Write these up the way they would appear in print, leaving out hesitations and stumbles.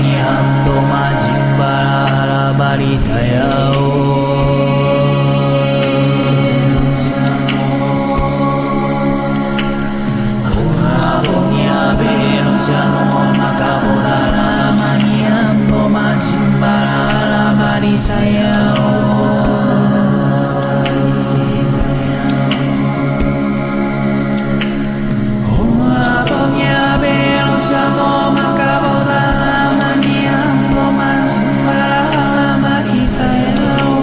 maniando majimbara baritayao. Jano makabodara maniando majimbara baritayao. Makabodara maniando majimbara baritayao.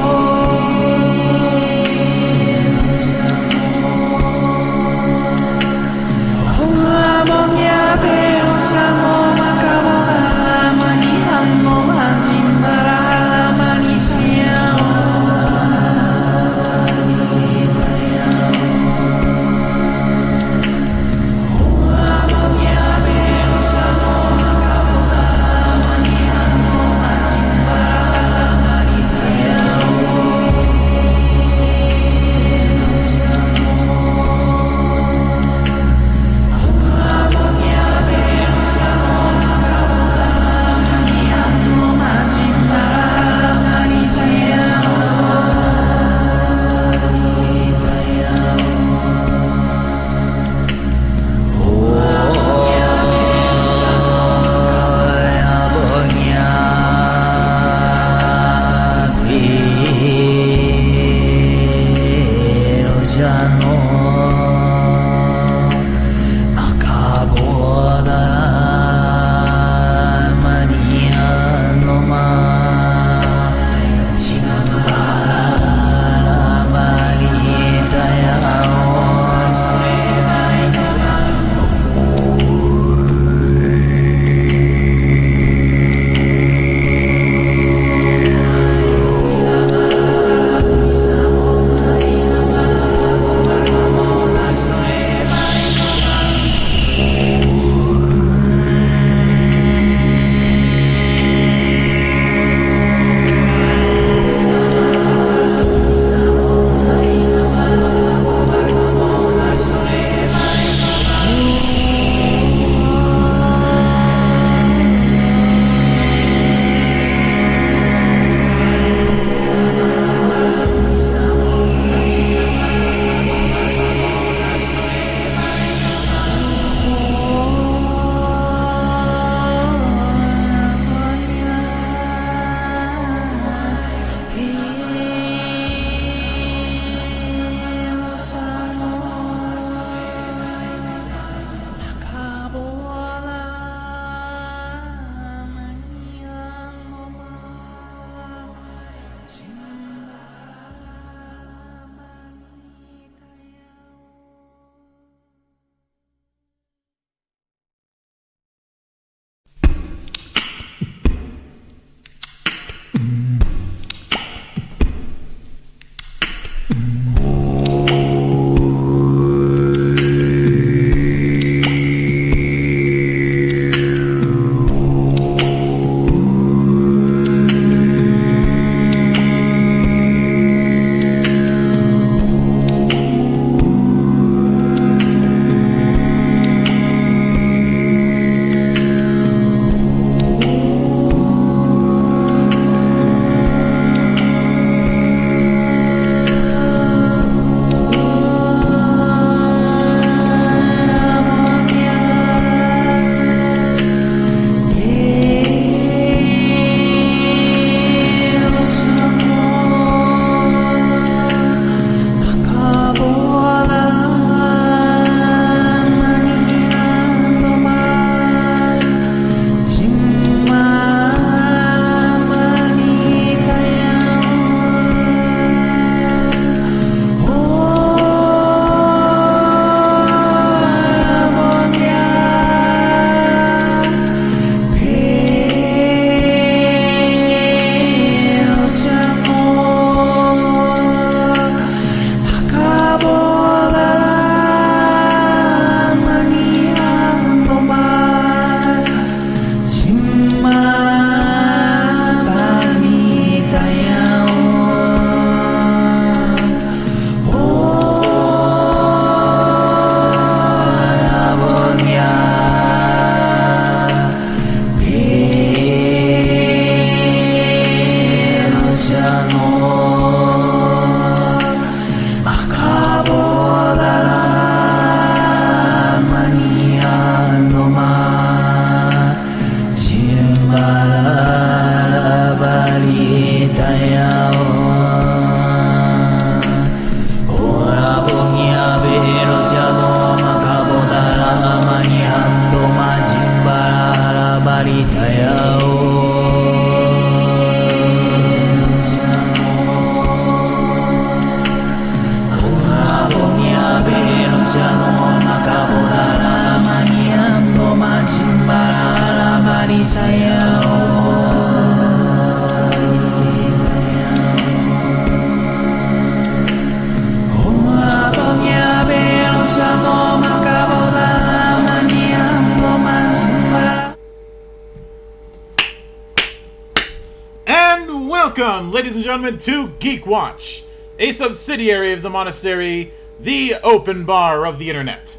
Welcome, ladies and gentlemen, to GeekWatch, a subsidiary of the monastery, the open bar of the internet.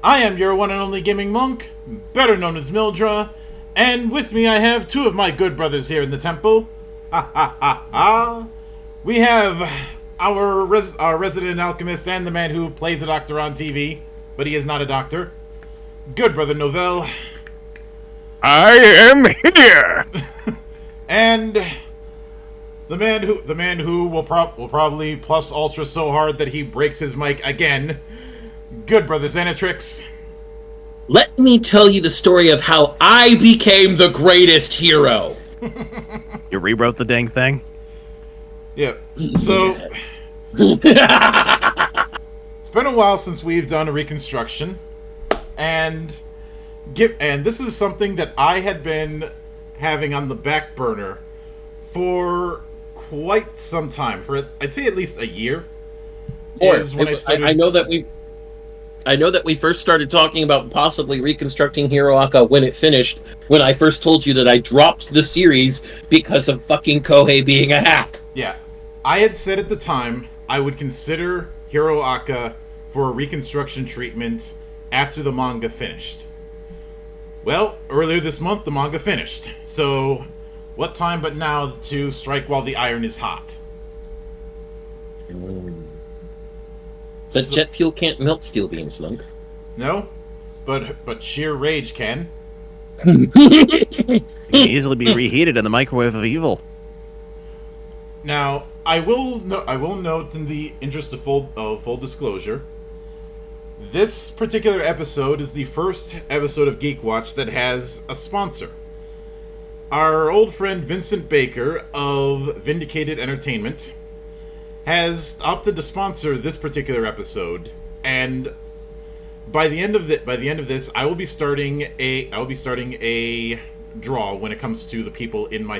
I am your one and only gaming monk, better known as Mildra, and with me I have two of my good brothers here in the temple. Ha ha ha ha! We have our resident alchemist and the man who plays a doctor on TV, but he is not a doctor. Good brother Novell. I am here. And the man who will probably plus ultra so hard that he breaks his mic again. Good brother Xanatrix. Let me tell you the story of how I became the greatest hero. You rewrote the dang thing? Yeah. So it's been a while since we've done a reconstruction, and this is something that I had been having on the back burner for quite some time, for I'd say at least a year. I know that we first started talking about possibly reconstructing Hiroaka when it finished, when I first told you that I dropped the series because of fucking Kohei being a hack. Yeah. I had said at the time I would consider Hiroaka for a reconstruction treatment after the manga finished. Well, earlier this month the manga finished, so what time but now to strike while the iron is hot? But jet fuel can't melt steel beams, Lunk. No, but sheer rage can. It can easily be reheated in the microwave of evil. Now, I will note, in the interest of full disclosure, this particular episode is the first episode of GeekWatch that has a sponsor. Our old friend Vincent Baker of Vindicated Entertainment has opted to sponsor this particular episode, and by the end of this, I will be starting a draw when it comes to the people in my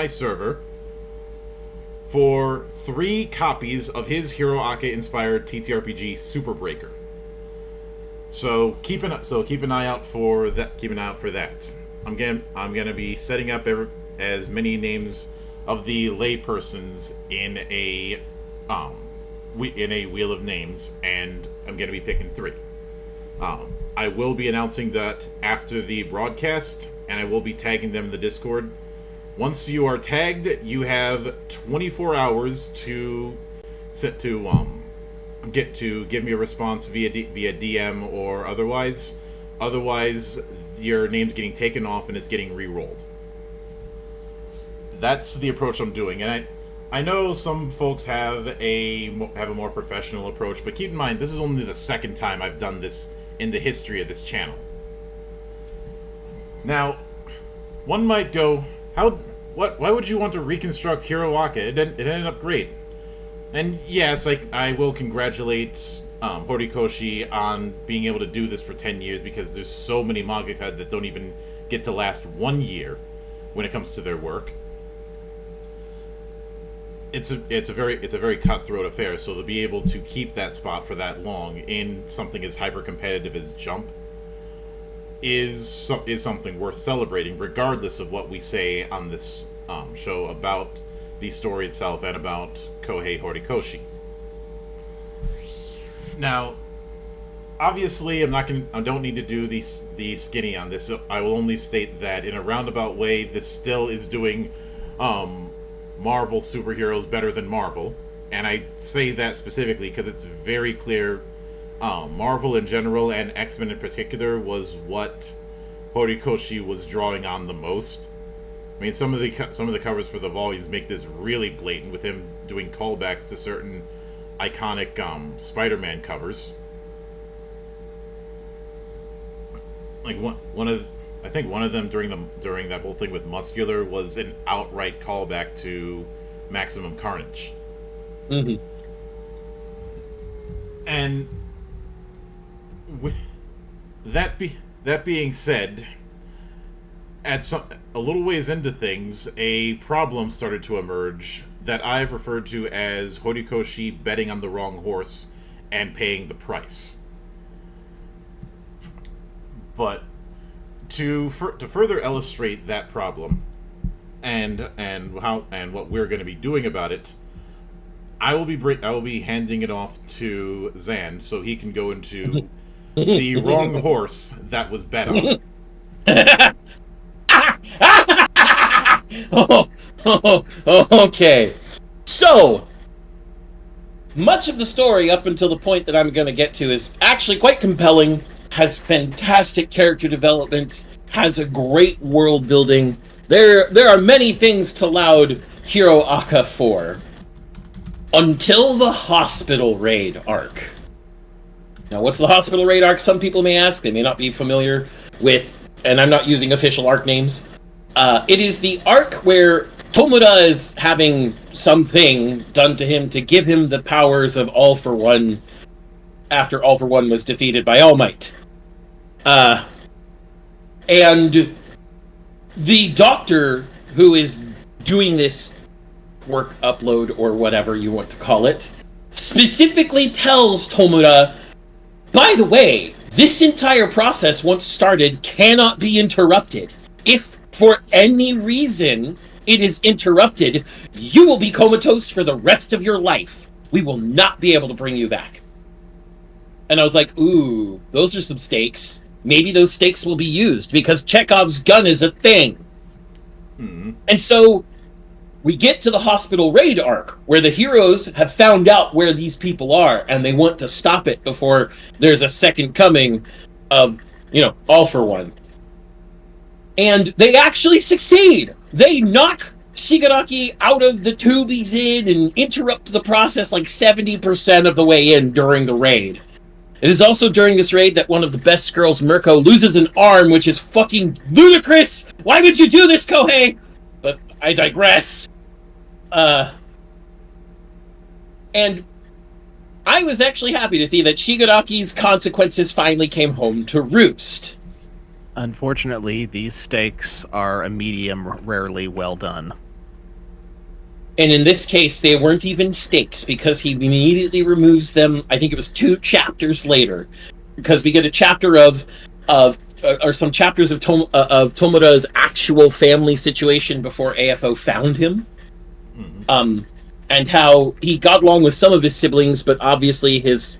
server for 3 copies of his Hiroaka inspired TTRPG Super Breaker. So keep an eye out for that. Keep an eye out for that. I'm gonna be setting up as many names of the laypersons in a wheel of names, and I'm gonna be picking 3. I will be announcing that after the broadcast, and I will be tagging them in the Discord. Once you are tagged, you have 24 hours to give me a response via DM or otherwise. Otherwise, your name's getting taken off and it's getting re-rolled. That's the approach I'm doing, and I know some folks have a more professional approach, but keep in mind this is only the second time I've done this in the history of this channel. Now, one might go, why would you want to reconstruct Hiroaka? It ended up great. And yes, I will congratulate Horikoshi on being able to do this for 10 years, because there's so many mangaka that don't even get to last 1 year when it comes to their work. It's a very cutthroat affair, so to be able to keep that spot for that long in something as hyper competitive as Jump is something worth celebrating, regardless of what we say on this show about the story itself and about Kohei Horikoshi. Now, obviously, I don't need to do the skinny on this. So I will only state that in a roundabout way, this still is doing Marvel superheroes better than Marvel, and I say that specifically because it's very clear. Marvel in general and X-Men in particular was what Horikoshi was drawing on the most. I mean, some of the covers for the volumes make this really blatant, with him doing callbacks to certain iconic Spider-Man covers. Like I think one of them during that whole thing with Muscular was an outright callback to Maximum Carnage. Mm-hmm. And with that being said, a little ways into things, a problem started to emerge that I've referred to as Horikoshi betting on the wrong horse and paying the price. But to further illustrate that problem, and what we're going to be doing about it, I will be handing it off to Zan so he can go into the wrong horse that was bet on. Okay. So, much of the story up until the point that I'm going to get to is actually quite compelling, has fantastic character development, has a great world building. There are many things to laud Hiroaka for. Until the hospital raid arc. Now, what's the hospital raid arc? Some people may ask. They may not be familiar with, and I'm not using official arc names. It is the arc where Tomura is having something done to him to give him the powers of All for One after All for One was defeated by All Might. And the doctor who is doing this work upload or whatever you want to call it specifically tells Tomura, by the way, this entire process once started cannot be interrupted. If for any reason it is interrupted, you will be comatose for the rest of your life. We will not be able to bring you back. And I was like, ooh, those are some stakes. Maybe those stakes will be used because Chekhov's gun is a thing. And so we get to the hospital raid arc where the heroes have found out where these people are and they want to stop it before there's a second coming of, All for One. And they actually succeed. They knock Shigaraki out of the tube he's in and interrupt the process like 70% of the way in during the raid. It is also during this raid that one of the best girls, Mirko, loses an arm, which is fucking ludicrous. Why would you do this, Kohei? But I digress. And I was actually happy to see that Shigaraki's consequences finally came home to roost. Unfortunately, these stakes are a medium, rarely well done. And in this case, they weren't even stakes because he immediately removes them. I think it was 2 chapters later, because we get a chapter or some chapters of Tomura's actual family situation before AFO found him, and how he got along with some of his siblings, but obviously his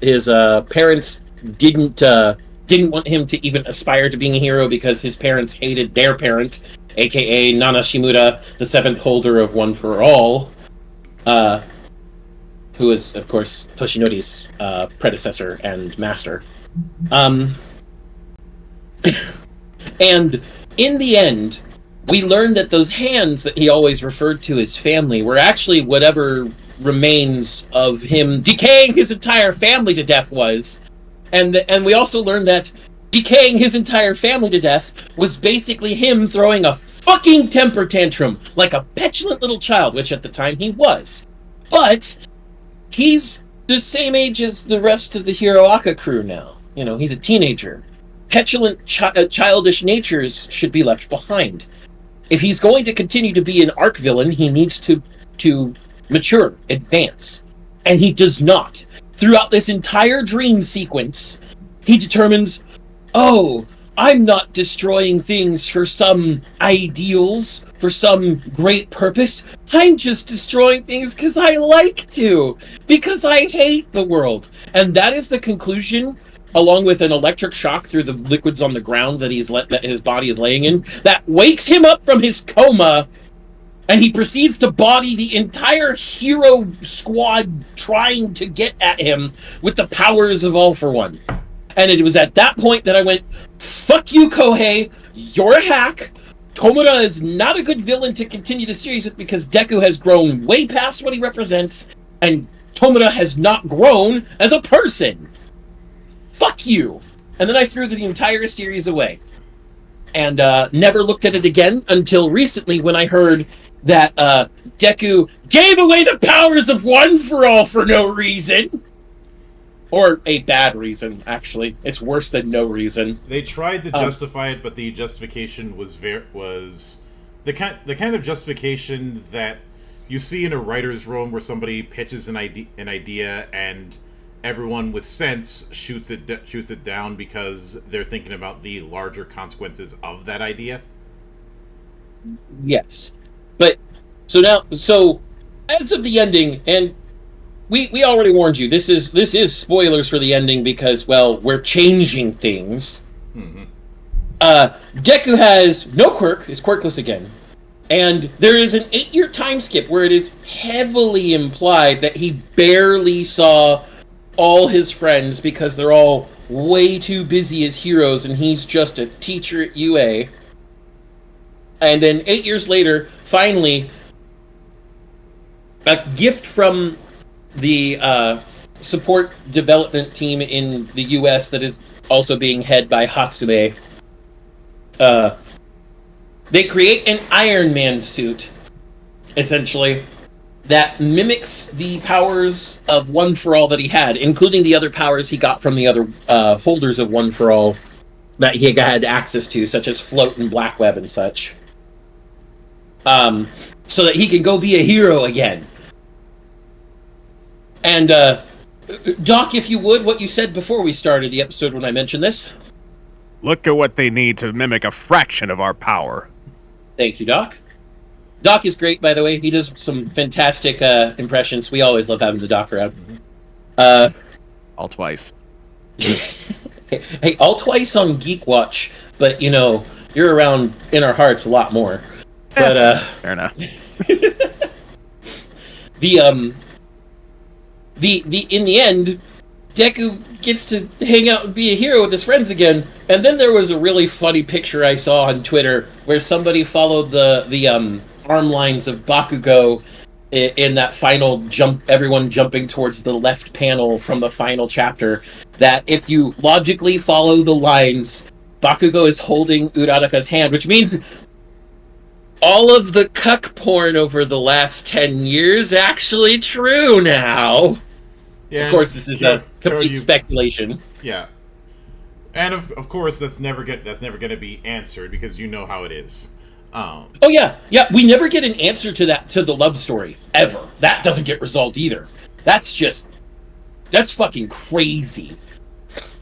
parents didn't want him to even aspire to being a hero because his parents hated their parent, aka Nana Shimura, the 7th holder of One for All, who is, of course, Toshinori's predecessor and master. And in the end, we learned that those hands that he always referred to as family were actually whatever remains of him decaying his entire family to death was. And we also learned that decaying his entire family to death was basically him throwing a fucking temper tantrum like a petulant little child, which at the time he was. But he's the same age as the rest of the Hiroaka crew now. He's a teenager. Petulant childish natures should be left behind. If he's going to continue to be an arc villain, he needs to mature, advance. And he does not. Throughout this entire dream sequence, he determines, oh, I'm not destroying things for some ideals, for some great purpose. I'm just destroying things because I like to, because I hate the world. And that is the conclusion, along with an electric shock through the liquids on the ground that his body is laying in, that wakes him up from his coma, and he proceeds to body the entire hero squad trying to get at him with the powers of All for One. And it was at that point that I went, fuck you, Kohei, you're a hack. Tomura is not a good villain to continue the series with because Deku has grown way past what he represents, and Tomura has not grown as a person. Fuck you. And then I threw the entire series away. And never looked at it again until recently when I heard that Deku gave away the powers of One for All for no reason. Or a bad reason, actually. It's worse than no reason. They tried to justify it, but the justification was the kind of justification that you see in a writer's room where somebody pitches an idea and everyone with sense shoots it down because they're thinking about the larger consequences of that idea. Yes. But so as of the ending, and we already warned you. This is spoilers for the ending because, well, we're changing things. Mm-hmm. Deku has no quirk, is quirkless again. And there is an 8-year time skip where it is heavily implied that he barely saw all his friends because they're all way too busy as heroes and he's just a teacher at UA. And then 8 years later, finally, a gift from the support development team in the US that is also being head by Hatsume. They create an Iron Man suit, essentially, that mimics the powers of One For All that he had, including the other powers he got from the other holders of One For All that he had access to, such as Float and Black Web and such. So that he can go be a hero again. And, Doc, if you would, what you said before we started the episode when I mentioned this. Look at what they need to mimic a fraction of our power. Thank you, Doc. Doc is great, by the way. He does some fantastic impressions. We always love having the Doc around. All twice. Hey, all twice on GeekWatch, but, you know, you're around in our hearts a lot more. But, fair enough. In the end, Deku gets to hang out and be a hero with his friends again. And then there was a really funny picture I saw on Twitter where somebody followed the arm lines of Bakugo in that final jump, everyone jumping towards the left panel from the final chapter. That if you logically follow the lines, Bakugo is holding Uradaka's hand, which means all of the cuck porn over the last 10 years actually true now. Yeah, of course, this is a complete speculation. Yeah, and of course that's never going to be answered because you know how it is. Oh yeah. We never get an answer to the love story ever. That doesn't get resolved either. That's fucking crazy.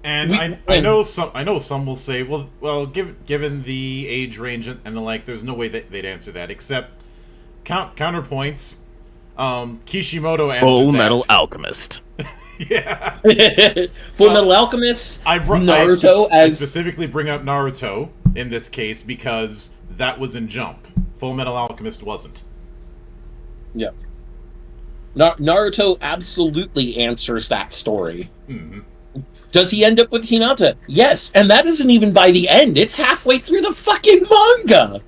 And I know some will say, well, given the age range and the like, there's no way that they'd answer that. Except counterpoints. Kishimoto answered Full Metal Alchemist. Yeah. Full Metal Alchemist. Naruto. I specifically bring up Naruto in this case because that was in Jump. Full Metal Alchemist wasn't. Yeah. Naruto absolutely answers that story. Mm-hmm. Does he end up with Hinata? Yes, and that isn't even by the end. It's halfway through the fucking manga.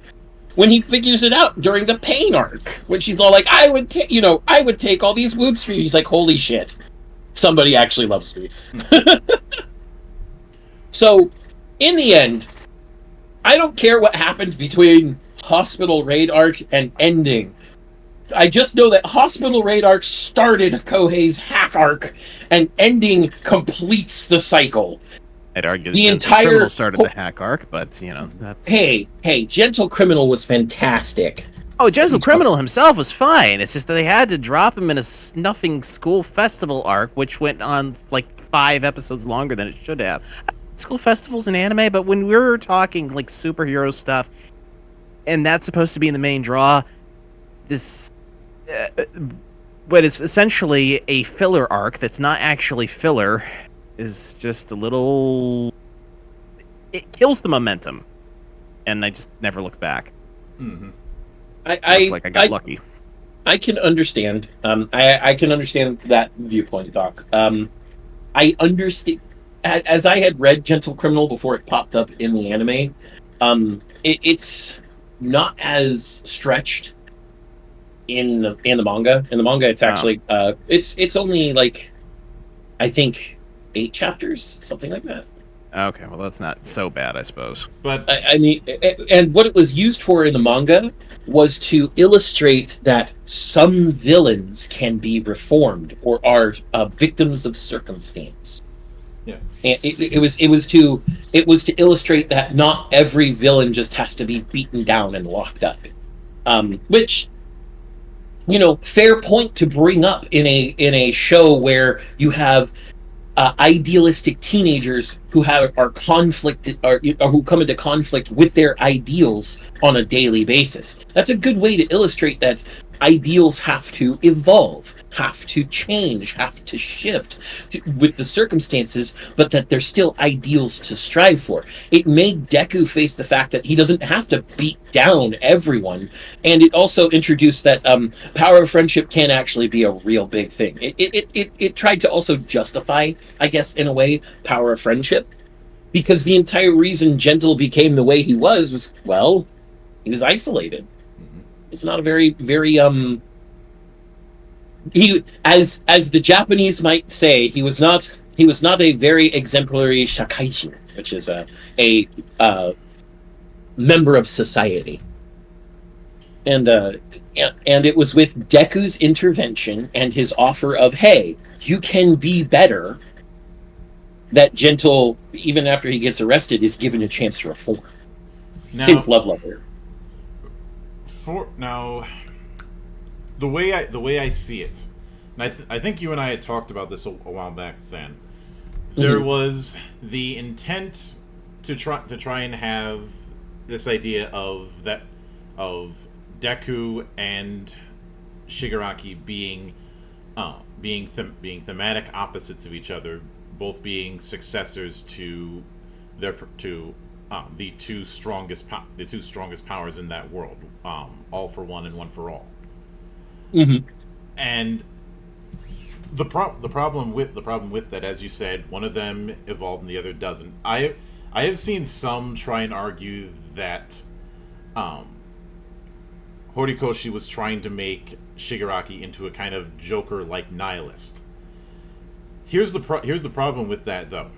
When he figures it out during the pain arc, when she's all like, I would take all these wounds for you. He's like, holy shit, somebody actually loves me. So, in the end, I don't care what happened between Hospital Raid arc and ending. I just know that Hospital Raid arc started Kohei's hack arc, and ending completes the cycle. I'd argue the entire Criminal started the hack arc, but you know that's. Hey, Gentle Criminal was fantastic. Oh, Gentle Criminal himself was fine. It's just that they had to drop him in a snuffing school festival arc, which went on like 5 episodes longer than it should have. School festivals in anime, but when we're talking like superhero stuff, and that's supposed to be in the main draw, this. What is essentially a filler arc that's not actually filler is just a little. It kills the momentum, and I just never look back. Mm-hmm. I got lucky. I can understand. I can understand that viewpoint, Doc. I understand. As I had read Gentle Criminal before it popped up in the anime, it's not as stretched in the manga. In the manga, it's actually it's only like I think 8 chapters, something like that. Okay, well that's not so bad, I suppose. But I mean, and what it was used for in the manga was to illustrate that some villains can be reformed or are victims of circumstance. Yeah, and it was to illustrate that not every villain just has to be beaten down and locked up, which. You know, fair point to bring up in a show where you have idealistic teenagers who are conflicted, or who come into conflict with their ideals on a daily basis. That's a good way to illustrate that ideals have to evolve, have to change, have to shift with the circumstances, but that they're still ideals to strive for. It made Deku face the fact that he doesn't have to beat down everyone, and it also introduced that power of friendship can actually be a real big thing. It tried to also justify, I guess, in a way, power of friendship, because the entire reason Gentle became the way he was, well, he was isolated. He's not a very he, as the Japanese might say, he was not a very exemplary shakaijin, which is a member of society. And it was with Deku's intervention and his offer of, hey, you can be better, that Gentle, even after he gets arrested, is given a chance to reform. Same with Love Letter. Now, the way I see it, and I think you and I had talked about this a while back, San. There was the intent to try and have this idea of Deku and Shigaraki being thematic opposites of each other, both being successors to the two strongest powers in that world, all for one and one for all. Mm-hmm. And the problem with that, as you said, one of them evolved and the other doesn't. I have seen some try and argue that Horikoshi was trying to make Shigaraki into a kind of Joker-like nihilist. Here's the problem with that, though.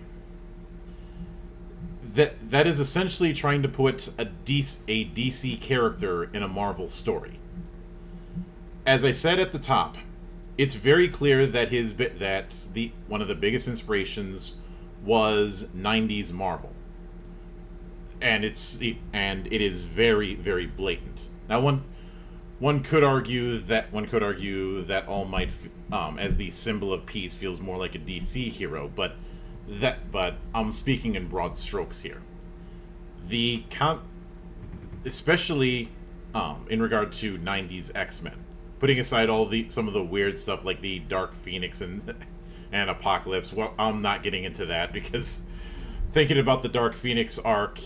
That is essentially trying to put a DC character in a Marvel story. As I said at the top, it's very clear that one of the biggest inspirations was 90s Marvel, and it is very, very blatant. Now, one could argue that All Might, as the symbol of peace, feels more like a DC hero, but I'm speaking in broad strokes here. Especially in regard to 90s X-Men, putting aside some of the weird stuff like the Dark Phoenix and Apocalypse. Well, I'm not getting into that because thinking about the Dark Phoenix arc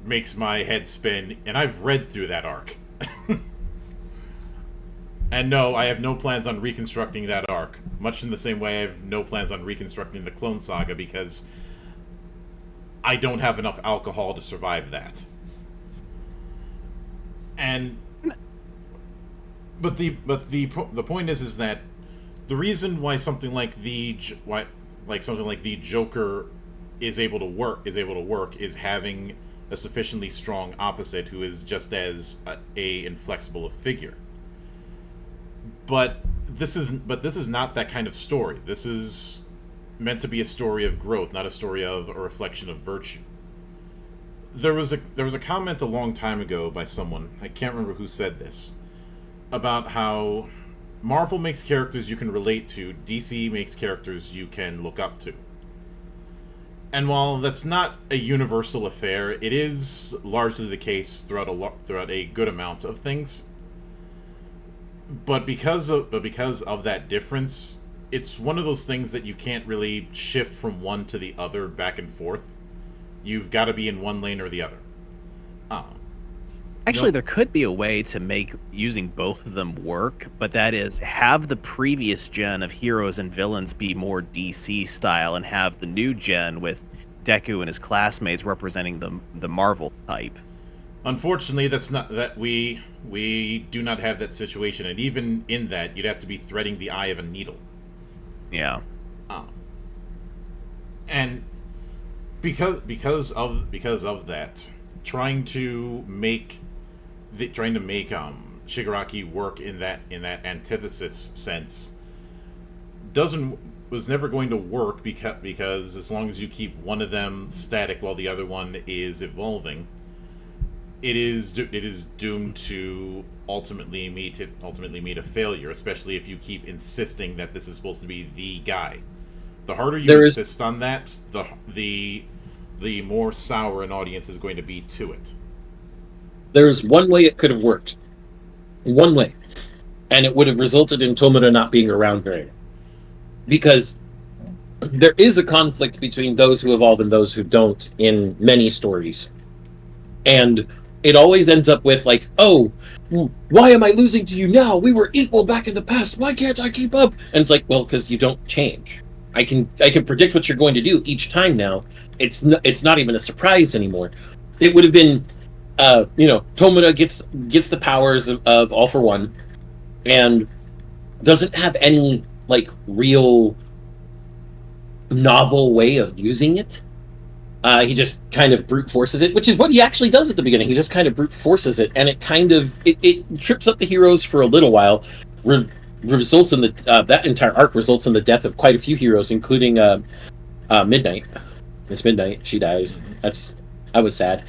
makes my head spin, and I've read through that arc. And no, I have no plans on reconstructing that arc, much in the same way I have no plans on reconstructing the Clone Saga, because I don't have enough alcohol to survive that. But the point is that the reason why something like the Joker is able to work is having a sufficiently strong opposite who is just as a inflexible a figure. But this is not that kind of story. This is meant to be a story of growth, not a story of a reflection of virtue. There was a comment a long time ago by someone, I can't remember who said this, about how Marvel makes characters you can relate to, DC makes characters you can look up to. And while that's not a universal affair, it is largely the case throughout a good amount of things. But because of that difference, it's one of those things that you can't really shift from one to the other back and forth. You've got to be in one lane or the other. Actually, there could be a way to make using both of them work, but that is have the previous gen of heroes and villains be more DC style, and have the new gen with Deku and his classmates representing the Marvel type. Unfortunately, we do not have that situation, and even in that, you'd have to be threading the eye of a needle. Yeah. And because of that, trying to make Shigaraki work in that antithesis sense was never going to work, because as long as you keep one of them static while the other one is evolving, it is doomed to ultimately meet a failure, especially if you keep insisting that this is supposed to be the guy. The harder you insist on that, the the more sour an audience is going to be to it. There's one way it could have worked. One way. And it would have resulted in Tomura not being around very long. Because there is a conflict between those who evolve and those who don't in many stories. And it always ends up with, like, oh, why am I losing to you now? We were equal back in the past. Why can't I keep up? And it's like, well, because you don't change. I can predict what you're going to do each time now. It's not even a surprise anymore. It would have been, Tomura gets the powers of All for One, and doesn't have any, like, real novel way of using it. He just kind of brute forces it, which is what he actually does at the beginning. He just kind of brute forces it, and it kind of it trips up the heroes for a little while. Results in that entire arc results in the death of quite a few heroes, including Midnight. Miss Midnight, she dies. I was sad.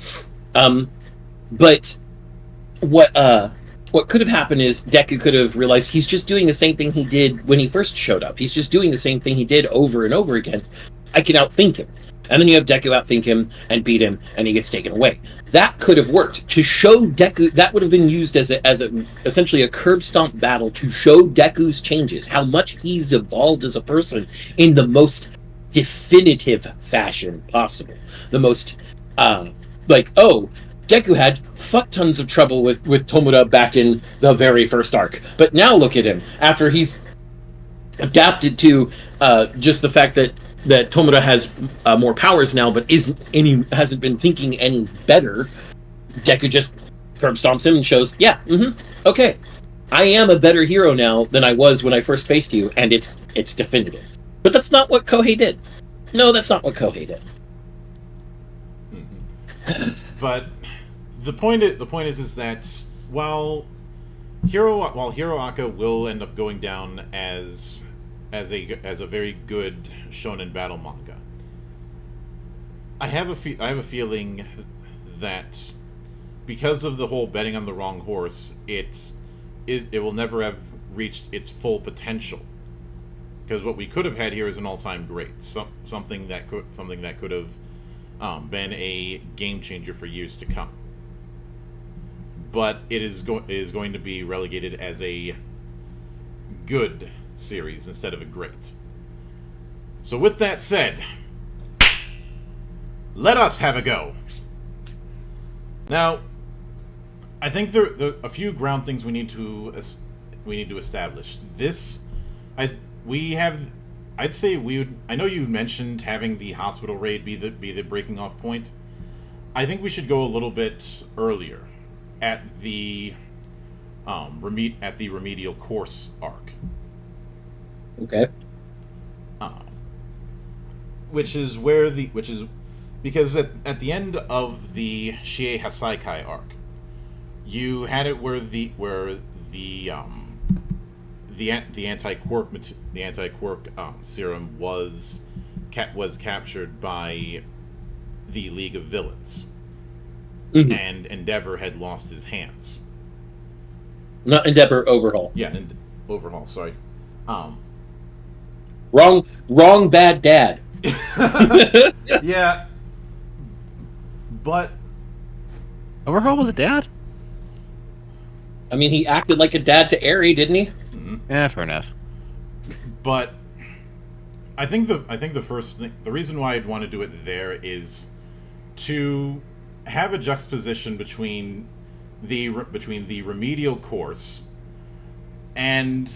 But what could have happened is Deku could have realized he's just doing the same thing he did when he first showed up. He's just doing the same thing he did over and over again. I can outthink him. And then you have Deku outthink him and beat him, and he gets taken away. That could have worked. To show Deku, that would have been used as essentially a curb stomp battle to show Deku's changes, how much he's evolved as a person in the most definitive fashion possible. The most, Deku had fuck tons of trouble with Tomura back in the very first arc. But now look at him, after he's adapted to just the fact that Tomura has more powers now, but hasn't been thinking any better. Deku just curb stomps him and shows, okay, I am a better hero now than I was when I first faced you, and it's definitive. But that's not what Kohei did. No, that's not what Kohei did. Mm-hmm. But the point is that while Hiroaka will end up going down as a very good shonen battle manga, I have a feeling that because of the whole betting on the wrong horse, it will never have reached its full potential. Because what we could have had here is an all-time great, something that could have been a game changer for years to come. But it is going to be relegated as a good series instead of a great. So with that said, let us have a go. Now, I think there are a few ground things we need to establish. I know you mentioned having the hospital raid be the breaking off point. I think we should go a little bit earlier at the remedial course arc. Okay. Because at the end of the Shie Hasaikai arc, you had it where the anti-quirk serum was captured by the League of Villains, and Endeavor had lost his hands. Not Endeavor, Overhaul. Yeah, Overhaul. Sorry. Wrong bad dad. Yeah. But Overhaul was a dad? I mean, he acted like a dad to Eri, didn't he? Mm-hmm. Yeah, fair enough. But I think the first thing, the reason why I'd want to do it there is to have a juxtaposition between the remedial course and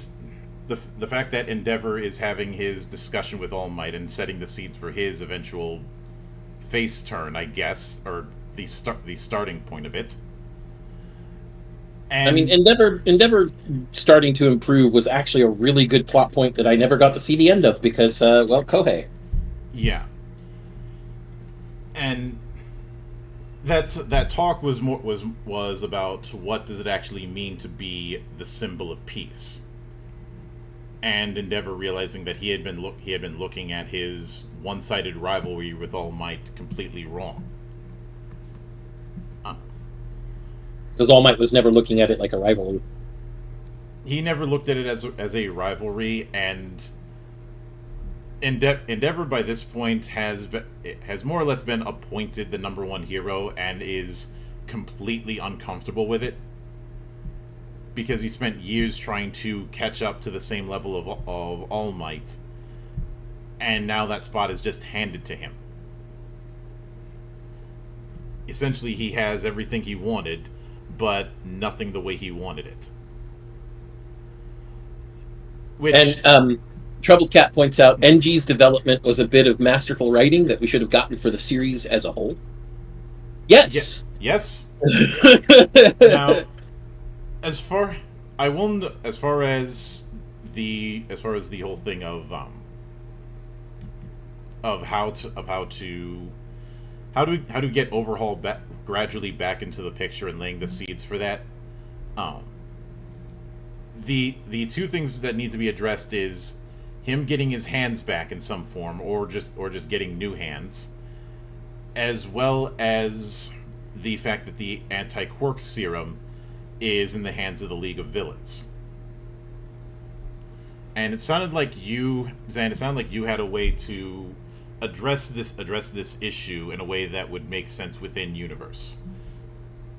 the fact that Endeavor is having his discussion with All Might and setting the seeds for his eventual face turn, I guess, or the starting point of it. And, I mean, Endeavor starting to improve was actually a really good plot point that I never got to see the end of because, Kohei. Yeah. And that talk was about what does it actually mean to be the symbol of peace. And Endeavor realizing that he had been looking at his one-sided rivalry with All Might completely wrong. Because All Might was never looking at it like a rivalry. He never looked at it as a rivalry, and Endeavor by this point has more or less been appointed the #1 hero and is completely uncomfortable with it because he spent years trying to catch up to the same level of All Might, and now that spot is just handed to him. Essentially, he has everything he wanted, but nothing the way he wanted it. And Troubled Cat points out NG's development was a bit of masterful writing that we should have gotten for the series as a whole. Yes. Yes. Now, as far as the whole thing of how to get Overhaul gradually back into the picture and laying the seeds for that. The two things that need to be addressed is him getting his hands back in some form, or just getting new hands, as well as the fact that the anti-quirk serum is in the hands of the League of Villains. And it sounded like you, Zan, had a way to address this issue in a way that would make sense within universe.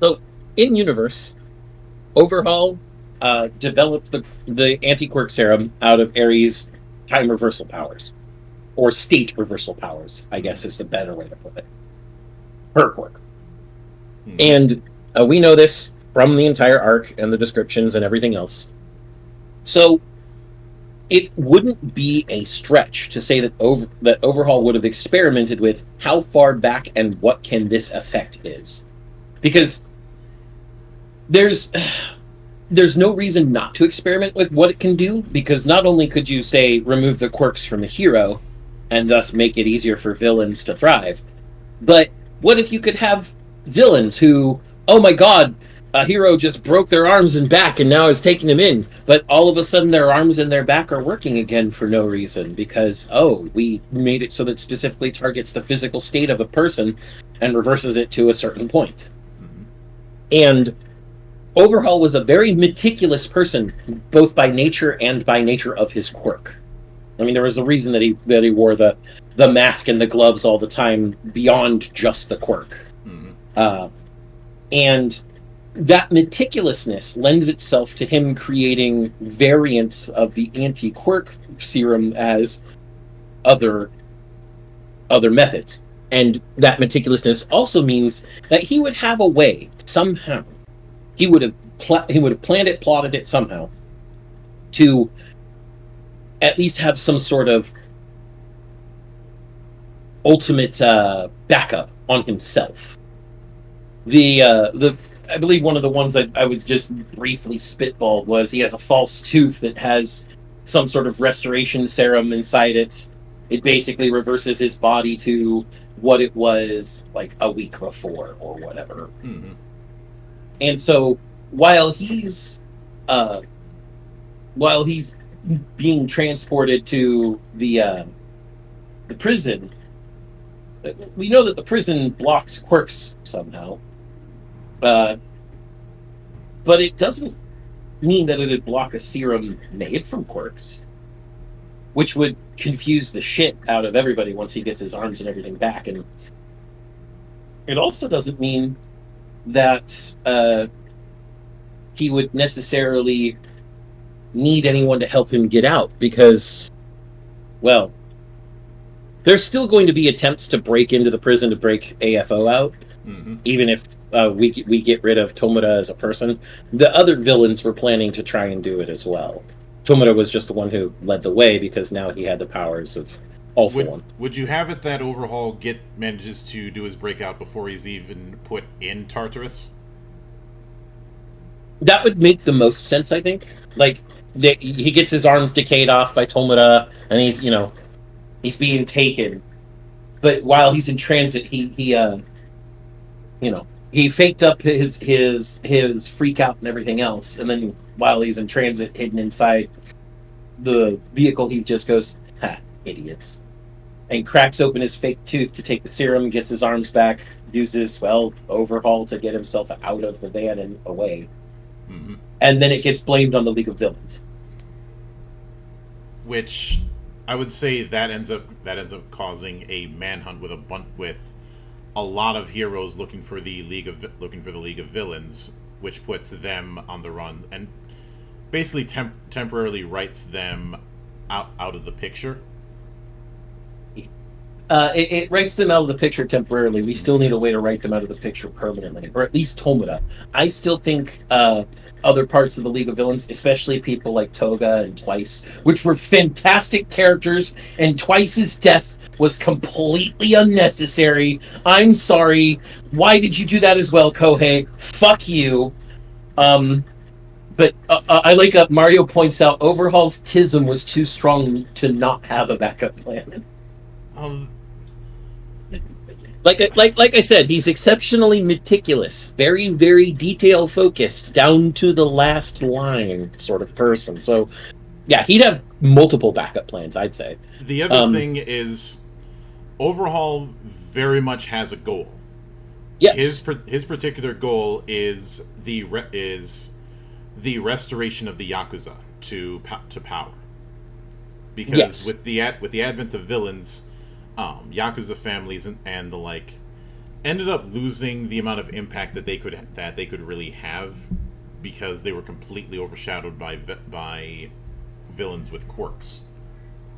So, in universe, Overhaul developed the anti-quirk serum out of Ares' time reversal powers, or state reversal powers, I guess is the better way to put it. Her quirk. And we know this from the entire arc and the descriptions and everything else. So it wouldn't be a stretch to say that Overhaul would have experimented with how far back and what can this effect is. Because there's no reason not to experiment with what it can do, because not only could you, say, remove the quirks from a hero and thus make it easier for villains to thrive, but what if you could have villains who, oh my god, a hero just broke their arms and back and now is taking them in, but all of a sudden their arms and their back are working again for no reason because, we made it so that it specifically targets the physical state of a person and reverses it to a certain point. And Overhaul was a very meticulous person, both by nature and by nature of his quirk. I mean, there was a reason that he wore the mask and the gloves all the time beyond just the quirk. And that meticulousness lends itself to him creating variants of the anti-quirk serum as other methods. And that meticulousness also means that he would have a way, somehow, he would have planned it, plotted it somehow, to at least have some sort of ultimate backup on himself. I believe one of the ones I was just briefly spitballed was he has a false tooth that has some sort of restoration serum inside it. It basically reverses his body to what it was like a week before or whatever. And so while he's being transported to the prison, we know that the prison blocks quirks somehow. But it doesn't mean that it would block a serum made from quirks, which would confuse the shit out of everybody once he gets his arms and everything back. And it also doesn't mean that he would necessarily need anyone to help him get out, because, well, there's still going to be attempts to break into the prison to break AFO out, even if we get rid of Tomura as a person. The other villains were planning to try and do it as well. Tomura was just the one who led the way because now he had the powers of All for One. Would you have it that Overhaul manages to do his breakout before he's even put in Tartarus? That would make the most sense, I think. Like, he gets his arms decayed off by Tomura, and he's being taken. But while he's in transit, he faked up his freak out and everything else, and then while he's in transit, hidden inside the vehicle, he just goes, "Ha, idiots," and cracks open his fake tooth to take the serum, gets his arms back, uses Overhaul to get himself out of the van and away, mm-hmm. and then it gets blamed on the League of Villains. Which, I would say that ends up causing a manhunt with a lot of heroes looking for the League of Villains, which puts them on the run and basically temporarily writes them out of the picture. It writes them out of the picture temporarily. We still need a way to write them out of the picture permanently, or at least Tomura. I still think other parts of the League of Villains, especially people like Toga and Twice, which were fantastic characters, and Twice's death was completely unnecessary. I'm sorry. Why did you do that as well, Kohei? Fuck you. But I like Mario points out, Overhaul's tism was too strong to not have a backup plan. Like I said, he's exceptionally meticulous, very, very detail focused, down to the last line sort of person. So, yeah, he'd have multiple backup plans, I'd say. The other thing is, Overhaul very much has a goal. Yes. His particular goal is the restoration of the Yakuza to power. Because with the advent of villains, Yakuza families and the like ended up losing the amount of impact that they could really have, because they were completely overshadowed by villains with quirks.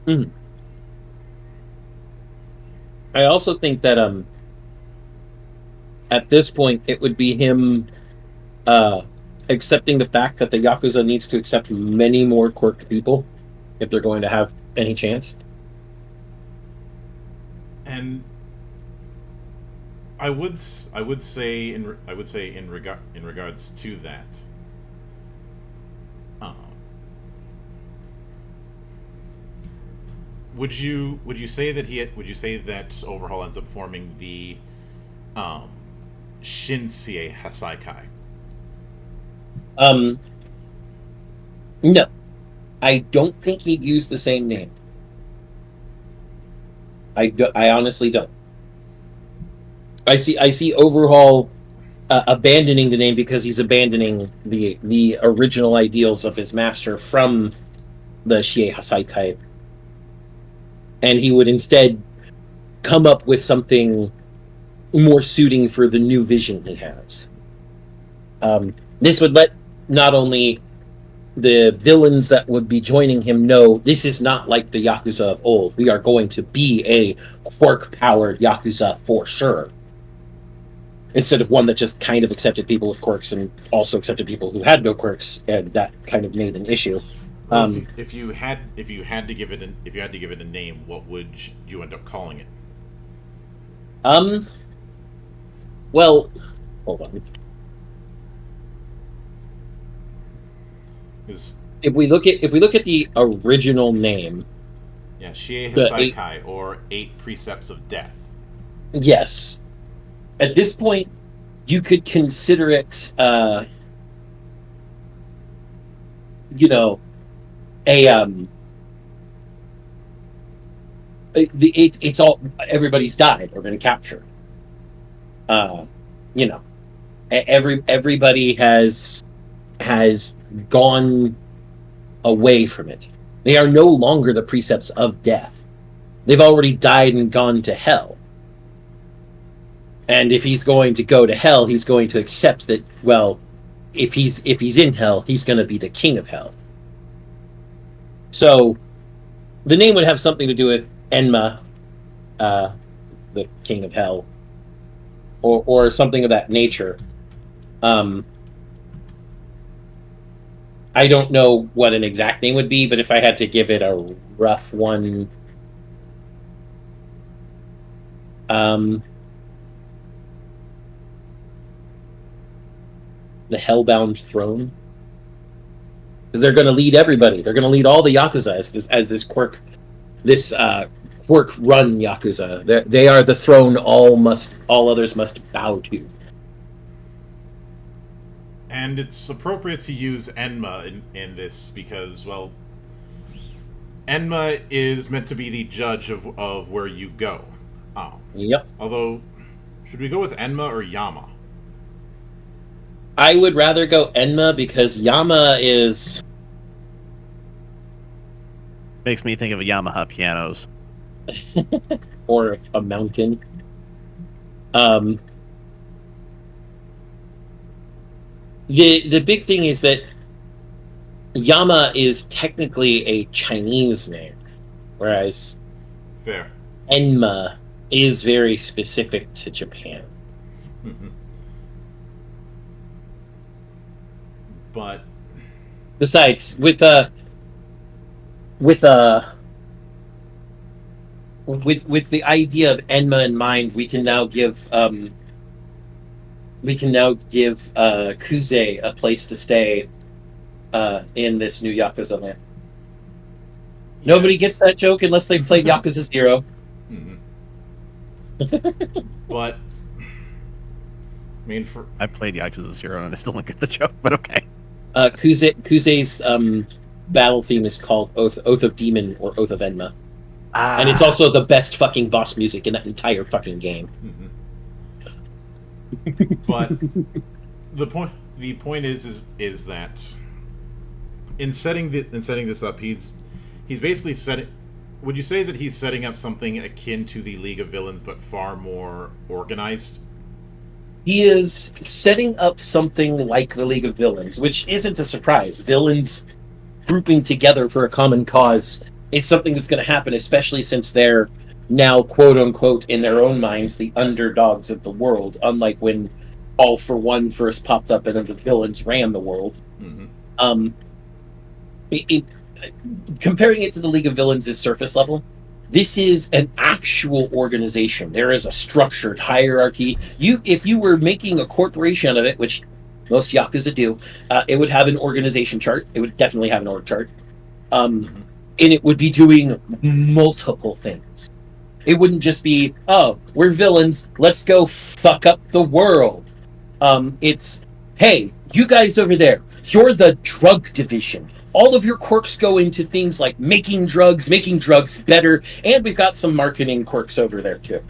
Mm-hmm. I also think that at this point it would be him accepting the fact that the Yakuza needs to accept many more quirked people if they're going to have any chance. And I would say in regards to that, would you say that Overhaul ends up forming the Shinsei Hasaikai? No, I don't think he'd use the same name. I honestly don't. I see Overhaul abandoning the name because he's abandoning the original ideals of his master from the Shiei Hasaikai, and he would instead come up with something more suiting for the new vision he has. This would let not only the villains that would be joining him know this is not like the Yakuza of old. We are going to be a quirk-powered Yakuza for sure. Instead of one that just kind of accepted people with quirks and also accepted people who had no quirks, and that kind of made an issue. Well, if you had to give it a name, what would you end up calling it? Well, hold on. If we look at the original name, yeah, Shiei Hasaikai, or 8 Precepts of Death. Yes. At this point, you could consider it, it's all, everybody's died or been captured. Everybody has gone away from it. They are no longer the precepts of death. They've already died and gone to hell. And if he's going to go to hell, he's going to accept that, well, if he's in hell, he's going to be the king of hell. So the name would have something to do with Enma, the king of hell, or something of that nature. I don't know what an exact name would be, but if I had to give it a rough one, the Hellbound Throne, because they're going to lead everybody. They're going to lead all the Yakuza as this quirk run Yakuza. They are the throne all others must bow to. And it's appropriate to use Enma in this because, well, Enma is meant to be the judge of where you go. Yep. Although, should we go with Enma or Yama? I would rather go Enma because Yama is... Makes me think of Yamaha pianos. Or a mountain. The big thing is that Yama is technically a Chinese name, whereas Fair. Enma is very specific to Japan. But besides, with the idea of Enma in mind, we can now give Kuze a place to stay in this new Yakuza land. Yeah. Nobody gets that joke unless they've played Yakuza 0. But I mean, I played Yakuza 0 and I still don't get the joke, but okay. Kuze's battle theme is called Oath of Demon or Oath of Enma. And it's also the best fucking boss music in that entire fucking game. But the point is that in setting this up, he's basically setting. Would you say that he's setting up something akin to the League of Villains, but far more organized? He is setting up something like the League of Villains, which isn't a surprise. Villains grouping together for a common cause is something that's going to happen, especially since they're now, quote-unquote, in their own minds, the underdogs of the world, unlike when All for One first popped up and the villains ran the world. Comparing it to the League of Villains is surface level. This is an actual organization. There is a structured hierarchy. If you were making a corporation out of it, which most Yakuza do, it would have an organization chart. It would definitely have an org chart. And it would be doing multiple things. It wouldn't just be, oh, we're villains, let's go fuck up the world. It's, hey, you guys over there, you're the drug division. All of your quirks go into things like making drugs better, and we've got some marketing quirks over there too.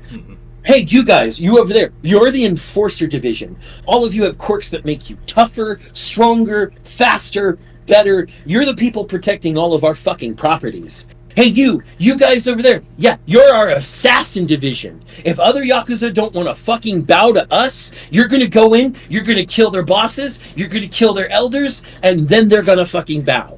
Hey, you guys, you over there, you're the enforcer division. All of you have quirks that make you tougher, stronger, faster, better. You're the people protecting all of our fucking properties. Hey, you guys over there, yeah, you're our assassin division. If other Yakuza don't want to fucking bow to us, you're going to go in, you're going to kill their bosses, you're going to kill their elders, and then they're going to fucking bow.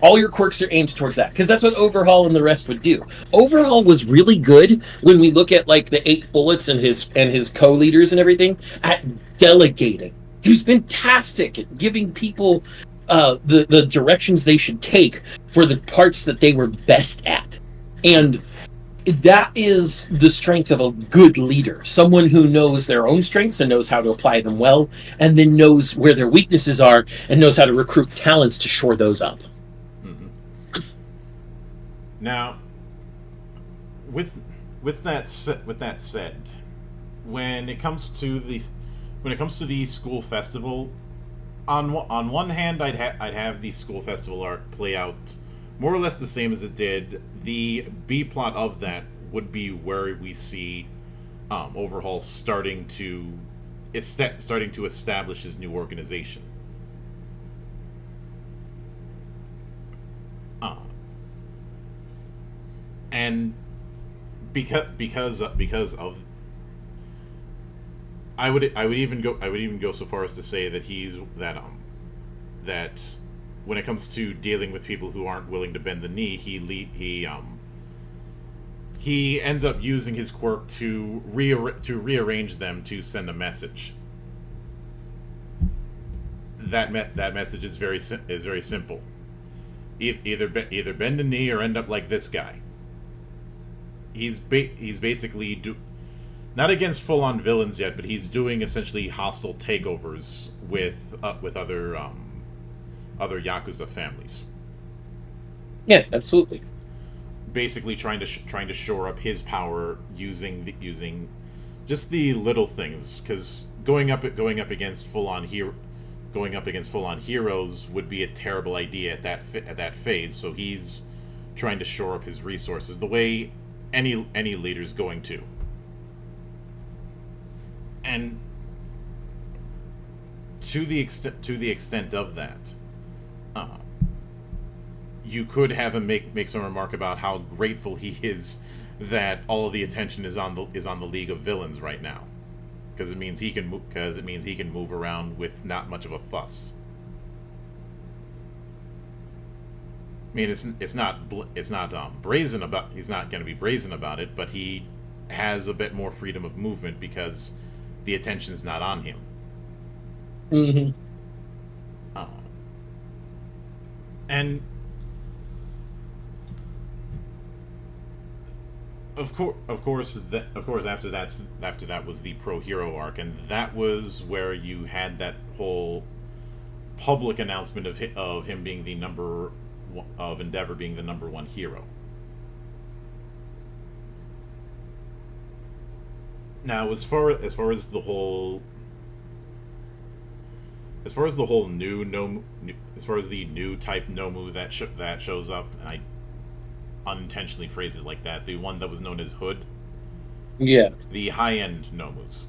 All your quirks are aimed towards that, because that's what Overhaul and the rest would do. Overhaul was really good when we look at like the 8 Bullets and his co-leaders and everything at delegating. He was fantastic at giving people the directions they should take for the parts that they were best at. And that is the strength of a good leader. Someone who knows their own strengths and knows how to apply them well, and then knows where their weaknesses are and knows how to recruit talents to shore those up. Now, with that said, when it comes to the school festival, on one hand, I'd have the school festival arc play out more or less the same as it did. The B plot of that would be where we see Overhaul starting to establish his new organization. And because of I would even go so far as to say that that when it comes to dealing with people who aren't willing to bend the knee, he ends up using his quirk to rearrange them to send a message. That message is very simple. Either bend the knee or end up like this guy. He's basically not against full-on villains yet, but he's doing essentially hostile takeovers with other Yakuza families. Yeah, absolutely. Basically, trying to shore up his power using just the little things, because going up against full-on heroes would be a terrible idea at that phase. So he's trying to shore up his resources the way any leader's going to. And to the extent of that, you could have him make some remark about how grateful he is that all of the attention is on the League of Villains right now, because it means he can move around with not much of a fuss. I mean, it's not brazen about. He's not going to be brazen about it, but he has a bit more freedom of movement because the attention's not on him. Mm-hmm. And of course, after that was the pro-hero arc, and that was where you had that whole public announcement of him being the of Endeavor being the #1 hero. Now, as far as the whole new type Nomu that shows up, and I unintentionally phrased it like that, the one that was known as Hood. Yeah. The high-end Nomus.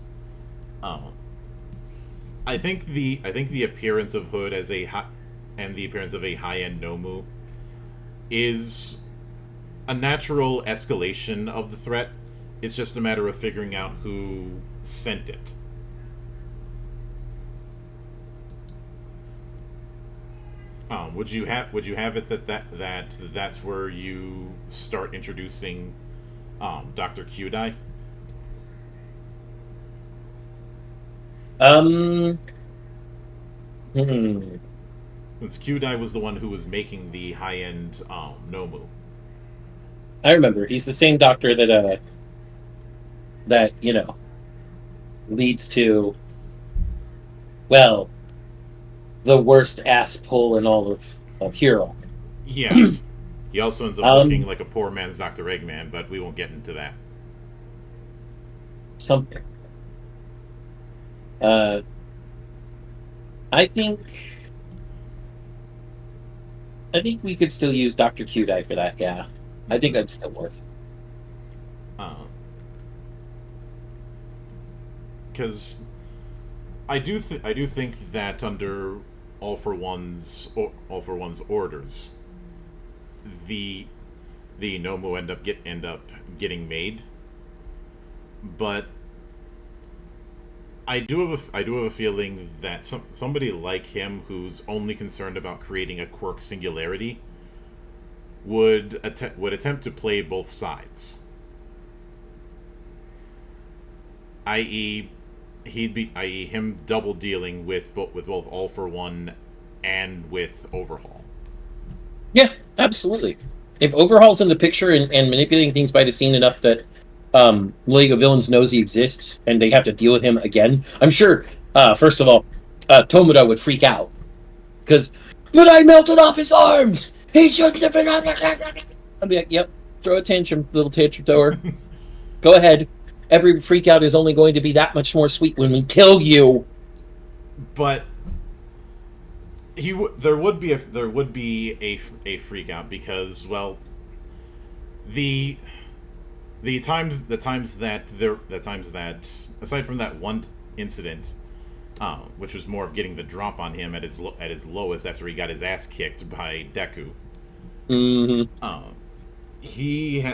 I think the appearance of Hood as and the appearance of a high-end Nomu is a natural escalation of the threat. It's just a matter of figuring out who sent it. Would you have it that's where you start introducing Dr. Kyudai? Since Kyudai was the one who was making the high-end Nomu. I remember. He's the same doctor that leads to, well, the worst ass pull in all of Hero. Yeah. He also ends up looking like a poor man's Dr. Eggman, but we won't get into that. Something. I think we could still use Dr. Kyudai for that, yeah. I think that's still worth it. Because I do think that under All for One's orders, the Nomu end up getting made, but I do have a feeling that somebody like him, who's only concerned about creating a quirk singularity, would attempt to play both sides. I.e., him double dealing with both All for One and with Overhaul. Yeah, absolutely. If Overhaul's in the picture and manipulating things by the scene enough that League of Villains knows he exists and they have to deal with him again, I'm sure, first of all, Tomoda would freak out. But I melted off his arms! He shouldn't have been... I'd be like, yep, throw a tantrum, little tantrum thrower. Go ahead. Every freak out is only going to be that much more sweet when we kill you. But there would be a freak out because, well, the times that aside from that one incident, which was more of getting the drop on him at his lowest after he got his ass kicked by Deku. Mm-hmm.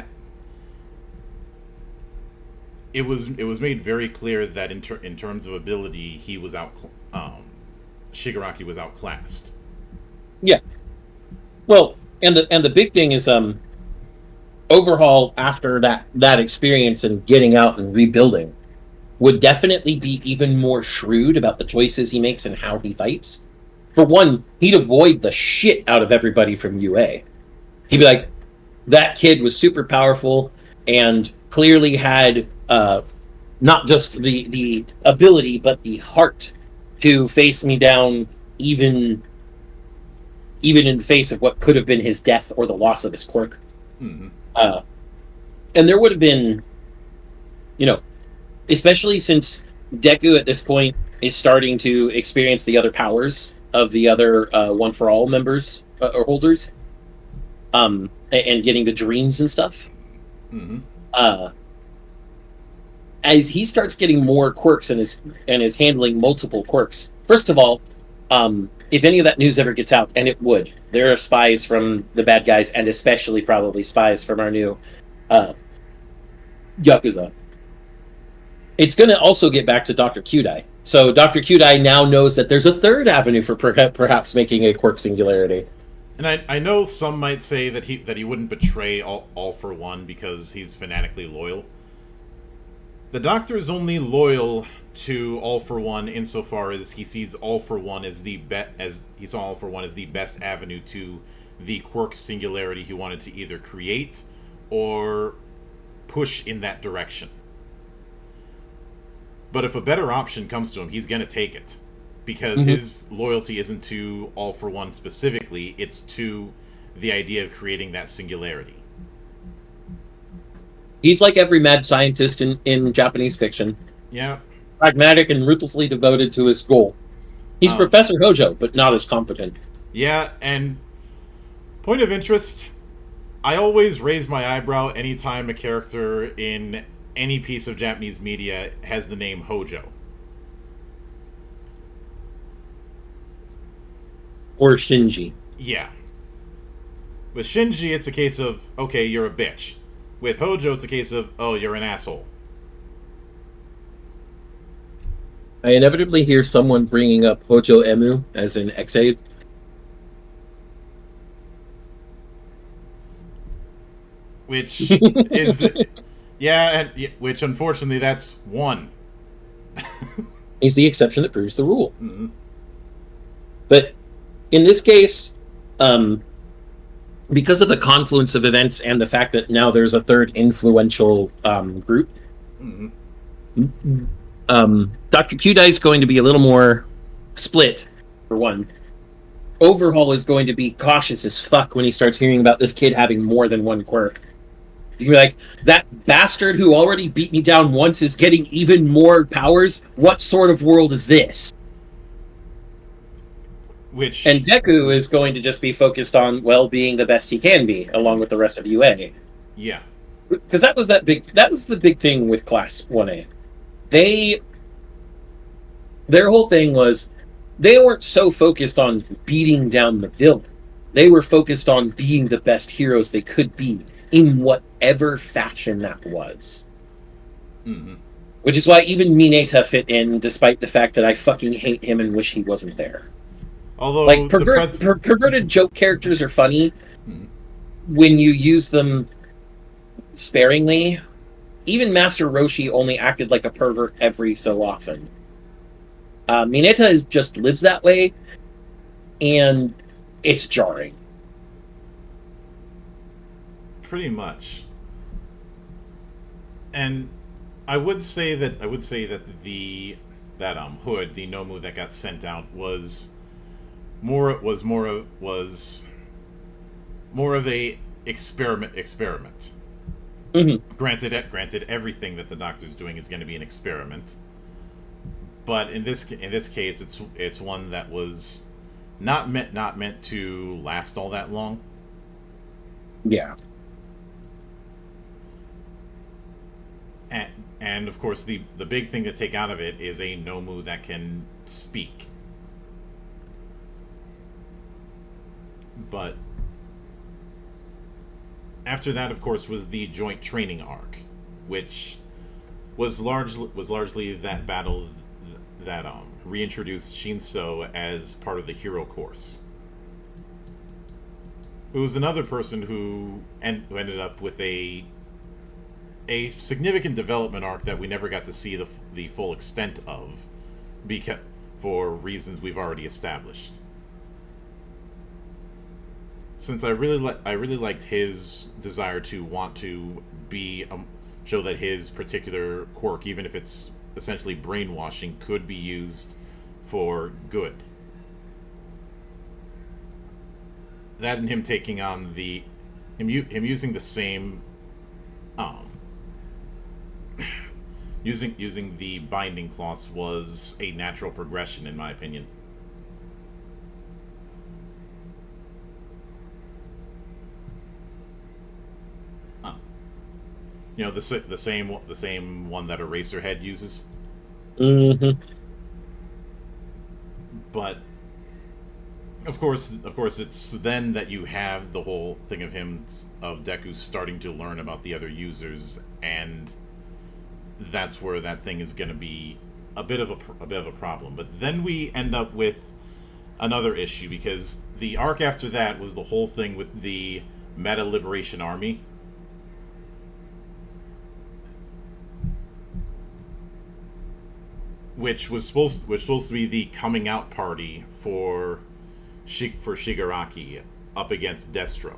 It was made very clear that in terms of ability, he was Shigaraki was outclassed. Yeah. Well, and the big thing is Overhaul, after that experience and getting out and rebuilding, would definitely be even more shrewd about the choices he makes and how he fights. For one, he'd avoid the shit out of everybody from UA. He'd be like, that kid was super powerful and clearly had not just the ability, but the heart to face me down, even in the face of what could have been his death or the loss of his quirk. Mm-hmm. And there would have been, especially since Deku at this point is starting to experience the other powers of the other One for All members or holders, and getting the dreams and stuff. Mm-hmm. As he starts getting more quirks and is handling multiple quirks. First of all, if any of that news ever gets out, and it would, there are spies from the bad guys, and especially probably spies from our new Yakuza. It's going to also get back to Dr. Kyudai. So Dr. Kyudai now knows that there's a third avenue for perhaps making a quirk singularity. And I know some might say that he wouldn't betray all for one because he's fanatically loyal. The Doctor is only loyal to All for One insofar as he sees All for One as the best avenue to the quirk singularity he wanted to either create or push in that direction. But if a better option comes to him, he's going to take it. Because his loyalty isn't to All for One specifically, it's to the idea of creating that singularity. He's like every mad scientist in Japanese fiction. Yeah. Pragmatic and ruthlessly devoted to his goal. He's Professor Hojo, but not as competent. Yeah, and point of interest, I always raise my eyebrow anytime a character in any piece of Japanese media has the name Hojo. Or Shinji. Yeah. With Shinji, it's a case of, okay, you're a bitch. With Hojo, it's a case of, oh, you're an asshole. I inevitably hear someone bringing up Hojo Emu as an X-Aid. Which is... Yeah, which unfortunately that's one. He's the exception that proves the rule. Mm-hmm. But in this case, because of the confluence of events and the fact that now there's a third influential group, Dr. Kyudai is going to be a little more split, for one. Overhaul is going to be cautious as fuck when he starts hearing about this kid having more than one quirk. He's going to be like, that bastard who already beat me down once is getting even more powers? What sort of world is this? And Deku is going to just be focused on, well, being the best he can be, along with the rest of UA. Yeah. Because that was the big thing with Class 1A. Their whole thing was, they weren't so focused on beating down the villain. They were focused on being the best heroes they could be, in whatever fashion that was. Mm-hmm. Which is why even Mineta fit in, despite the fact that I fucking hate him and wish he wasn't there. Although, like, perverted joke characters are funny when you use them sparingly. Even Master Roshi only acted like a pervert every so often. Mineta just lives that way, and it's jarring. Pretty much. And I would say that the Hood, the Nomu that got sent out was more of a experiment. Mm-hmm. Granted, everything that the Doctor's doing is going to be an experiment. But in this case, it's one that was not meant to last all that long. Yeah. And of course, the big thing to take out of it is a Nomu that can speak. But after that, of course, was the joint training arc, which was largely that battle that reintroduced Shinso as part of the hero course. Who was another person who ended up with a significant development arc that we never got to see the full extent of, for reasons we've already established. Since I really liked his desire to want to be show that his particular quirk, even if it's essentially brainwashing, could be used for good. That and him taking on him using the same using the binding cloths was a natural progression, in my opinion. You know, the same one that Eraserhead uses. Mm-hmm. But of course, it's then that you have the whole thing of Deku starting to learn about the other users, and that's where that thing is going to be a bit of a problem. But then we end up with another issue, because the arc after that was the whole thing with the Meta Liberation Army. Which was supposed to be the coming out party for Shigaraki up against Destro.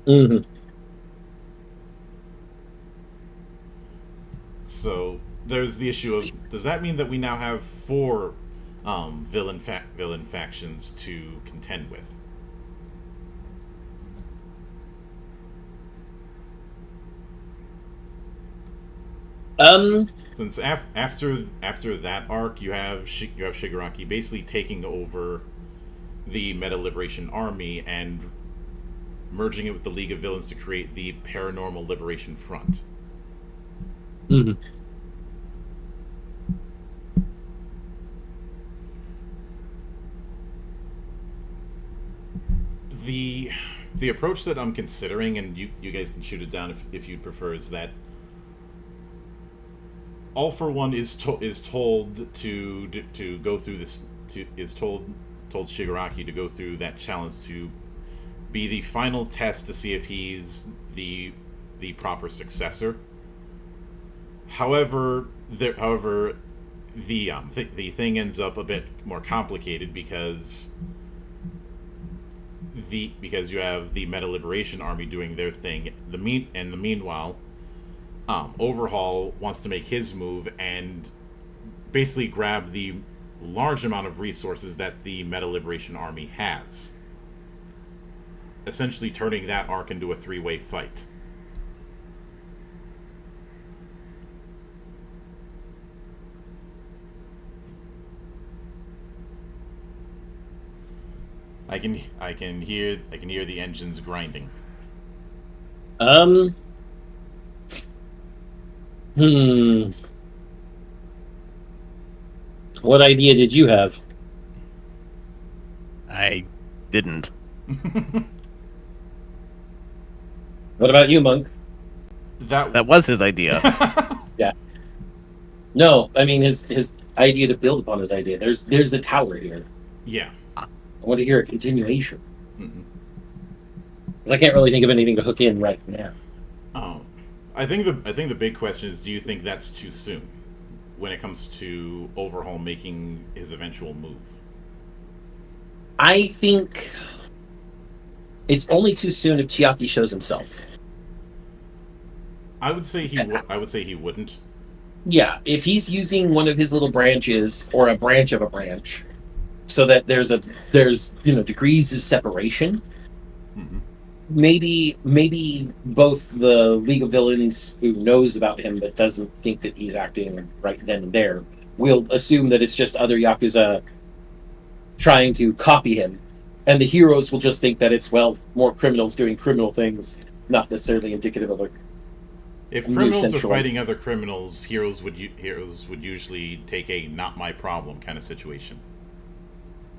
Mm-hmm. So there's the issue of, does that mean that we now have 4 villain factions to contend with? Since after that arc, you have Shigaraki basically taking over the Meta Liberation Army and merging it with the League of Villains to create the Paranormal Liberation Front. Mm-hmm. The approach that I'm considering, and you guys can shoot it down if you'd prefer, is that All For One is told to go through this, told Shigaraki to go through that challenge to be the final test to see if he's the proper successor. However, the thing ends up a bit more complicated because you have the Meta Liberation Army doing their thing. In the meanwhile, Overhaul wants to make his move and basically grab the large amount of resources that the Meta Liberation Army has, essentially turning that arc into a 3-way fight. I can hear the engines grinding. What idea did you have? I didn't. What about you, Monk? That was his idea. Yeah. No, I mean his idea to build upon his idea. There's a tower here. Yeah. I want to hear a continuation. Mm-hmm. I can't really think of anything to hook in right now. I think the big question is, do you think that's too soon when it comes to Overhaul making his eventual move? I think it's only too soon if Chiaki shows himself. I would say he wouldn't. Yeah, if he's using one of his little branches or a branch of a branch, so that there's degrees of separation. Mm-hmm. Maybe both the League of Villains, who knows about him but doesn't think that he's acting right then and there, will assume that it's just other Yakuza trying to copy him, and the heroes will just think that it's, well, more criminals doing criminal things, not necessarily indicative of a. If criminals are fighting other criminals, heroes would usually take a "not my problem" kind of situation.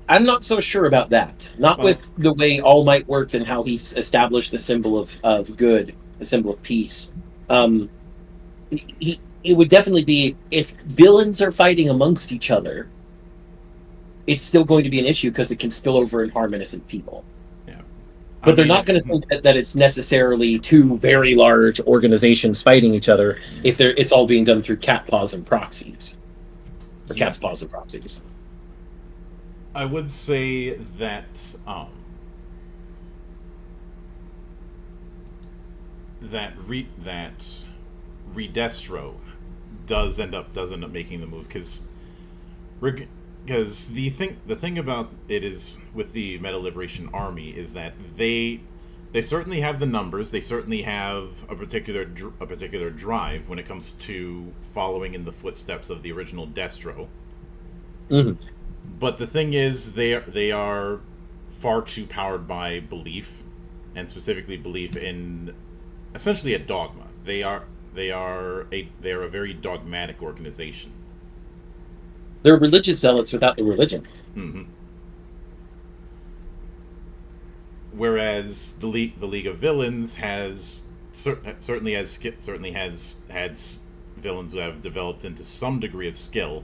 I'm not so sure about that. With the way All Might worked and how he's established the symbol of good, the symbol of peace. It would definitely be, if villains are fighting amongst each other, it's still going to be an issue because it can spill over and harm innocent people. Yeah. But they're not going to think that it's necessarily 2 very large organizations fighting each other if it's all being done through cat paws and proxies. Or cat's paws and proxies. I would say that Redestro does end up making the move, because the thing about it is, with the Meta Liberation Army, is that they certainly have the numbers, they certainly have a particular drive when it comes to following in the footsteps of the original Destro. Mm-hmm. But the thing is, they are far too powered by belief, and specifically belief in essentially a dogma. They are a very dogmatic organization. They're religious zealots without the religion. Mm-hmm. whereas the League of Villains has certainly has had villains who have developed into some degree of skill,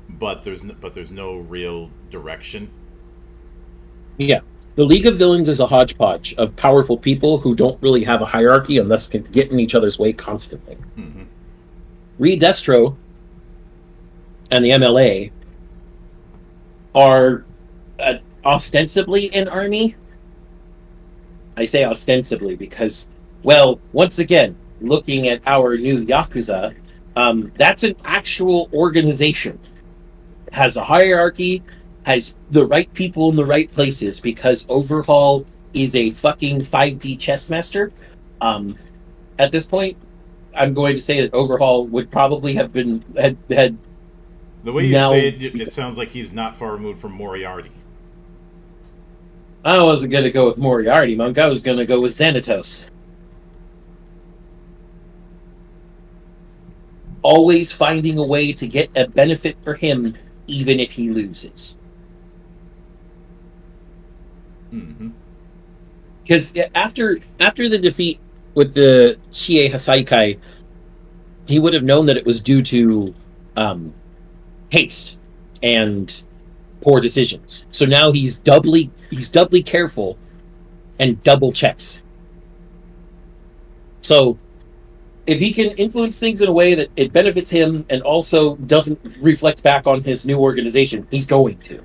but there's no real direction. Yeah. The League of Villains is a hodgepodge of powerful people who don't really have a hierarchy and thus can get in each other's way constantly. Mm-hmm. Destro and the MLA are ostensibly an army. I say ostensibly because, well, once again, looking at our new Yakuza, that's an actual organization. Has a hierarchy, has the right people in the right places, because Overhaul is a fucking 5D chess master. At this point, I'm going to say that Overhaul would probably have been had the way you say it sounds like he's not far removed from Moriarty. I wasn't going to go with Moriarty, Monk. I was going to go with Xanatos. Always finding a way to get a benefit for him, even if he loses. Because after the defeat with the Shie Hasaikai, he would have known that it was due to haste and poor decisions. So now he's doubly careful and double checks. So if he can influence things in a way that it benefits him and also doesn't reflect back on his new organization, he's going to.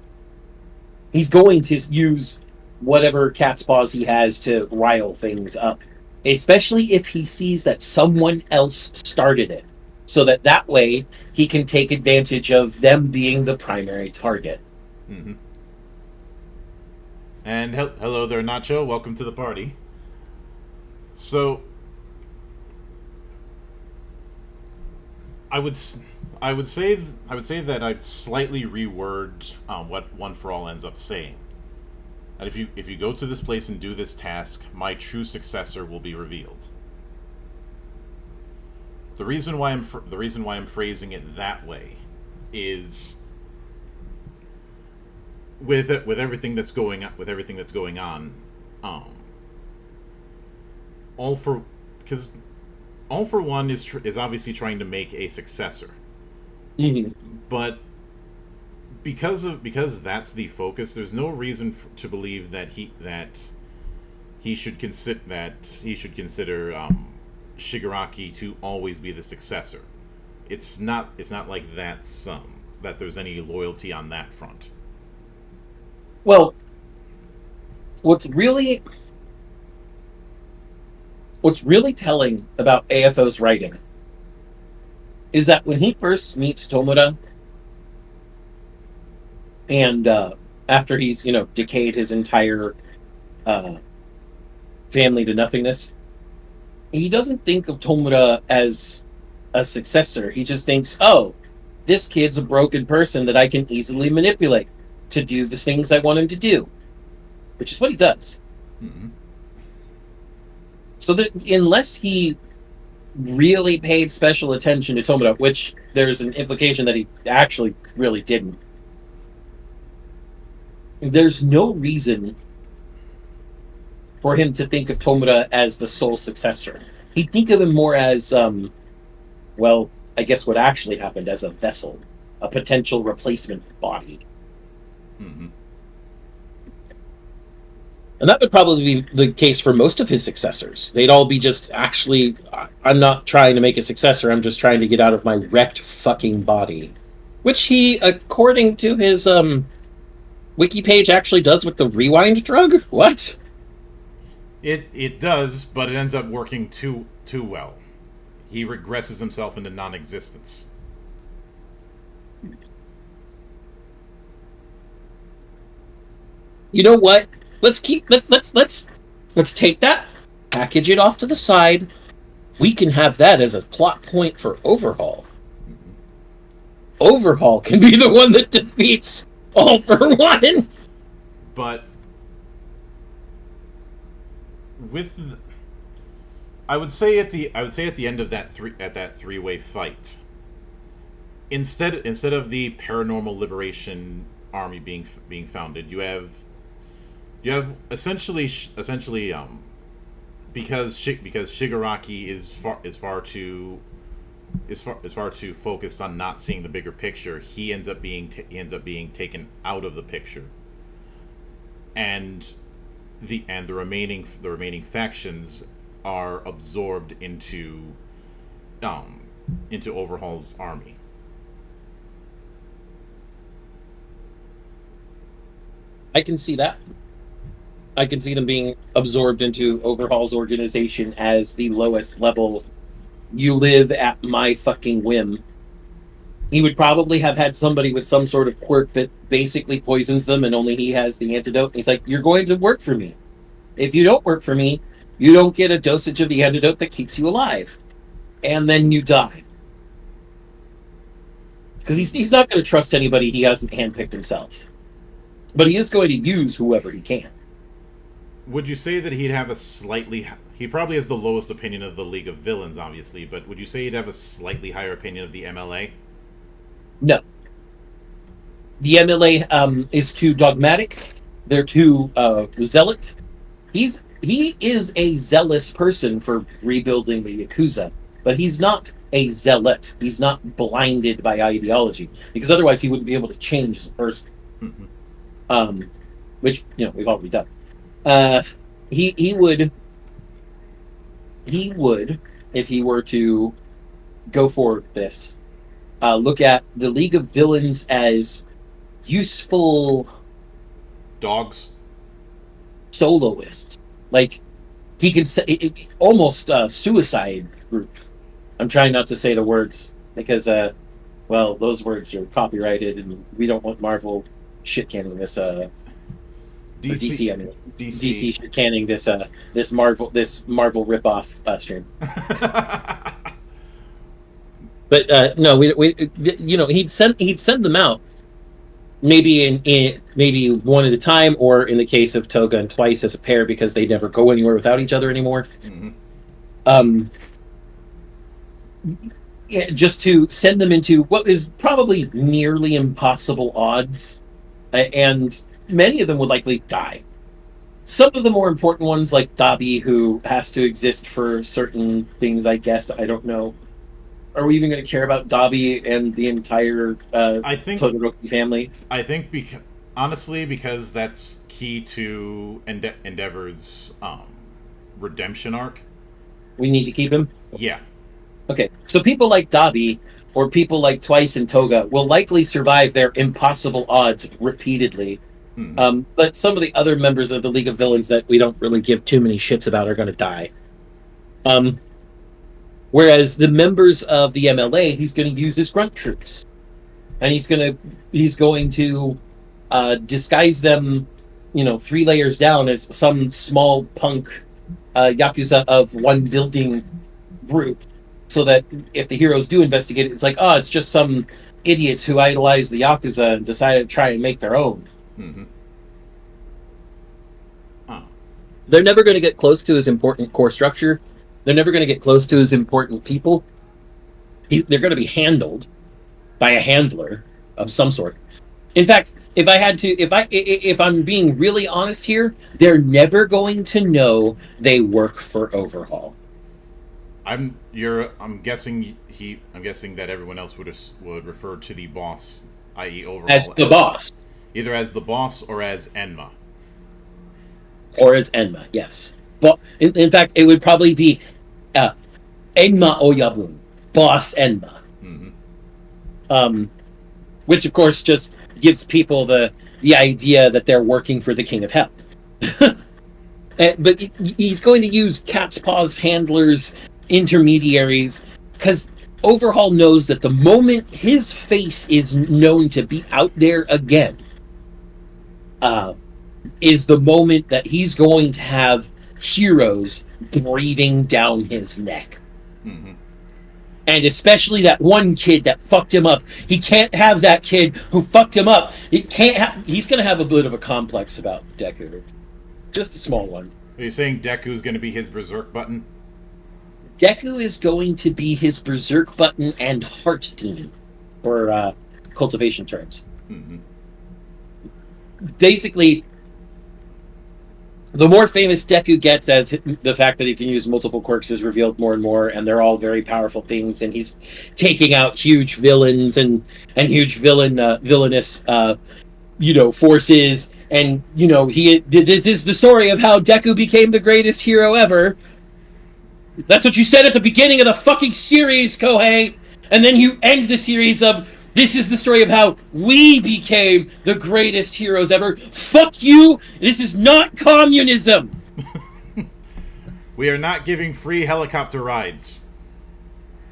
He's going to use whatever cat's paws he has to rile things up, especially if he sees that someone else started it, so that way he can take advantage of them being the primary target. Mm-hmm. And hello there, Nacho. Welcome to the party. So, I would say that I'd slightly reword what One for All ends up saying. And if you go to this place and do this task, my true successor will be revealed. The reason why I'm phrasing it that way is with everything that's going on, All for One is obviously trying to make a successor, but because that's the focus, there's no reason to believe that he should consider Shigaraki to always be the successor. It's not like that there's any loyalty on that front. Well, what's really telling about AFO's writing is that when he first meets Tomura, and after he's decayed his entire family to nothingness, he doesn't think of Tomura as a successor. He just thinks, oh, this kid's a broken person that I can easily manipulate to do the things I want him to do, which is what he does. Mm-hmm. So that unless he really paid special attention to Tomura, which there's an implication that he actually really didn't, there's no reason for him to think of Tomura as the sole successor. He'd think of him more as, well, I guess what actually happened, as a vessel, a potential replacement body. Mm-hmm. And that would probably be the case for most of his successors. They'd all be just, actually, I'm not trying to make a successor, I'm just trying to get out of my wrecked fucking body. Which he, according to his wiki page, actually does with the rewind drug? What? It does, but it ends up working too well. He regresses himself into non-existence. You know what? Let's take that, package it off to the side. We can have that as a plot point for Overhaul. Overhaul can be the one that defeats All for One. But I would say at the end of that three-way fight, instead of the Paranormal Liberation Army being founded, you have You have essentially because Shigaraki is far too focused on not seeing the bigger picture. He ends up being taken out of the picture, and the remaining factions are absorbed into Overhaul's army. I can see that. I can see them being absorbed into Overhaul's organization as the lowest level. You live at my fucking whim. He would probably have had somebody with some sort of quirk that basically poisons them, and only he has the antidote. He's like, you're going to work for me. If you don't work for me, you don't get a dosage of the antidote that keeps you alive. And then you die. Because he's not going to trust anybody he hasn't handpicked himself. But he is going to use whoever he can. Would you say that he'd have a slightly... He probably has the lowest opinion of the League of Villains, obviously, but would you say he'd have a slightly higher opinion of the MLA? No. The MLA is too dogmatic. They're too zealot. He is a zealous person for rebuilding the Yakuza, but he's not a zealot. He's not blinded by ideology, because otherwise he wouldn't be able to change as a person. Mm-hmm. Which, we've already done. He would, if he were to go for this, look at the League of Villains as useful dogs, soloists. Like, he can say almost suicide group. I'm trying not to say the words because, those words are copyrighted, and we don't want Marvel shit-canning this. DC, I mean, DC shit-canning this Marvel rip-off stream. But no, we he'd send them out, maybe in maybe one at a time, or in the case of Toga and Twice as a pair, because they never go anywhere without each other anymore. Mm-hmm. Just to send them into what is probably nearly impossible odds, and many of them would likely die. Some of the more important ones, like Dabi, who has to exist for certain things, I guess. I don't know. Are we even going to care about Dabi and the entire Todoroki family? I think, because that's key to Endeavor's redemption arc. We need to keep him? Yeah. Okay, so people like Dabi, or people like Twice and Toga, will likely survive their impossible odds repeatedly. Mm-hmm. But some of the other members of the League of Villains that we don't really give too many shits about are going to die. Whereas the members of the MLA, he's going to use his grunt troops, and he's going to disguise them, 3 layers down as some small punk yakuza of one building group, so that if the heroes do investigate it, it's like, it's just some idiots who idolize the yakuza and decided to try and make their own. Mm-hmm. They're never going to get close to his important core structure. They're never going to get close to his important people. They're going to be handled by a handler of some sort. In fact, if I'm being really honest here, they're never going to know they work for Overhaul. I'm guessing that everyone else would refer to the boss, i.e. Overhaul, as the boss. Either as the boss or as Enma. Or as Enma, yes. Well, in fact, it would probably be Enma Oyabun, Boss Enma. Mm-hmm. Which, of course, just gives people the idea that they're working for the King of Hell. But he's going to use cat's paws handlers, intermediaries, because Overhaul knows that the moment his face is known to be out there again, is the moment that he's going to have heroes breathing down his neck. Mm-hmm. And especially that one kid that fucked him up. He can't have that kid who fucked him up. He's going to have a bit of a complex about Deku. Just a small one. Are you saying Deku's going to be his berserk button? Deku is going to be his berserk button and heart demon, for cultivation terms. Mm-hmm. Basically, the more famous Deku gets, as the fact that he can use multiple quirks is revealed more and more, and they're all very powerful things, and he's taking out huge villains and huge villainous forces, and this is the story of how Deku became the greatest hero ever. That's what you said at the beginning of the fucking series, Kohei, and then you end the series of, this is the story of how we became the greatest heroes ever. Fuck you! This is not communism! We are not giving free helicopter rides.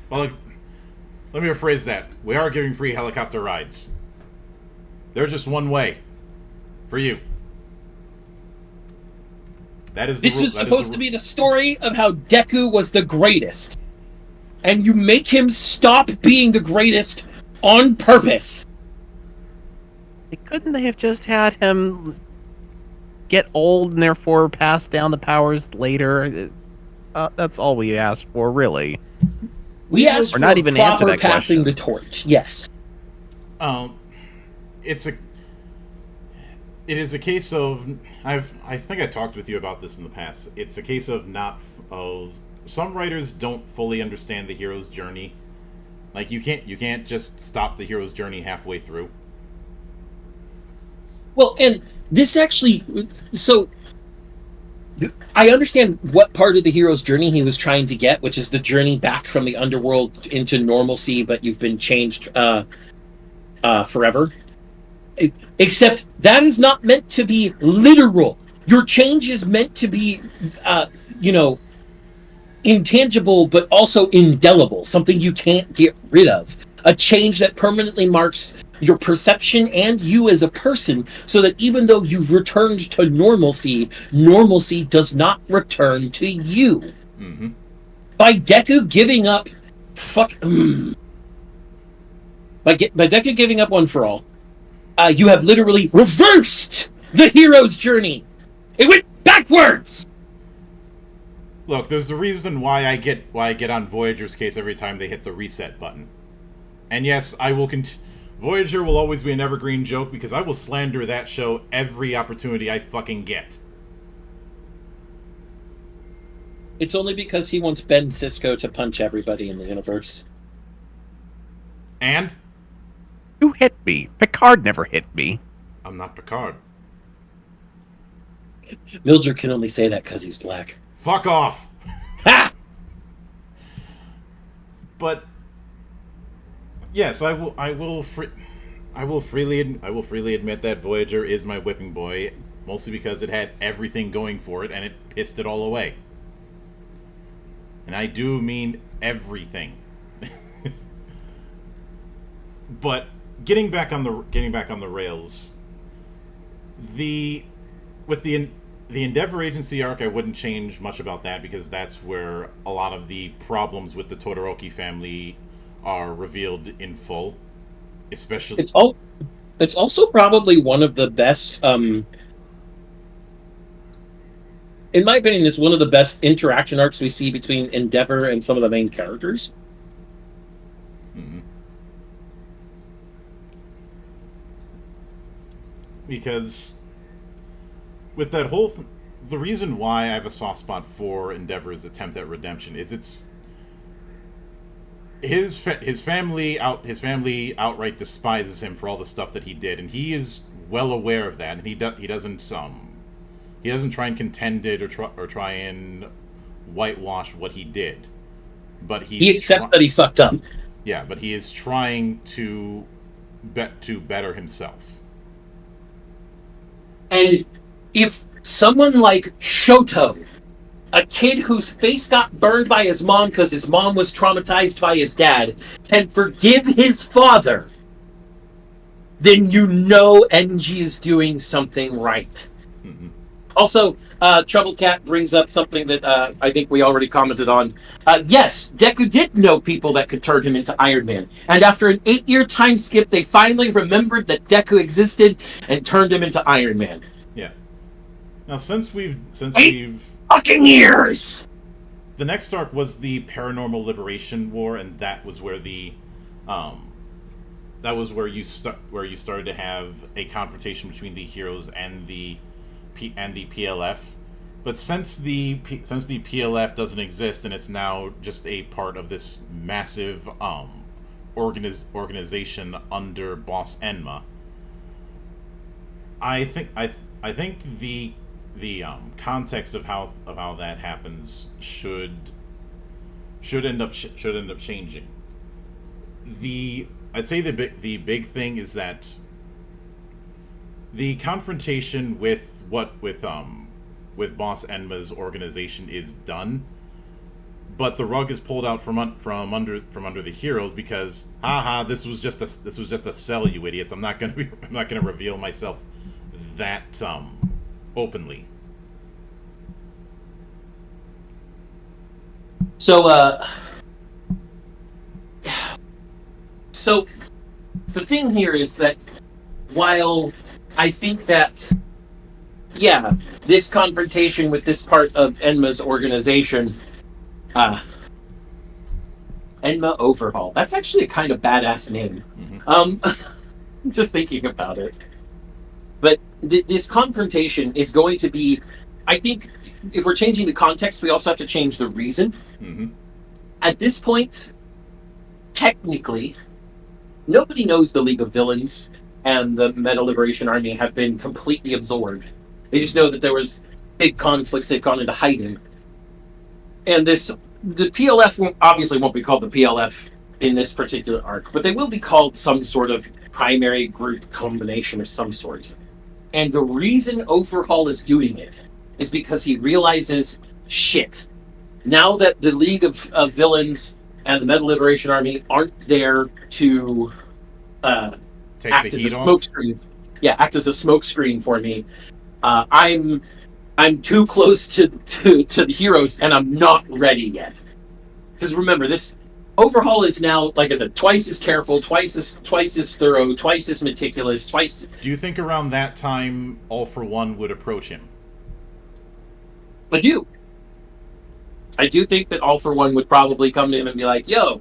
Well, let me rephrase that. We are giving free helicopter rides. They're just one way. For you. That is the This was supposed to be the story of how Deku was the greatest. And you make him stop being the greatest on purpose. Couldn't they have just had him get old and therefore pass down the powers later? That's all we asked for, really. We asked for not even answer that passing question. the torch. Yes. It is a case of I think I talked with you about this in the past. It's a case of some writers don't fully understand the hero's journey. Like you can't just stop the hero's journey halfway through. Well, and this actually, so I understand what part of the hero's journey he was trying to get, which is the journey back from the underworld into normalcy, but you've been changed forever. Except that is not meant to be literal. Your change is meant to be, intangible, but also indelible, something you can't get rid of. A change that permanently marks your perception and you as a person, so that even though you've returned to normalcy, normalcy does not return to you. Mm-hmm. By Deku giving up, by Deku giving up One for All, you have literally reversed the hero's journey. It went backwards. Look, there's the reason why I get on Voyager's case every time they hit the reset button. And yes, I will Voyager will always be an evergreen joke because I will slander that show every opportunity I fucking get. It's only because he wants Ben Sisko to punch everybody in the universe. And? Who hit me? Picard never hit me. I'm not Picard. Mildred can only say that because he's black. Fuck off! Ha! But yes, I will freely admit that Voyager is my whipping boy, mostly because it had everything going for it and it pissed it all away. And I do mean everything. But getting back on the rails, with the Endeavor Agency arc, I wouldn't change much about that because that's where a lot of the problems with the Todoroki family are revealed in full. Especially, it's also probably one of the best. In my opinion, it's one of the best interaction arcs we see between Endeavor and some of the main characters. Mm-hmm. Because with that whole the reason why I have a soft spot for Endeavor's attempt at redemption is his family outright despises him for all the stuff that he did, and he is well aware of that, and he doesn't try and contend it or try and whitewash what he did, but he accepts that he fucked up. Yeah, but he is trying to better himself. And if someone like Shoto, a kid whose face got burned by his mom because his mom was traumatized by his dad, can forgive his father, then you know Enji is doing something right. Mm-hmm. Also, Troubled Cat brings up something that I think we already commented on. Yes, Deku did know people that could turn him into Iron Man. And after an 8-year time skip, they finally remembered that Deku existed and turned him into Iron Man. Yeah. Now, since we've fucking years! The next arc was the Paranormal Liberation War, and that was where you started to have a confrontation between the heroes and the PLF. But since the PLF doesn't exist and it's now just a part of this massive organization under Boss Enma, I think the context of how that happens should end up changing. I'd say the big thing is that the confrontation with Boss Enma's organization is done, but the rug is pulled out from under the heroes because this was just a cell, you idiots. I'm not gonna reveal myself that openly. So the thing here is that while I think that, yeah, this confrontation with this part of Enma's organization, Enma Overhaul, that's actually a kind of badass name. Mm-hmm. Just thinking about it. But this confrontation is going to be, I think, if we're changing the context, we also have to change the reason. Mm-hmm. At this point, technically, nobody knows the League of Villains and the Meta Liberation Army have been completely absorbed. They just know that there was big conflicts. They've gone into hiding. And the PLF obviously won't be called the PLF in this particular arc, but they will be called some sort of primary group combination of some sort. And the reason Overhaul is doing it is because he realizes, shit, now that the League of Villains and the Meta Liberation Army aren't there to act as a smokescreen. Yeah, act as a smokescreen for me. I'm too close to the heroes, and I'm not ready yet. Because remember, this Overhaul is now, like I said, twice as careful, twice as thorough, twice as meticulous, twice. Do you think around that time, All for One would approach him? I do. I do think that All for One would probably come to him and be like, yo.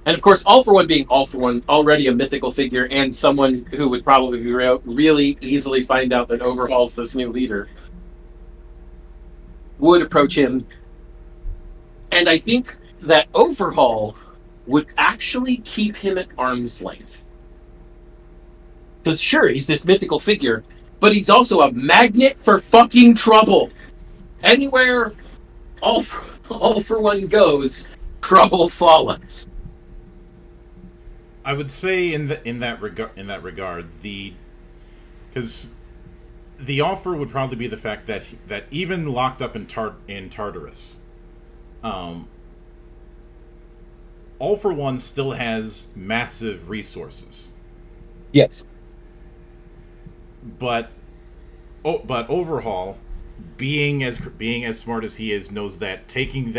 And of course, All for One being All for One, already a mythical figure and someone who would probably be really easily find out that Overhaul's this new leader, would approach him. And I think that Overhaul would actually keep him at arm's length. Because sure, he's this mythical figure, but he's also a magnet for fucking trouble. Anywhere All for One goes, trouble follows. I would say in that regard, because the offer would probably be the fact that even locked up in Tartarus, All for One still has massive resources. Yes. But Overhaul, being as smart as he is, knows that taking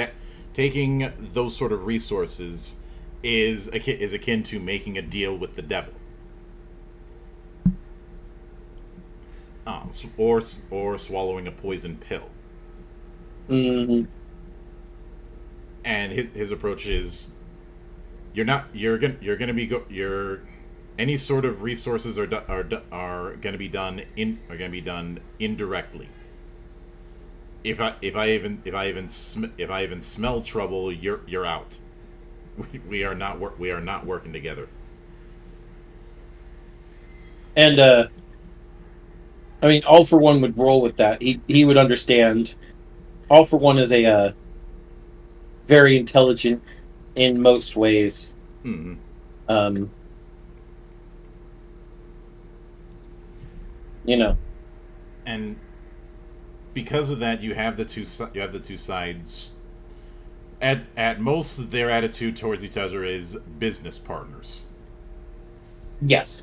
those sort of resources is akin to making a deal with the devil. Or swallowing a poison pill. Mm-hmm. And his approach is, any sort of resources are going to be done indirectly. If I even smell trouble, you're out. We are not working together. And I mean, All for One would roll with that. He would understand. All for One is a very intelligent in most ways. Mm-hmm. And because of that, you have the two sides. At most, their attitude towards each other is business partners. Yes.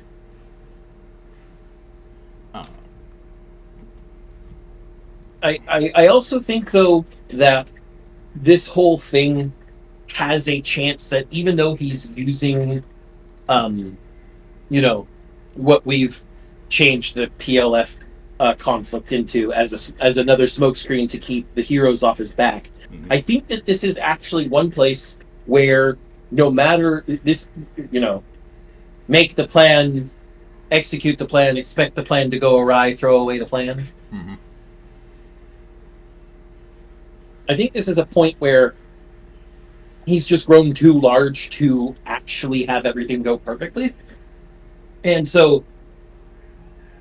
I also think, though, that this whole thing has a chance that even though he's using, what we've changed the PLF conflict into as another smokescreen to keep the heroes off his back, mm-hmm. I think that this is actually one place where no matter this, make the plan, execute the plan, expect the plan to go awry, throw away the plan. Mm-hmm. I think this is a point where he's just grown too large to actually have everything go perfectly. And so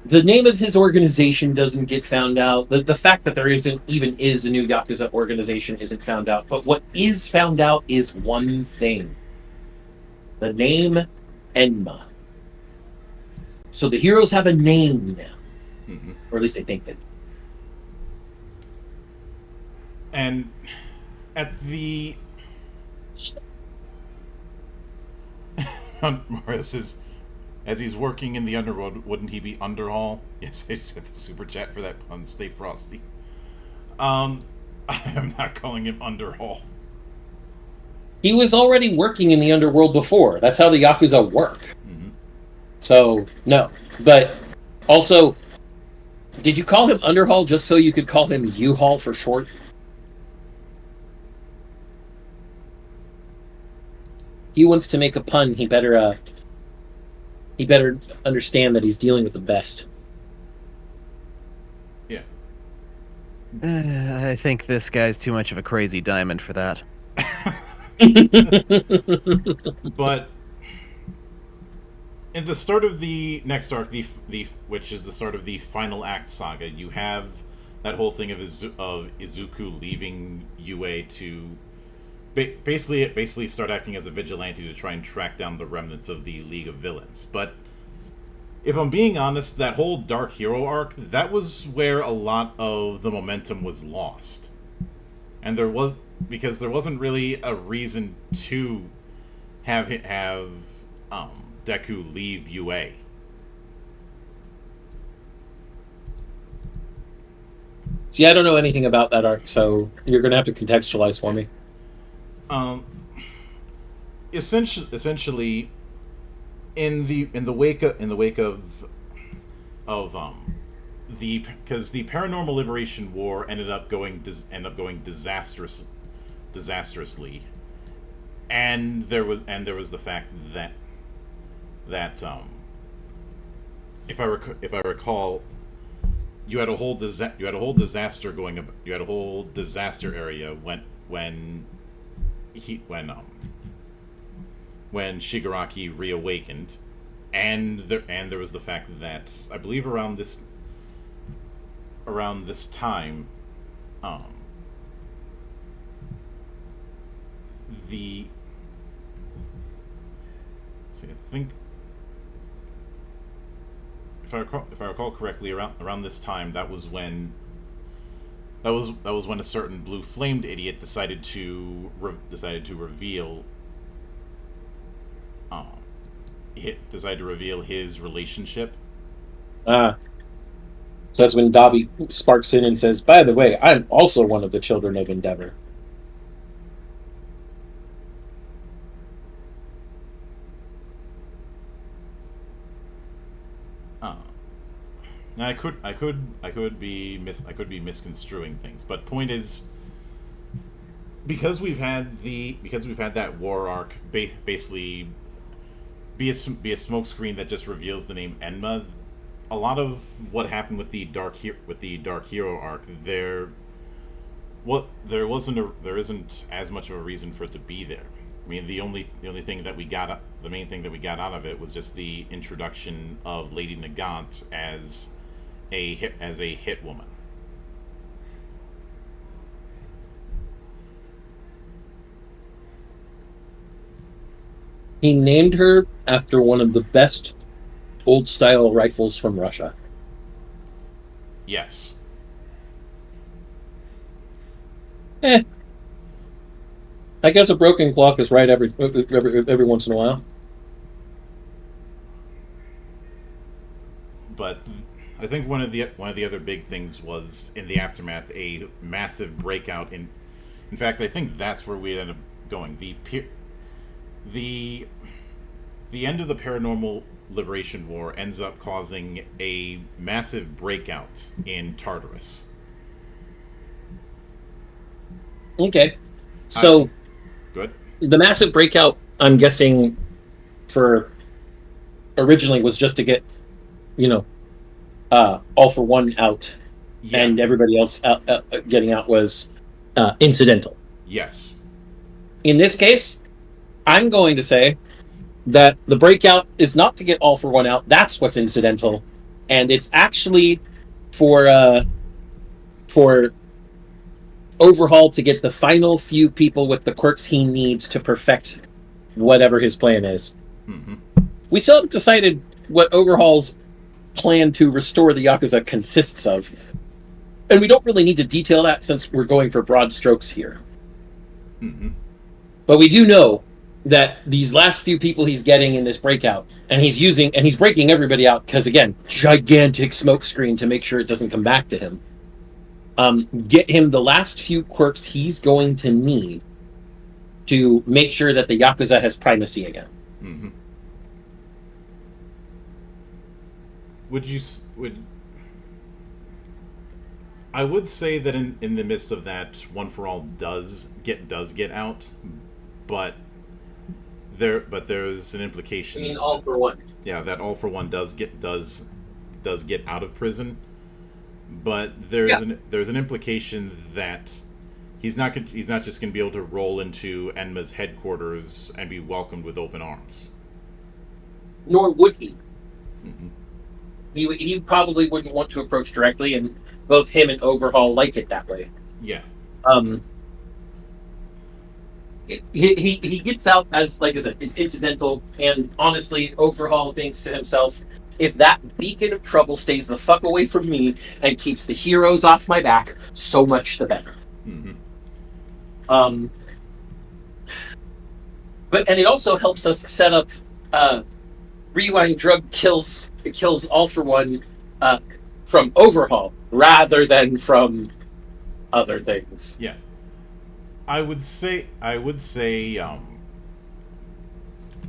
the name of his organization doesn't get found out. The fact that there is a new Yakuza organization isn't found out. But what is found out is one thing. The name Enma. So the heroes have a name now. Mm-hmm. Or at least they think that. And at the... Mario says, as he's working in the underworld, wouldn't he be Underhall? Yes, I said the super chat for that pun. Stay frosty. I am not calling him Underhall. He was already working in the underworld before. That's how the Yakuza work. Mm-hmm. So, no. But also, did you call him Underhall just so you could call him U-Haul for short? He wants to make a pun. He better understand that he's dealing with the best. Yeah. I think this guy's too much of a crazy diamond for that. But in the start of the next arc, which is the start of the final act saga, you have that whole thing of Izuku leaving UA to basically start acting as a vigilante to try and track down the remnants of the League of Villains. But if I'm being honest, that whole Dark Hero arc, that was where a lot of the momentum was lost. And because there wasn't really a reason to have Deku leave UA. See, I don't know anything about that arc, so you're going to have to contextualize for me. Essentially, in the wake of because the Paranormal Liberation War ended up going disastrously, and there was the fact that if I recall, you had a whole disaster area when Shigaraki reawakened, and there was the fact that I believe around this time, I think if I recall correctly, around this time, that was when a certain blue-flamed idiot decided to reveal his relationship. So that's when Dobby sparks in and says, "By the way, I'm also one of the children of Endeavor." Now I could be misconstruing things, but point is, because we've had that war arc basically be a smokescreen that just reveals the name Enma. A lot of what happened with the Dark Hero arc, there isn't as much of a reason for it to be there. I mean, the main thing that we got out of it was just the introduction of Lady Nagant as a hit woman. He named her after one of the best old-style rifles from Russia. Yes. I guess a broken clock is right every once in a while. But I think one of the other big things was in the aftermath a massive breakout in fact, I think that's where we ended up going. The end of the Paranormal Liberation War ends up causing a massive breakout in Tartarus. Okay. So good. The massive breakout, I'm guessing, for originally was just to get, All for One out, yeah. And everybody else getting out was incidental. Yes. In this case, I'm going to say that the breakout is not to get All for One out. That's what's incidental, and it's actually for Overhaul to get the final few people with the quirks he needs to perfect whatever his plan is. Mm-hmm. We still haven't decided what Overhaul's plan to restore the Yakuza consists of, and we don't really need to detail that since we're going for broad strokes here. Mm-hmm. But we do know that these last few people he's getting in this breakout, and he's breaking everybody out because, again, gigantic smoke screen to make sure it doesn't come back to him. Get him the last few quirks he's going to need to make sure that the Yakuza has primacy again. Mm-hmm. I would say that in the midst of that, One for All does get out, but there's an implication. I mean, All for One. Yeah, that All for One does get out of prison, but there's an implication that he's not just going to be able to roll into Enma's headquarters and be welcomed with open arms. Nor would he. Mm-hmm. He probably wouldn't want to approach directly, and both him and Overhaul like it that way. Yeah. He gets out as, like I said, it's incidental, and honestly, Overhaul thinks to himself, if that beacon of trouble stays the fuck away from me and keeps the heroes off my back, so much the better. Mm-hmm. But it also helps us set up Rewind Drug kills All for One from Overhaul rather than from other things. Yeah. I would say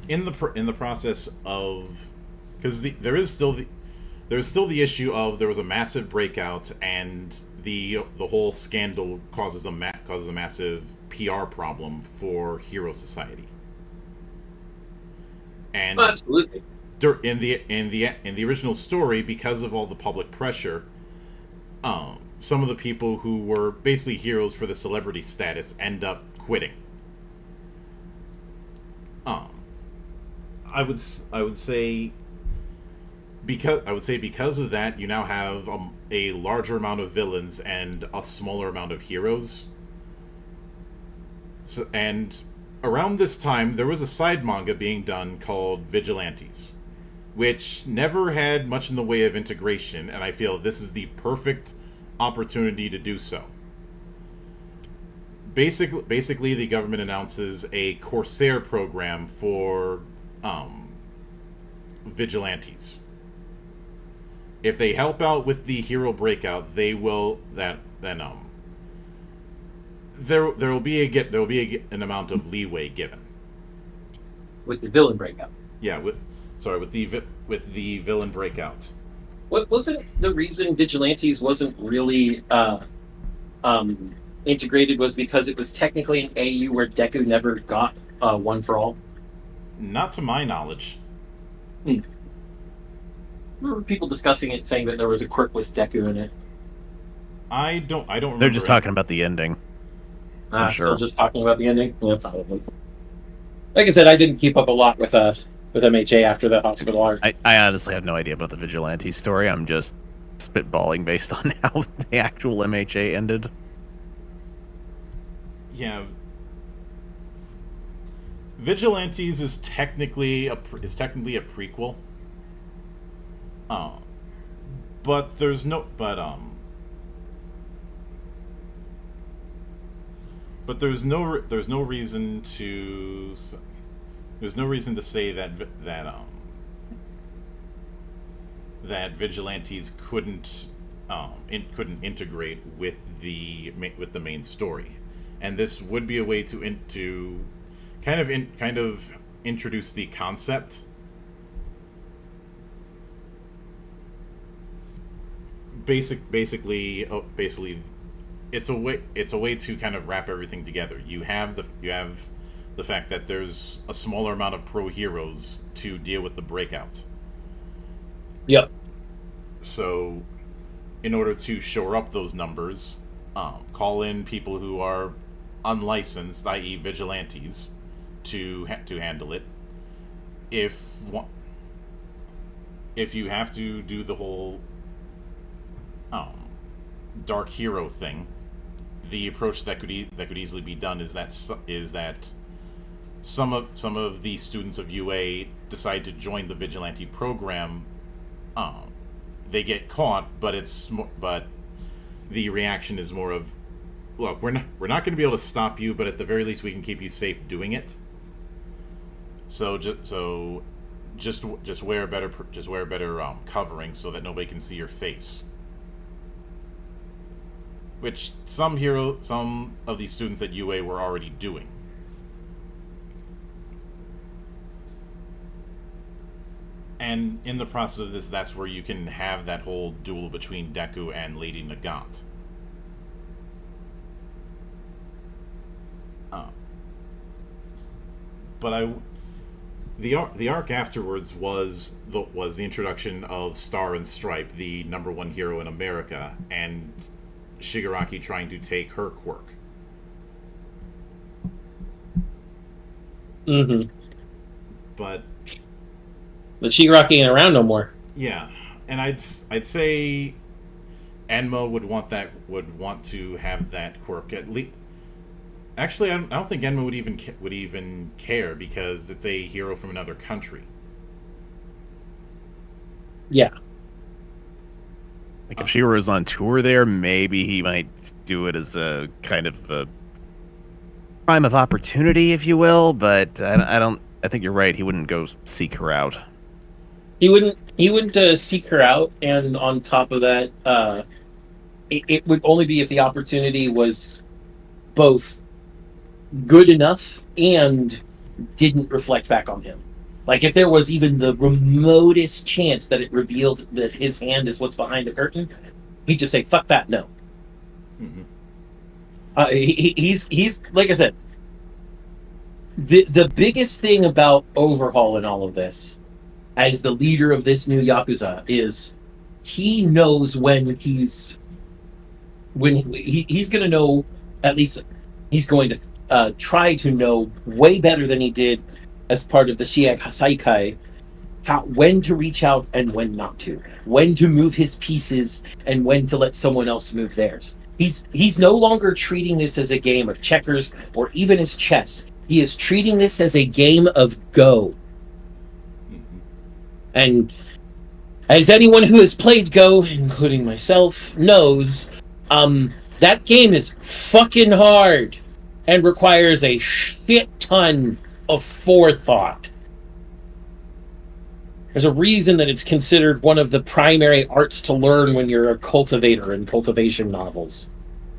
in the process of, because there's still the issue of there was a massive breakout and the whole scandal causes a massive PR problem for Hero Society. And absolutely. In the original story, because of all the public pressure, some of the people who were basically heroes for the celebrity status end up quitting. I would say because of that, you now have a larger amount of villains and a smaller amount of heroes. So, and around this time, there was a side manga being done called Vigilantes, which never had much in the way of integration, and I feel this is the perfect opportunity to do so. Basically, the government announces a Corsair program for vigilantes. If they help out with the hero breakout, they will there will be an amount of leeway given with the villain breakout. Yeah, with the villain breakout. What wasn't the reason Vigilantes wasn't really integrated was because it was technically an AU where Deku never got One for All? Not to my knowledge. I remember people discussing it, saying that there was a quirk with Deku in it. I don't remember. They're just talking about the ending. I'm sure. Still just talking about the ending? Yeah, probably. Like I said, I didn't keep up a lot with MHA after the hospital arc. I honestly have no idea about the Vigilante story. I'm just spitballing based on how the actual MHA ended. Yeah. Vigilantes is technically a prequel. But there's no reason to say that Vigilantes couldn't integrate with the main story, and this would be a way to kind of introduce the concept. Basically, it's a way to kind of wrap everything together. You have the fact that there's a smaller amount of pro heroes to deal with the breakout. Yep. So, in order to shore up those numbers, call in people who are unlicensed, i.e., vigilantes, to handle it. If you have to do the whole dark hero thing, the approach that could easily be done is that some of the students of UA decide to join the vigilante program. They get caught, but the reaction is more of, look, we're not going to be able to stop you, but at the very least we can keep you safe doing it. So just wear a better covering so that nobody can see your face. Which some of these students at UA were already doing. And in the process of this, that's where you can have that whole duel between Deku and Lady Nagant. But the arc afterwards was the introduction of Star and Stripe, the #1 hero in America, and Shigaraki trying to take her quirk. Mm-hmm. But Shigaraki ain't around no more. Yeah, and I'd say Enma would want to have that quirk at least. Actually, I don't think Enma would even care, because it's a hero from another country. Yeah. Like if she was on tour there, maybe he might do it as a kind of a crime of opportunity, if you will. But I don't. I think you're right. He wouldn't go seek her out. He wouldn't seek her out, and on top of that, it would only be if the opportunity was both good enough and didn't reflect back on him. Like if there was even the remotest chance that it revealed that his hand is what's behind the curtain, he'd just say, "Fuck that, no." Mm-hmm. He's like I said, the biggest thing about Overhaul in all of this, as the leader of this new Yakuza, is he knows when he's going to know, at least he's going to try to know way better than he did as part of the Shiek Hasaikai, when to reach out and when not to, when to move his pieces and when to let someone else move theirs. He's no longer treating this as a game of checkers or even as chess. He is treating this as a game of Go. And as anyone who has played Go, including myself, knows, that game is fucking hard and requires a shit ton of forethought. There's a reason that it's considered one of the primary arts to learn when you're a cultivator in cultivation novels,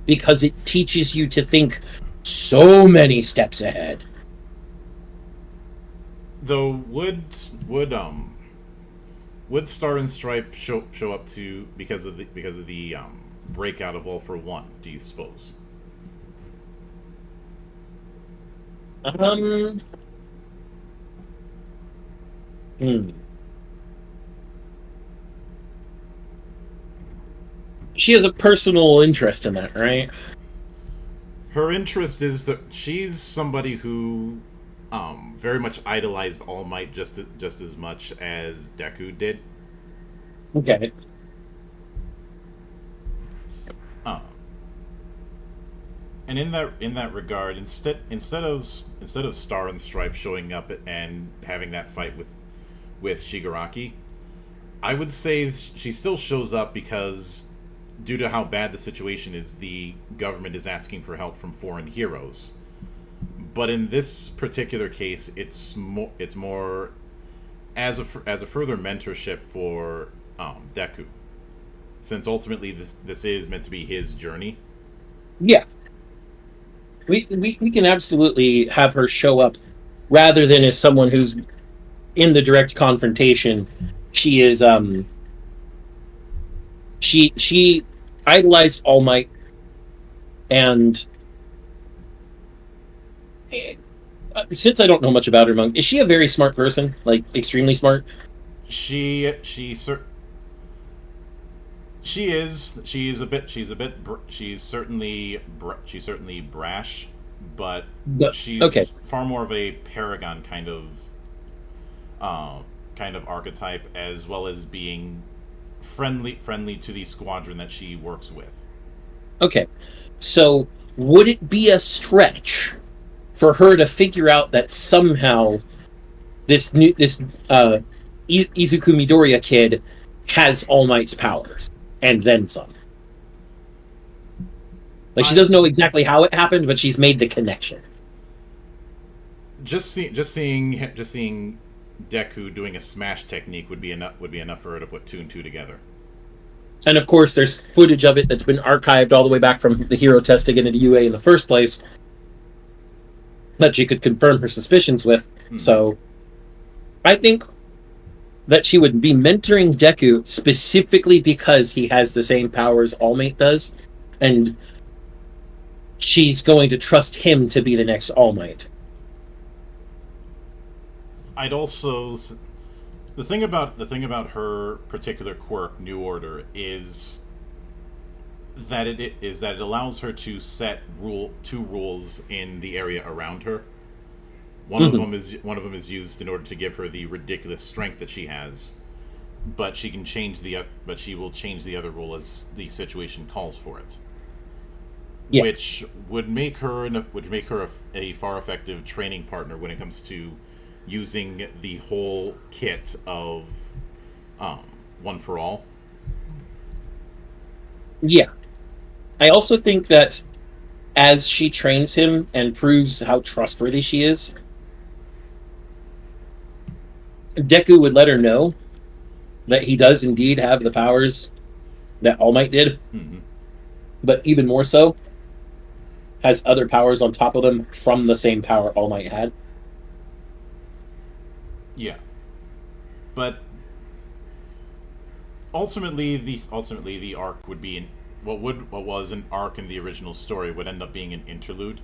because it teaches you to think so many steps ahead. Though would Star and Stripe show up to because of the breakout of All for One, do you suppose? She has a personal interest in that, right? Her interest is that she's somebody who very much idolized All Might just as much as Deku did. Okay. And in that regard, instead of Star and Stripe showing up and having that fight with Shigaraki, I would say she still shows up because, due to how bad the situation is, the government is asking for help from foreign heroes. But in this particular case, it's more as a further mentorship for Deku, since ultimately this is meant to be his journey. Yeah. We can absolutely have her show up, rather than as someone who's in the direct confrontation. She is she idolized All Might, and since I don't know much about her, is she a very smart person? Like extremely smart? She She's certainly brash, but she's okay. far more of a paragon kind of archetype, as well as being friendly to the squadron that she works with. Okay, so would it be a stretch for her to figure out that somehow this Izuku Midoriya kid has All Might's powers and then some? Like, she doesn't know exactly how it happened, but she's made the connection. Just seeing Deku doing a smash technique would be enough for her to put two and two together. And of course, there's footage of it that's been archived all the way back from the hero test to get into UA in the first place that she could confirm her suspicions with. So I think that she would be mentoring Deku specifically because he has the same powers All Might does, and she's going to trust him to be the next All Might. I'd also the thing about her particular quirk, New Order, is that it allows her to set two rules in the area around her. One of them is used in order to give her the ridiculous strength that she has, but she will change the other rule as the situation calls for it. Yeah. Which would make her a far effective training partner when it comes to using the whole kit of One for All. Yeah. I also think that as she trains him and proves how trustworthy she is, Deku would let her know that he does indeed have the powers that All Might did, but even more so, has other powers on top of them from the same power All Might had. Yeah, but ultimately the arc would be what was an arc in the original story would end up being an interlude.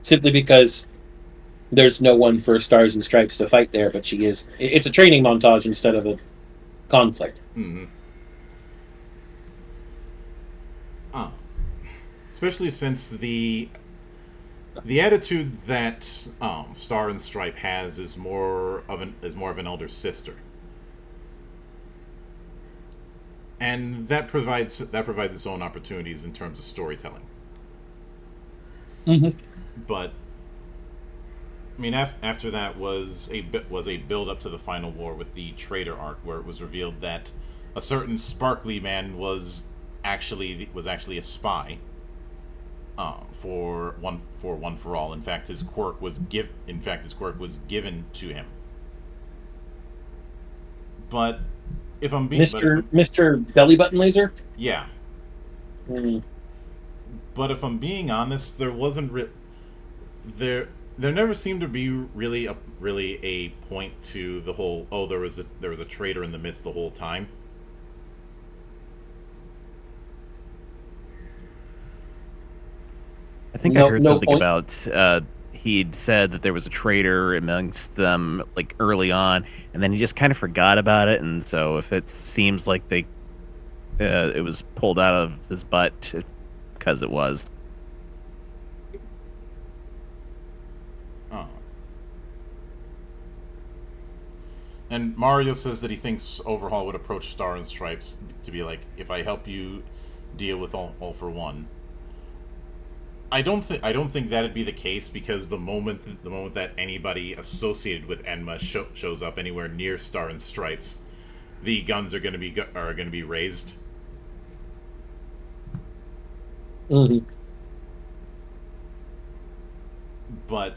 Simply because there's no one for Stars and Stripes to fight there, but she is. It's a training montage instead of a conflict. Especially since the attitude that Star and Stripe has is more of an elder sister, and that provides its own opportunities in terms of storytelling. But I mean, after that was a build up to the final war with the traitor arc, where it was revealed that a certain sparkly man was actually a spy. For One for All. In fact, his quirk was given to him. But if I'm being Mr. Belly Button Laser? Yeah. But if I'm being honest, there wasn't there never seemed to be really a point to the whole there was a traitor in the midst the whole time. I think I heard something about he'd said that there was a traitor amongst them like early on, and then he just kind of forgot about it. And so if it seems like it was pulled out of his butt because it was. And Mario says that he thinks Overhaul would approach Star and Stripes to be like, if I help you deal with all for One. I don't think that'd be the case, because the moment that anybody associated with Enma shows up anywhere near Star and Stripes, the guns are going to be raised. But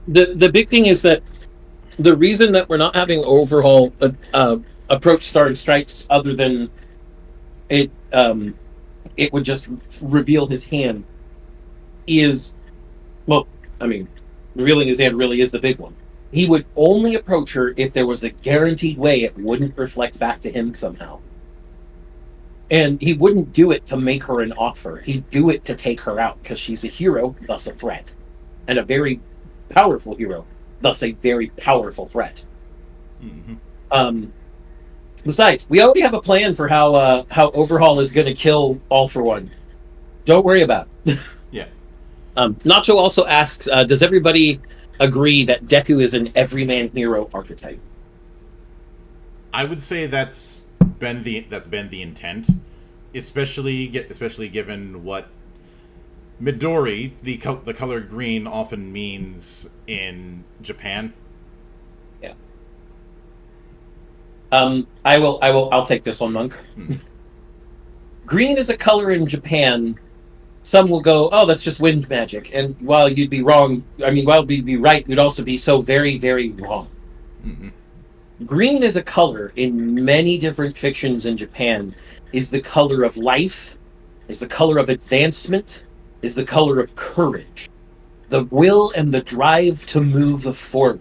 the big thing is that the reason that we're not having Overhaul approach Star and Stripes, other than it would just reveal his hand, is, well, I mean, revealing his hand really is the big one. He would only approach her if there was a guaranteed way it wouldn't reflect back to him somehow. And he wouldn't do it to make her an offer. He'd do it to take her out, because she's a hero, thus a threat. And a very powerful hero, thus a very powerful threat. Besides, we already have a plan for how Overhaul is going to kill All for One. Don't worry about it. Yeah. Nacho also asks, does everybody agree that Deku is an everyman hero archetype? I would say that's been the intent, especially given what Midori, the color green, often means in Japan. Yeah. I'll take this one, Monk. Green is a color in Japan. Some will go, oh, that's just wind magic. And while you'd be wrong, while you'd be right, you'd also be so very, very wrong. Mm-hmm. Green is a color in many different fictions in Japan, is the color of life, is the color of advancement, is the color of courage, the will and the drive to move forward.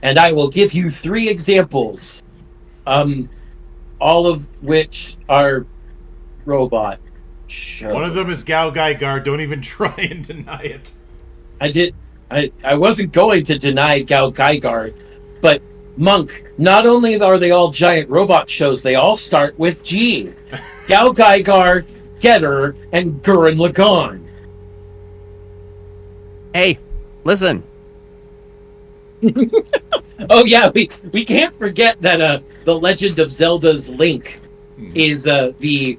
And I will give you 3 examples, all of which are robot shows. One of them is Gao Gaigar. Don't even try and deny it. I wasn't going to deny Gao Gaigar, but Monk, not only are they all giant robot shows, they all start with G. Gao Gaigar, Getter, and Gurren Lagann. Hey, listen. Oh yeah, we can't forget that the Legend of Zelda's Link is the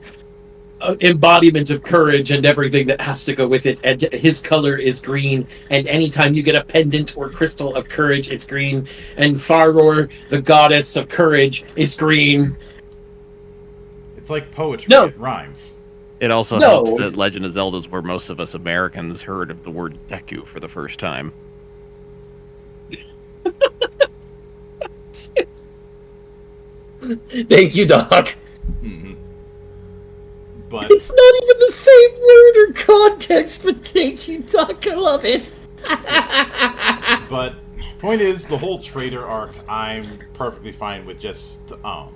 embodiment of courage and everything that has to go with it, and his color is green, and anytime you get a pendant or crystal of courage, it's green, and Faror, the goddess of courage, is green. It's like poetry. No. It rhymes. It also helps that Legend of Zelda is where most of us Americans heard of the word Deku for the first time. Thank you, Doc. Mm-hmm. But it's not even the same word or context, but thank you, Doc. I love it. But point is, the whole trader arc, I'm perfectly fine with just throwing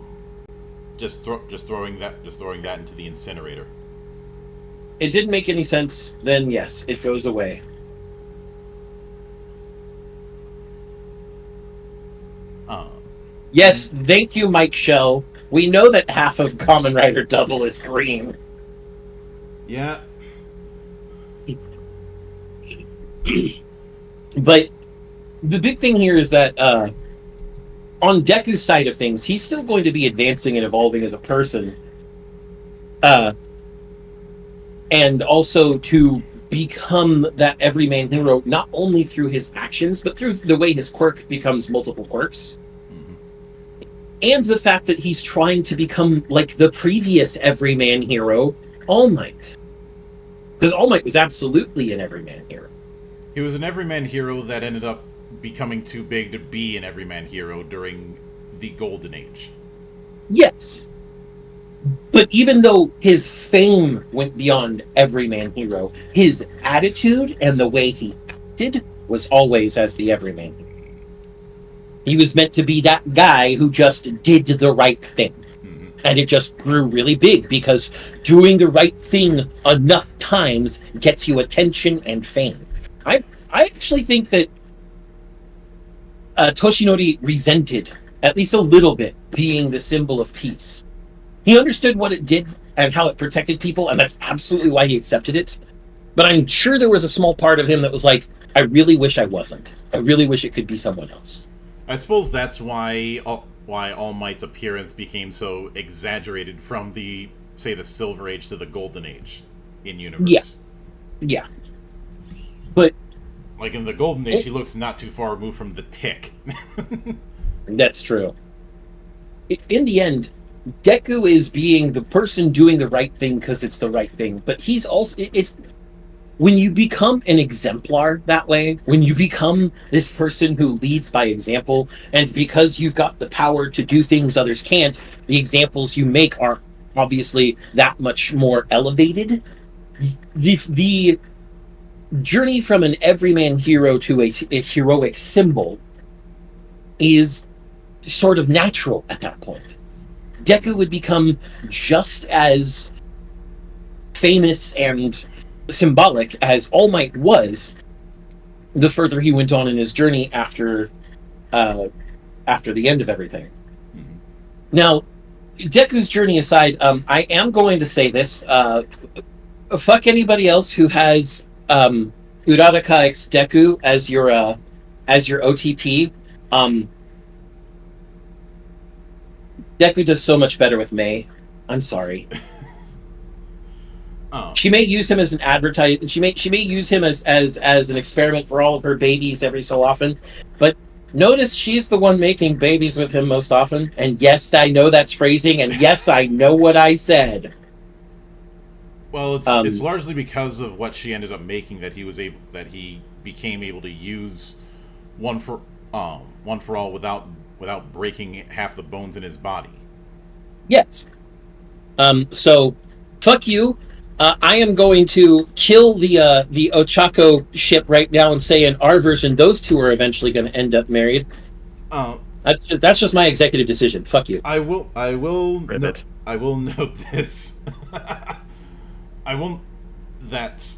that into the incinerator. It didn't make any sense, then yes, it goes away. Yes, thank you, Mike Shell. We know that half of Kamen Rider Double is green. Yeah. But the big thing here is that on Deku's side of things, he's still going to be advancing and evolving as a person. And also to become that everyman hero, not only through his actions, but through the way his quirk becomes multiple quirks. And the fact that he's trying to become like the previous everyman hero, All Might. Because All Might was absolutely an everyman hero. He was an everyman hero that ended up becoming too big to be an everyman hero during the Golden Age. Yes. But even though his fame went beyond everyman hero, his attitude and the way he acted was always as the everyman hero. He was meant to be that guy who just did the right thing. Mm-hmm. And it just grew really big because doing the right thing enough times gets you attention and fame. I actually think that Toshinori resented, at least a little bit, being the symbol of peace. He understood what it did and how it protected people, and that's absolutely why he accepted it. But I'm sure there was a small part of him that was like, I really wish I wasn't. I really wish it could be someone else. I suppose that's why All Might's appearance became so exaggerated from the Silver Age to the Golden Age in universe. Yeah. But like in the Golden Age, he looks not too far removed from the Tick. That's true. In the end, Deku is being the person doing the right thing because it's the right thing. But he's also when you become an exemplar that way, when you become this person who leads by example, and because you've got the power to do things others can't, the examples you make are obviously that much more elevated. The journey from an everyman hero to a heroic symbol is sort of natural at that point. Deku would become just as famous and symbolic as All Might was the further he went on in his journey after the end of everything. Now, Deku's journey aside, I am going to say this. Fuck anybody else who has Urataka X Deku as your OTP. Deku does so much better with Mei. I'm sorry. Oh. She may use him as an advertise. She may use him as an experiment for all of her babies every so often. But notice she's the one making babies with him most often. And yes, I know that's phrasing. And yes, I know what I said. Well, it's largely because of what she ended up making that he became able to use one for all without breaking half the bones in his body. Yes. So, fuck you. I am going to kill the Ochako ship right now and say in our version those two are eventually going to end up married. That's just my executive decision. Fuck you. I will Ribbit. I will note this. That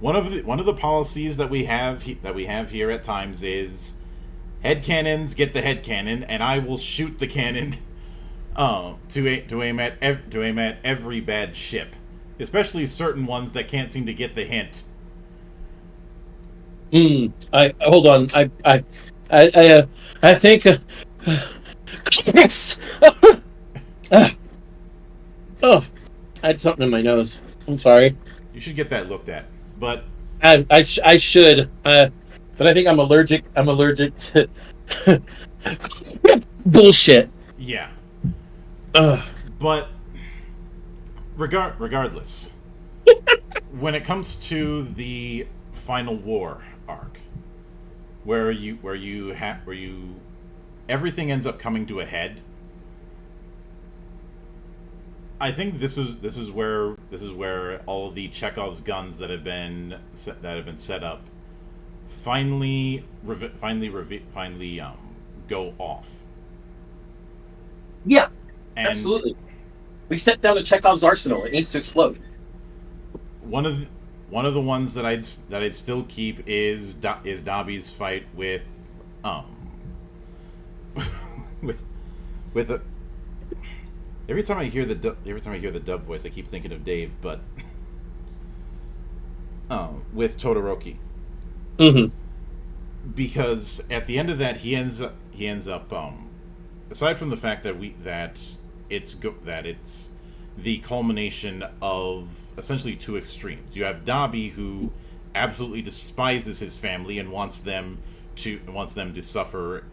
one of the policies that we have here at times is headcannons get the headcannon, and I will shoot the cannon to aim at every bad ship, especially certain ones that can't seem to get the hint. Hold on. I think. Yes. Oh, I had something in my nose. I'm sorry. You should get that looked at, but I should. But I think I'm allergic. I'm allergic to bullshit. Yeah. But regardless, when it comes to the final war arc, where everything ends up coming to a head, I think this is where all of the Chekhov's guns that have been set up finally go off. Yeah, and absolutely. We set down a Chekhov's arsenal. It needs to explode. One of the ones that I'd still keep is Dabi's fight with with a. Every time I hear the dub voice, I keep thinking of Dave, but with Todoroki. Mm-hmm. Because at the end of that, he ends up aside from the fact that it's the culmination of essentially two extremes. You have Dabi, who absolutely despises his family and wants them to suffer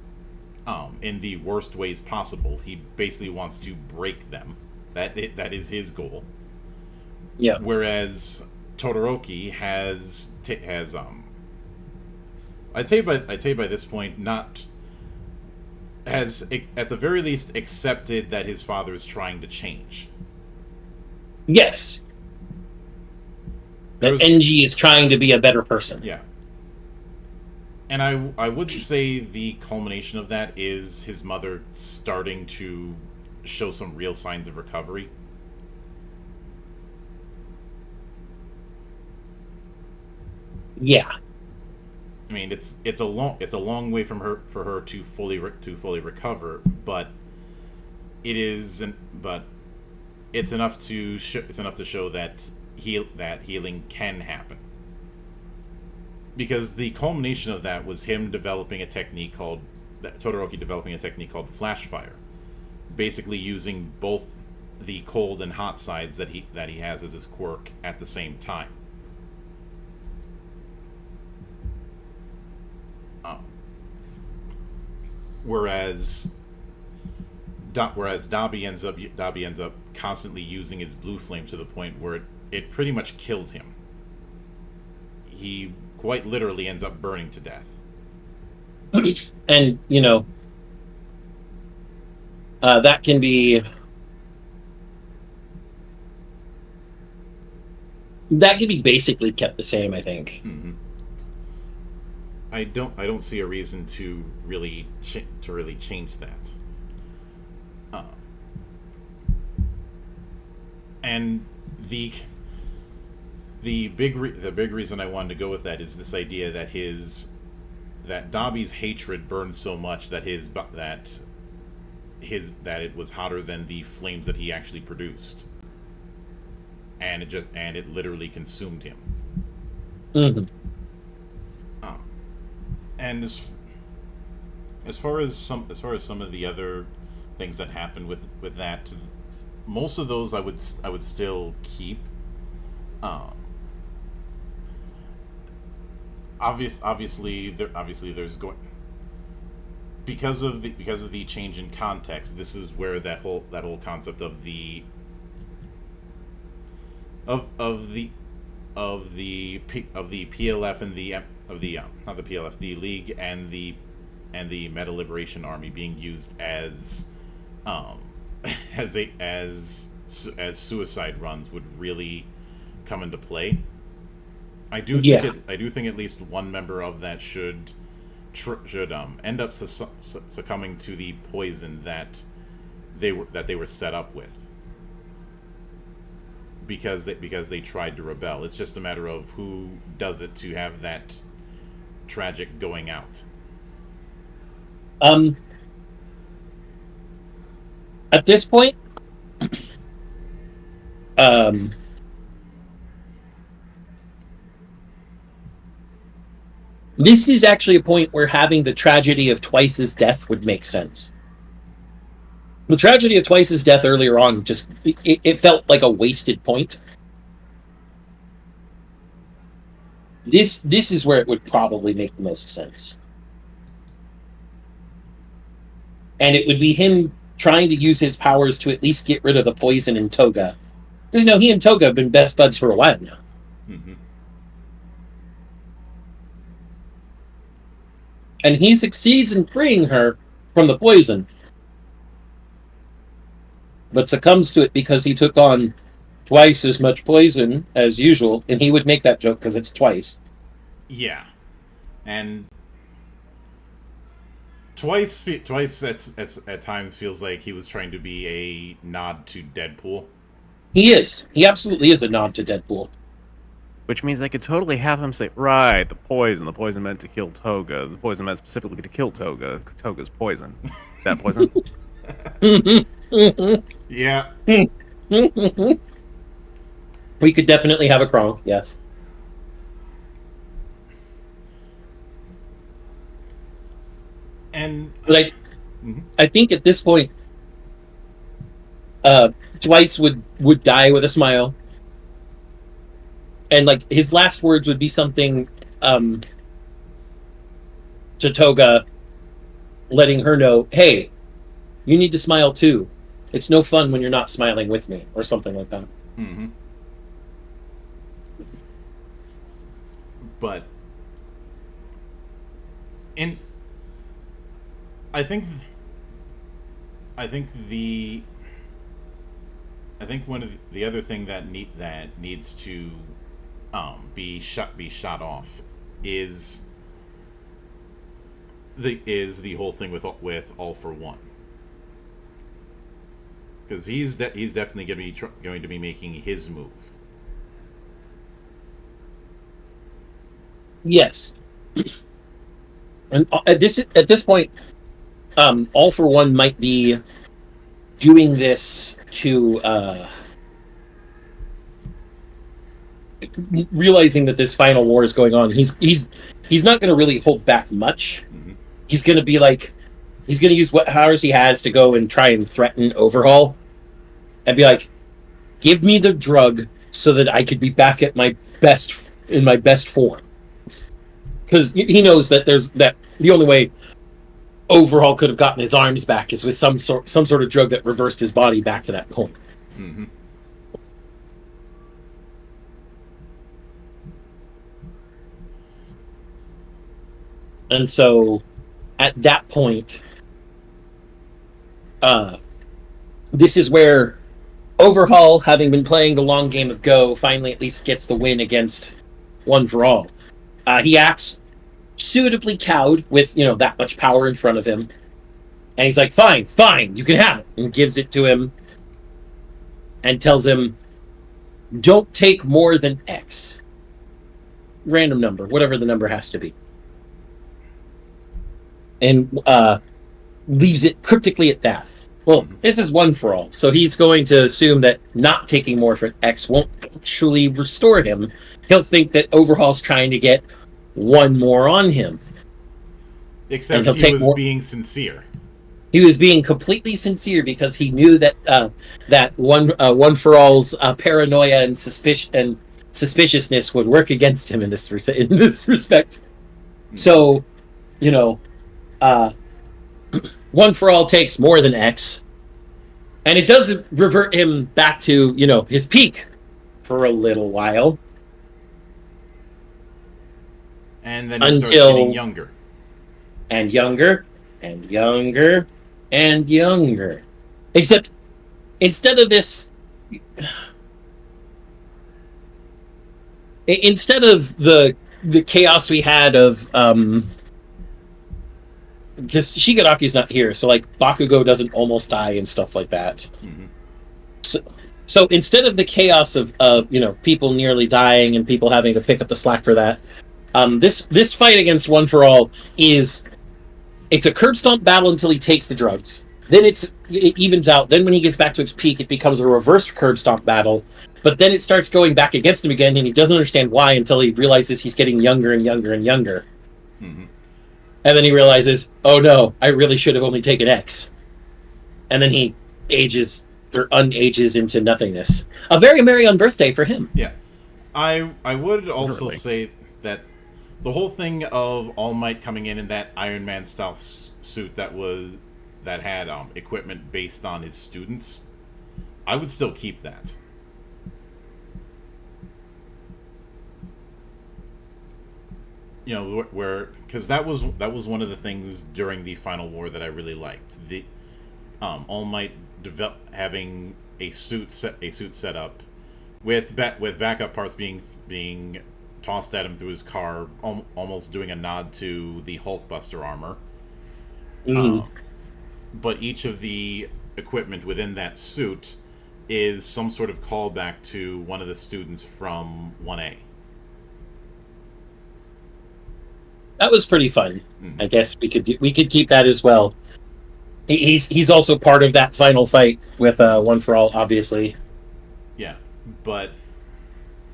in the worst ways possible. He basically wants to break them. That is his goal. Yeah. Whereas Todoroki has I'd say by this point has at the very least accepted that his father is trying to change. Yes. That NG is trying to be a better person. Yeah. And I would say the culmination of that is his mother starting to show some real signs of recovery. Yeah. I mean, it's a long way for her to fully recover, but it's enough to show that healing can happen. Because the culmination of that was him Todoroki developing a technique called flash fire, basically using both the cold and hot sides that he has as his quirk at the same time. Whereas Dabi ends up constantly using his blue flame to the point where it pretty much kills him. He quite literally ends up burning to death. And that can be basically kept the same, I think. Mm-hmm. I don't see a reason to really change that. And the big reason I wanted to go with that is this idea that Dabi's hatred burns so much that it was hotter than the flames that he actually produced, and it literally consumed him. Mm-hmm. And as far as some of the other things that happened with that, most of those I would still keep. Obviously there's going, because of the change in context. This is where that whole concept of the PLF and not the PLF, the League and the Meta Liberation Army being used as as suicide runs would really come into play. I do think at least one member of that should end up succumbing to the poison that they were set up with, because they tried to rebel. It's just a matter of who does it to have that tragic going out. At this point, this is actually a point where having the tragedy of Twice's death would make sense. The tragedy of Twice's death earlier on just it felt like a wasted point. This is where it would probably make the most sense. And it would be him trying to use his powers to at least get rid of the poison in Toga. Because he and Toga have been best buds for a while now. Mm-hmm. And he succeeds in freeing her from the poison, but succumbs to it because he took on twice as much poison as usual, and he would make that joke because it's twice. Yeah, and Twice at times feels like he was trying to be a nod to Deadpool. He is. He absolutely is a nod to Deadpool. Which means they could totally have him say, right, the poison meant to kill Toga. The poison meant specifically to kill Toga. Toga's poison. That poison? Yeah. We could definitely have a Kronk, yes. And like, I think at this point, Dwight would die with a smile, and like his last words would be something to Toga, letting her know, "Hey, you need to smile too. It's no fun when you're not smiling with me," or something like that. Mm-hmm. But I think one of the other thing that needs to be shot off is the whole thing with All for One, because he's definitely going to be making his move. Yes, and at this point, All for One might be doing this to realizing that this final war is going on. He's not going to really hold back much. Mm-hmm. He's going to be like, he's going to use what powers he has to go and try and threaten Overhaul, and be like, "Give me the drug so that I could be back at my best form." Because he knows that the only way Overhaul could have gotten his arms back is with some sort of drug that reversed his body back to that point. Mm-hmm. And so, at that point, this is where Overhaul, having been playing the long game of Go, finally at least gets the win against One for All. He acts suitably cowed with, that much power in front of him. And he's like, fine, you can have it. And gives it to him. And tells him, don't take more than X. Random number, whatever the number has to be. And leaves it cryptically at that. Well, this is one for all, so he's going to assume that not taking more for X won't actually restore him. He'll think that Overhaul's trying to get one more on him. Except he was being sincere. He was being completely sincere because he knew that that one for all's paranoia and suspiciousness would work against him in this respect. So, one for all takes more than X, and it doesn't revert him back to his peak for a little while, and then he starts getting younger and younger and younger and younger. Except instead of this, instead of the chaos we had of because Shigaraki's not here, so like Bakugo doesn't almost die and stuff like that. So instead of the chaos of people nearly dying and people having to pick up the slack for that, this fight against One for All it's a curb stomp battle until he takes the drugs. Then it evens out. Then when he gets back to its peak, it becomes a reverse curb stomp battle. But then it starts going back against him again, and he doesn't understand why until he realizes he's getting younger and younger and younger. And then he realizes, oh no, I really should have only taken X. And then he ages or unages into nothingness. A very merry unbirthday for him. Yeah. I would also say that the whole thing of All Might coming in that Iron Man style suit that had equipment based on his students, I would still keep that. Because that was one of the things during the final war that I really liked. The All Might having a suit set up with backup parts being tossed at him through his car, almost doing a nod to the Hulkbuster armor. But each of the equipment within that suit is some sort of callback to one of the students from 1A. That was pretty fun. I guess we could keep that as well. He's also part of that final fight with One for All, obviously. Yeah, but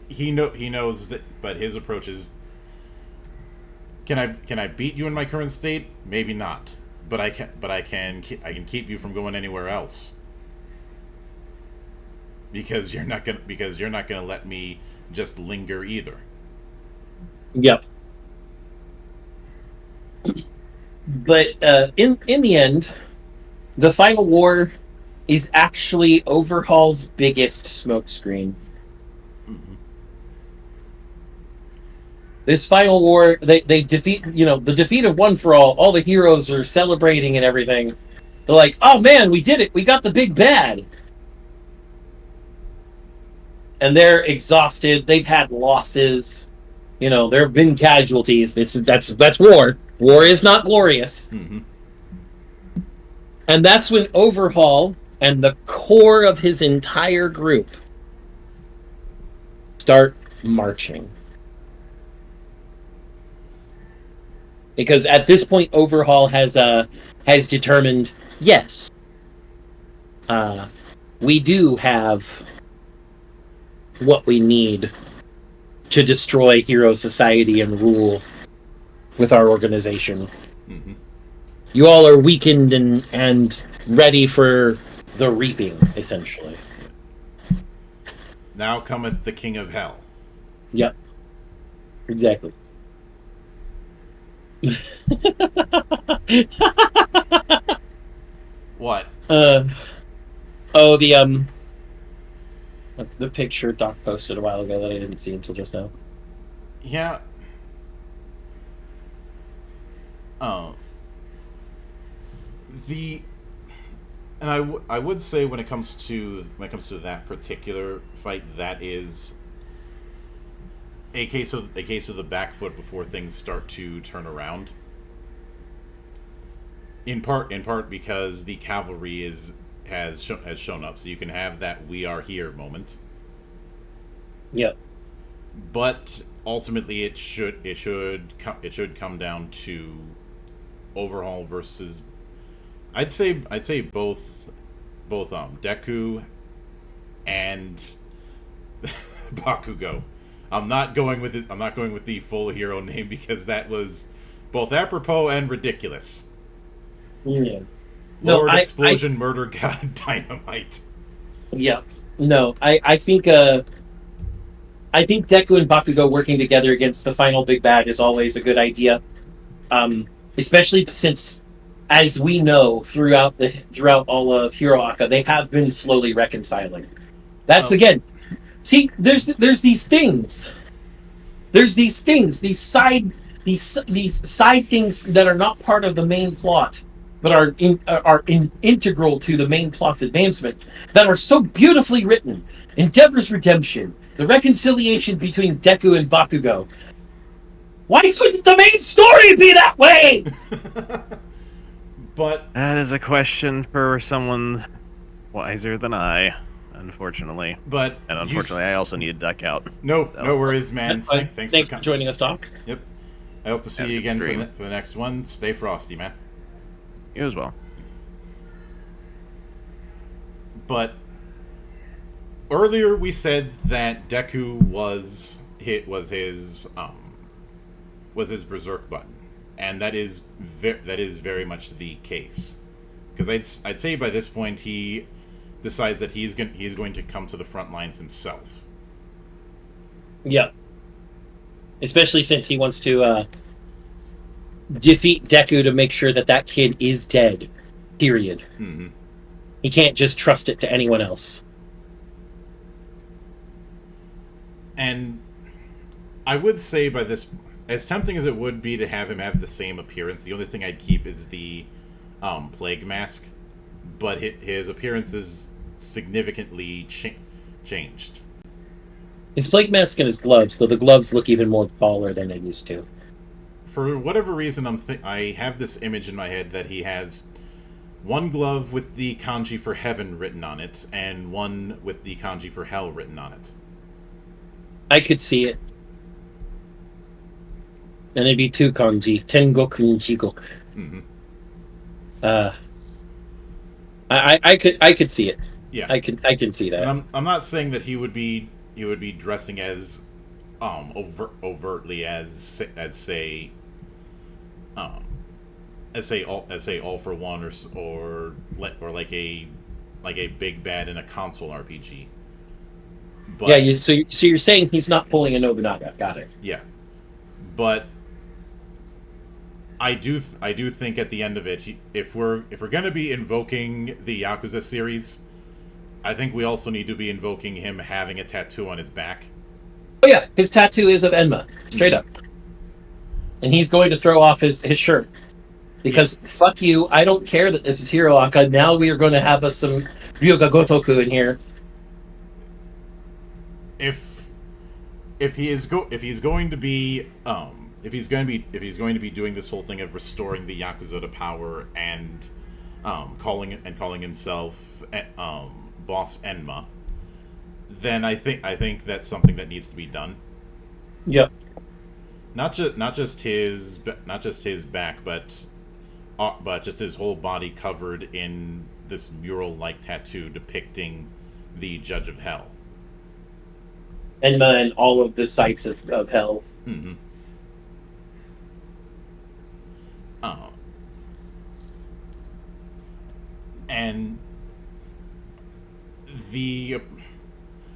he knows that. But his approach is: can I beat you in my current state? Maybe not. But I can keep you from going anywhere else. Because you're not gonna let me just linger either. Yep. But in the end, the final war is actually Overhaul's biggest smokescreen. This final war, they defeat, the defeat of One for All. All the heroes are celebrating and everything. They're like, "Oh man, we did it! We got the big bad." And they're exhausted. They've had losses. There have been casualties. That's war. War is not glorious. And that's when Overhaul and the core of his entire group start marching. Because at this point, Overhaul has determined, yes, we do have what we need to destroy Hero Society and rule with our organization. You all are weakened and ready for the reaping, essentially. Now cometh the King of Hell. Yep. Exactly. What? The picture Doc posted a while ago that I didn't see until just now. Yeah. I would say when it comes to that particular fight, that is a case of the back foot before things start to turn around. In part because the cavalry has shown up, so you can have that "we are here" moment. Yep. But ultimately, it should come down to Overhaul versus I'd say both Deku and Bakugo. I'm not going with it. I'm not going with the full hero name because that was both apropos and ridiculous. Yeah. Lord Explosion Murder God Dynamite. Yeah. No, I think Deku and Bakugo working together against the final big bad is always a good idea. Especially since, as we know, throughout all of Hiroaka, they have been slowly reconciling. That's again. See, there's these things. There's these things, these side things that are not part of the main plot, but are integral to the main plot's advancement, that are so beautifully written. Endeavor's redemption, the reconciliation between Deku and Bakugo. Why couldn't the main story be that way? But that is a question for someone wiser than I, unfortunately. But unfortunately, I also need to duck out. No worries, man. Thanks for joining us, Doc. Yep. I hope to see you again for the next one. Stay frosty, man. You as well. But earlier we said that Deku was his berserk button, and that is very much the case. Because I'd say by this point he decides that he's going to come to the front lines himself. Yeah. Especially since he wants to defeat Deku to make sure that kid is dead. Period. Mm-hmm. He can't just trust it to anyone else. And I would say by this, as tempting as it would be to have him have the same appearance, the only thing I'd keep is the plague mask. But his appearance is significantly changed. His plague mask and his gloves, though the gloves look even more baller than they used to. For whatever reason, I have this image in my head that he has one glove with the kanji for heaven written on it, and one with the kanji for hell written on it. I could see it. And it'd be two kanji, Tengoku and Jigoku. Mm-hmm. I could see it. Yeah, I can see that. And I'm not saying that he would be dressing as overtly as say all for one or like a big bad in a console RPG. But, yeah, so you're saying he's not pulling a Nobunaga. Got it. Yeah, but I do think at the end of it, if we're gonna be invoking the Yakuza series, I think we also need to be invoking him having a tattoo on his back. Oh yeah, his tattoo is of Enma, straight up. And he's going to throw off his shirt. Because fuck you, I don't care that this is Hiroaka. Now we are going to have us some Ryuga Gotoku in here. If he's going to be doing this whole thing of restoring the Yakuza to power and calling himself Boss Enma, then I think that's something that needs to be done. Yep. Not just his back, but just his whole body covered in this mural-like tattoo depicting the Judge of Hell. Enma and all of the sites of hell. Mm-hmm. And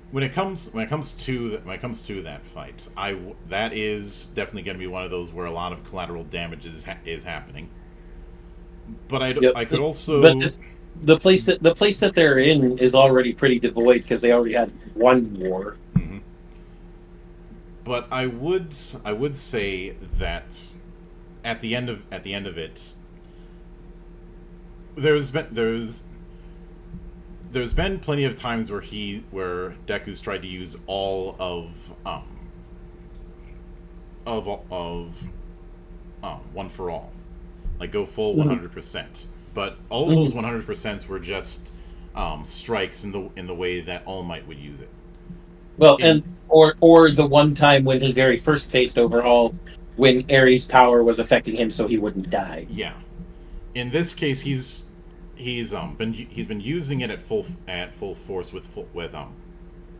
when it comes to that fight, that is definitely going to be one of those where a lot of collateral damage is happening. But I could also. But the place that they're in is already pretty devoid because they already had one war. Mm-hmm. But I would say that at the end of it, there's been plenty of times where Deku's tried to use all of one for all, like go full 100%. But all of those 100% were just strikes in the way that All Might would use it. Well, or the one time when he very first faced Overhaul, when Ares' power was affecting him, so he wouldn't die. Yeah. In this case, he's he's been using it at full force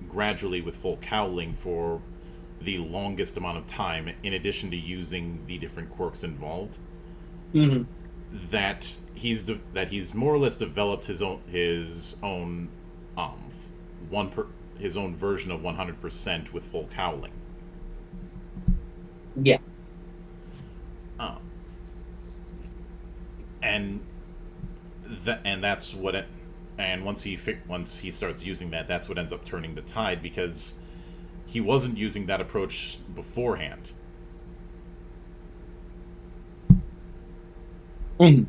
gradually with full cowling for the longest amount of time, in addition to using the different quirks involved. Mm-hmm. That he's more or less developed his own version of 100% with full cowling. Yeah. And that's what it. And once he starts using that, that's what ends up turning the tide, because he wasn't using that approach beforehand. Mm.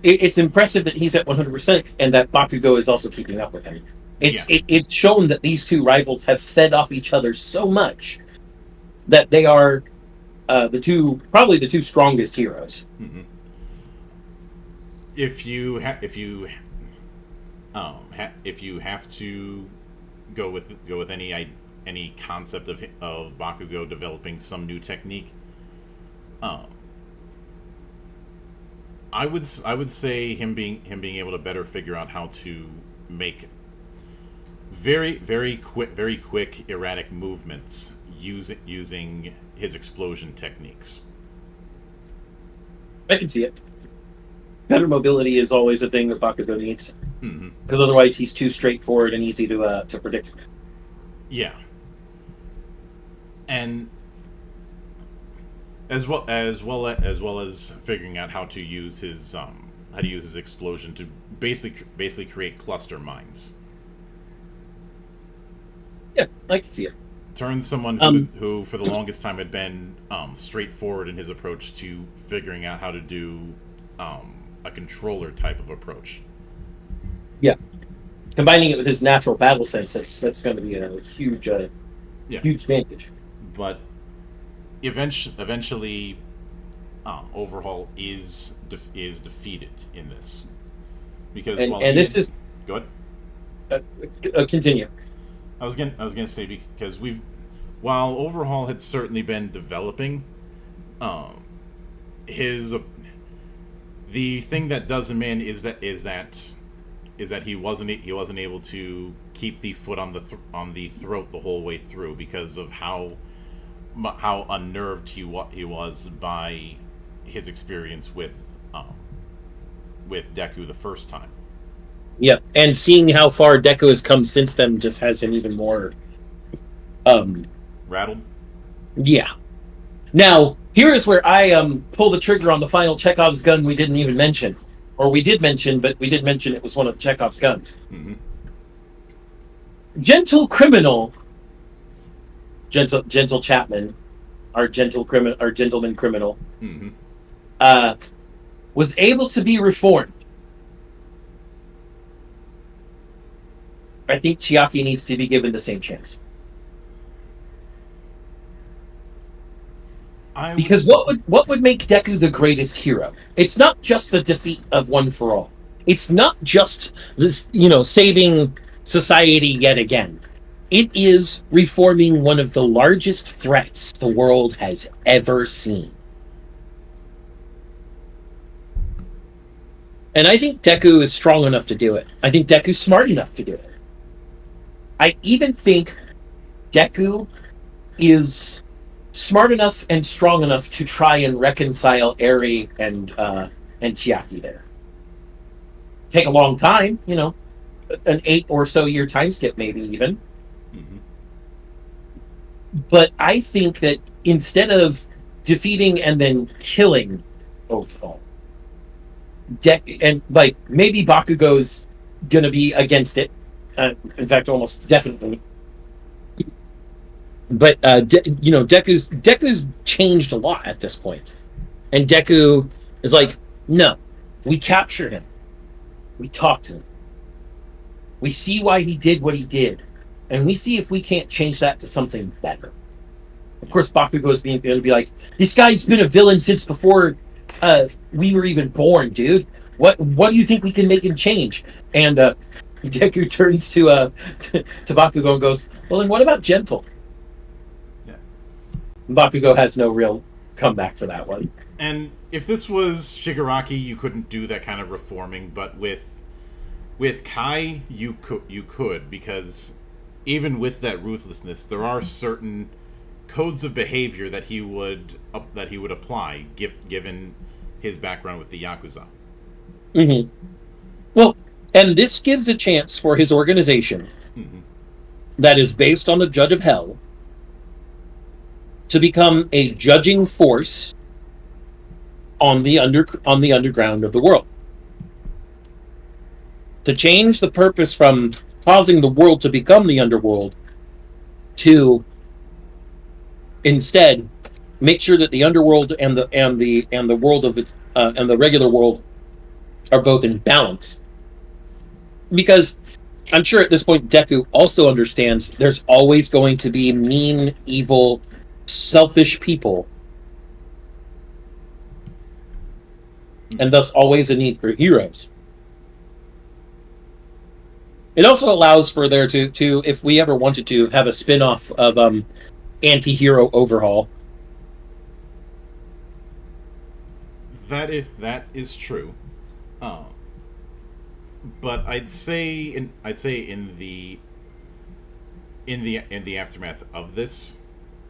It's impressive that he's at 100% and that Bakugo is also keeping up with him. It's shown that these two rivals have fed off each other so much that they are probably the two strongest heroes. Mm-hmm. If you have to go with any concept of Bakugo developing some new technique, I would say him being able to better figure out how to make very quick erratic movements using his explosion techniques. I can see it. Better mobility is always a thing that Bakugo needs, because otherwise he's too straightforward and easy to predict. Yeah, and as well as figuring out how to use his explosion to basically create cluster mines. Yeah, I can see it. Turn someone who for the longest time had been straightforward in his approach to figuring out how to do a controller type of approach. Yeah, combining it with his natural battle sense, that's going to be a huge advantage. But eventually, Overhaul is defeated in this, because this is go ahead. Continue. I was gonna say, because while Overhaul had certainly been developing, the thing that does him in is that he wasn't able to keep the foot on the throat the whole way through, because of how unnerved he was by his experience with Deku the first time. Yeah, and seeing how far Deku has come since then just has him even more rattled. Yeah. Now, here is where I pull the trigger on the final Chekhov's gun we didn't even mention. Or we did mention, but we did mention it was one of Chekhov's guns. Mm-hmm. Gentle Chapman, our gentleman criminal, was able to be reformed. I think Chiaki needs to be given the same chance. Because what would make Deku the greatest hero? It's not just the defeat of One for All. It's not just this, saving society yet again. It is reforming one of the largest threats the world has ever seen. And I think Deku is strong enough to do it. I think Deku's smart enough to do it. I even think Deku is smart enough and strong enough to try and reconcile Eri and Chiaki there. Take a long time, an 8 or so year time skip, maybe even. Mm-hmm. But I think that instead of defeating and then killing Overhaul, maybe Bakugo's gonna be against it. In fact, almost definitely. But Deku's changed a lot at this point, and Deku is like, no, we capture him, we talk to him, we see why he did what he did, and we see if we can't change that to something better. Of course, Bakugo's going to be like, this guy's been a villain since before we were even born, dude. What do you think we can make him change? And Deku turns to Bakugo and goes, well, then what about Gentle? Yeah. Bakugo has no real comeback for that one. And if this was Shigaraki, you couldn't do that kind of reforming, but with Kai, you could, because even with that ruthlessness, there are certain codes of behavior that he would apply, given his background with the Yakuza. Mm-hmm. Well, and this gives a chance for his organization, that is based on the Judge of Hell, to become a judging force on the underground of the world. To change the purpose from causing the world to become the underworld to instead make sure that the underworld and the world of it and the regular world are both in balance. Because I'm sure at this point Deku also understands there's always going to be mean, evil, selfish people, and thus always a need for heroes. It also allows for there to if we ever wanted to have a spin-off of anti-hero overhaul. That is true, but I'd say in the aftermath of this,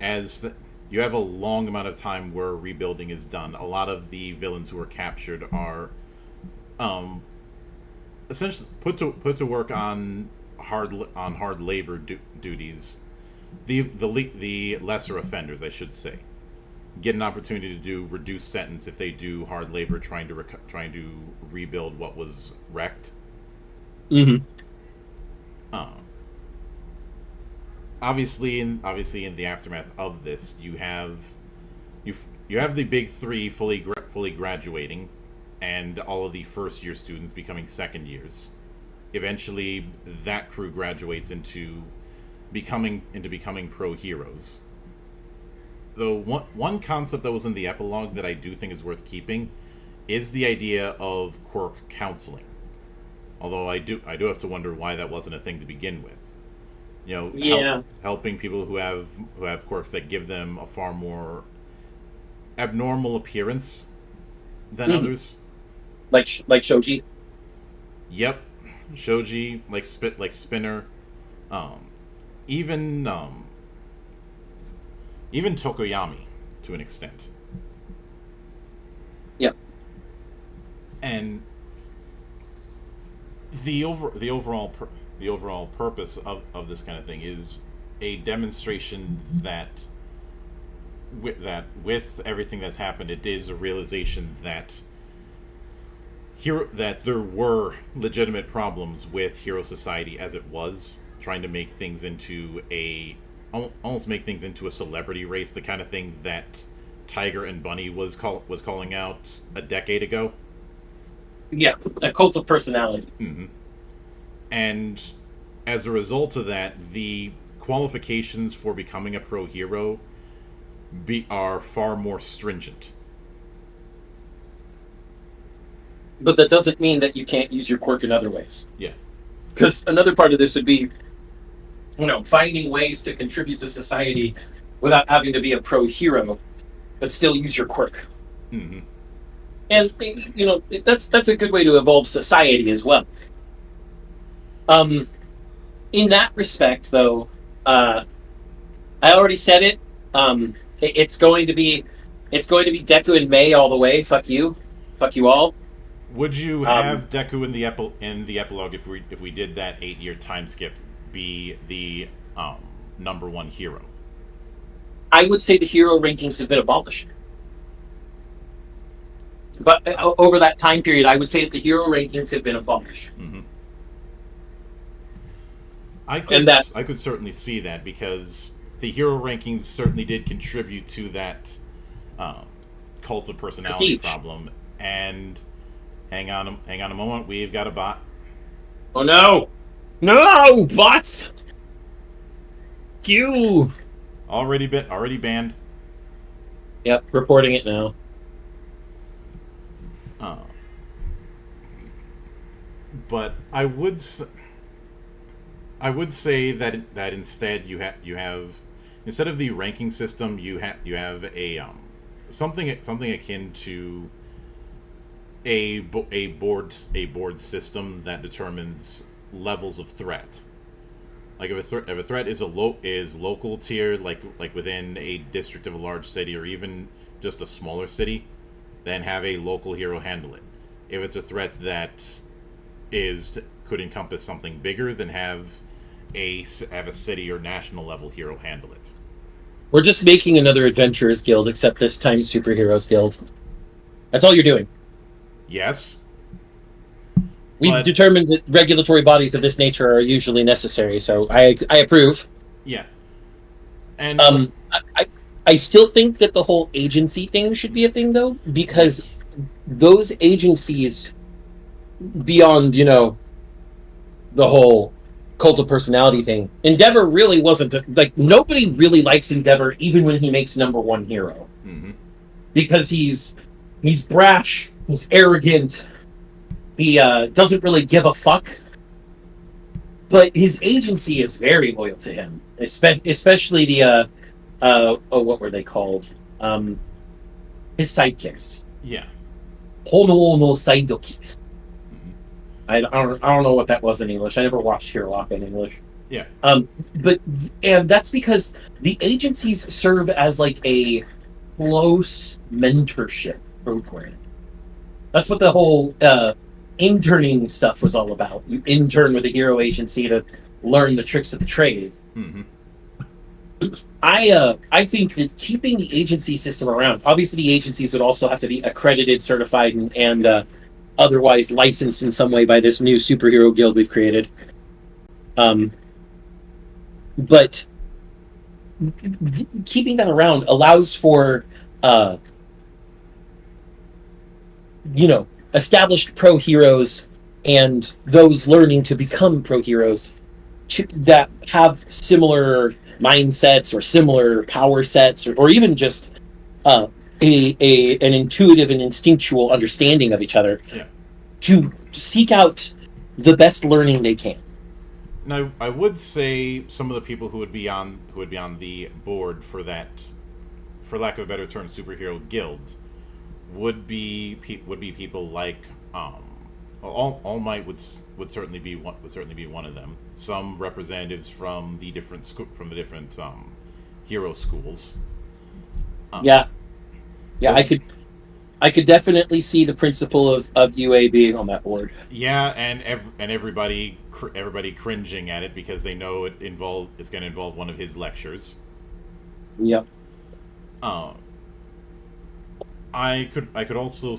as you have a long amount of time where rebuilding is done. A lot of the villains who were captured are essentially put to work on hard labor duties. The lesser offenders, I should say, get an opportunity to do reduced sentence if they do hard labor, trying to rebuild what was wrecked. Mm-hmm. Obviously in the aftermath of this, you have the big three fully graduating, and all of the first year students becoming second years. Eventually, that crew graduates into becoming pro heroes. Though one concept that was in the epilogue that I do think is worth keeping is the idea of quirk counseling. Although I do have to wonder why that wasn't a thing to begin with. Helping people who have quirks that give them a far more abnormal appearance than others. Like Shoji. Yep, Shoji, like Spinner, even Tokoyami to an extent. Yep. And the overall purpose of this kind of thing is a demonstration that with everything that's happened, it is a realization that there were legitimate problems with Hero Society as it was, trying to make things into almost make things into a celebrity race, the kind of thing that Tiger and Bunny was calling out a decade ago. Yeah, a cult of personality. Mm-hmm. And as a result of that, the qualifications for becoming a pro hero are far more stringent. But that doesn't mean that you can't use your quirk in other ways. Yeah. Because another part of this would be, finding ways to contribute to society without having to be a pro hero, but still use your quirk. Mm-hmm. And that's a good way to evolve society as well. In that respect, though, I already said it. It's going to be Deku and May all the way. Fuck you all. Would you have Deku in the epilogue if we did that 8-year time skip be the number one hero? I would say the hero rankings have been abolished. But over that time period, I would say that the hero rankings have been abolished. Mm-hmm. I could certainly see that, because the hero rankings certainly did contribute to that cult of personality problem. And hang on a moment, we've got a bot. Oh no! No! Bots! Q! Already banned. Yep, reporting it now. But I would say that instead you have instead of the ranking system, you have a something akin to a board system that determines levels of threat. Like if a threat is local tier, like within a district of a large city or even just a smaller city, then have a local hero handle it. If it's a threat that could encompass something bigger, then have a city or national level hero handle it. We're just making another Adventurers Guild, except this time Superheroes Guild. That's all you're doing. Yes. We've determined that regulatory bodies of this nature are usually necessary, so I approve. Yeah. And I still think that the whole agency thing should be a thing, though, because those agencies, beyond, the whole cult of personality thing, Endeavor really wasn't nobody really likes Endeavor even when he makes #1 hero. Mm-hmm. Because he's brash, he's arrogant, he doesn't really give a fuck. But his agency is very loyal to him, especially the what were they called? His sidekicks. Yeah. Hono no sidekicks. I don't know what that was in English. I never watched Hero Aka in English. Yeah. And that's because the agencies serve as like a close mentorship program. That's what the whole interning stuff was all about. You intern with a hero agency to learn the tricks of the trade. Mm-hmm. I think that keeping the agency system around, obviously the agencies would also have to be accredited, certified, and otherwise licensed in some way by this new superhero guild we've created. But keeping that around allows for, established pro heroes and those learning to become pro heroes that have similar mindsets or similar power sets, or even just an intuitive and instinctual understanding of each other, to seek out the best learning they can. Now, I would say some of the people who would be on the board for that, for lack of a better term, superhero guild, would be people like All Might would certainly be one of them. Some representatives from the different hero schools. I could definitely see the principal of UA being on that board. Yeah, and everybody cringing at it because they know it's going to involve one of his lectures. Yep. I could also,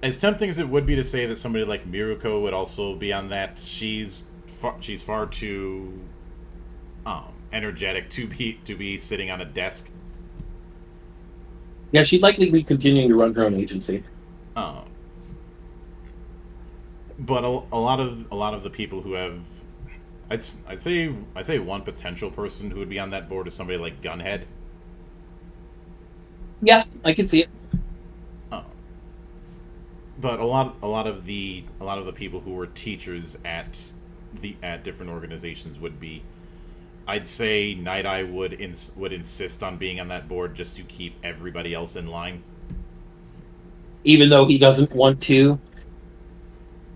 as tempting as it would be to say that somebody like Miruko would also be on that, she's far too energetic to be sitting on a desk. Yeah, she'd likely be continuing to run her own agency. But a lot of the people who have, I'd say one potential person who would be on that board is somebody like Gunhead. Yeah, I can see it. But a lot of the people who were teachers at different organizations would be. I'd say Night Eye would insist on being on that board just to keep everybody else in line. Even though he doesn't want to?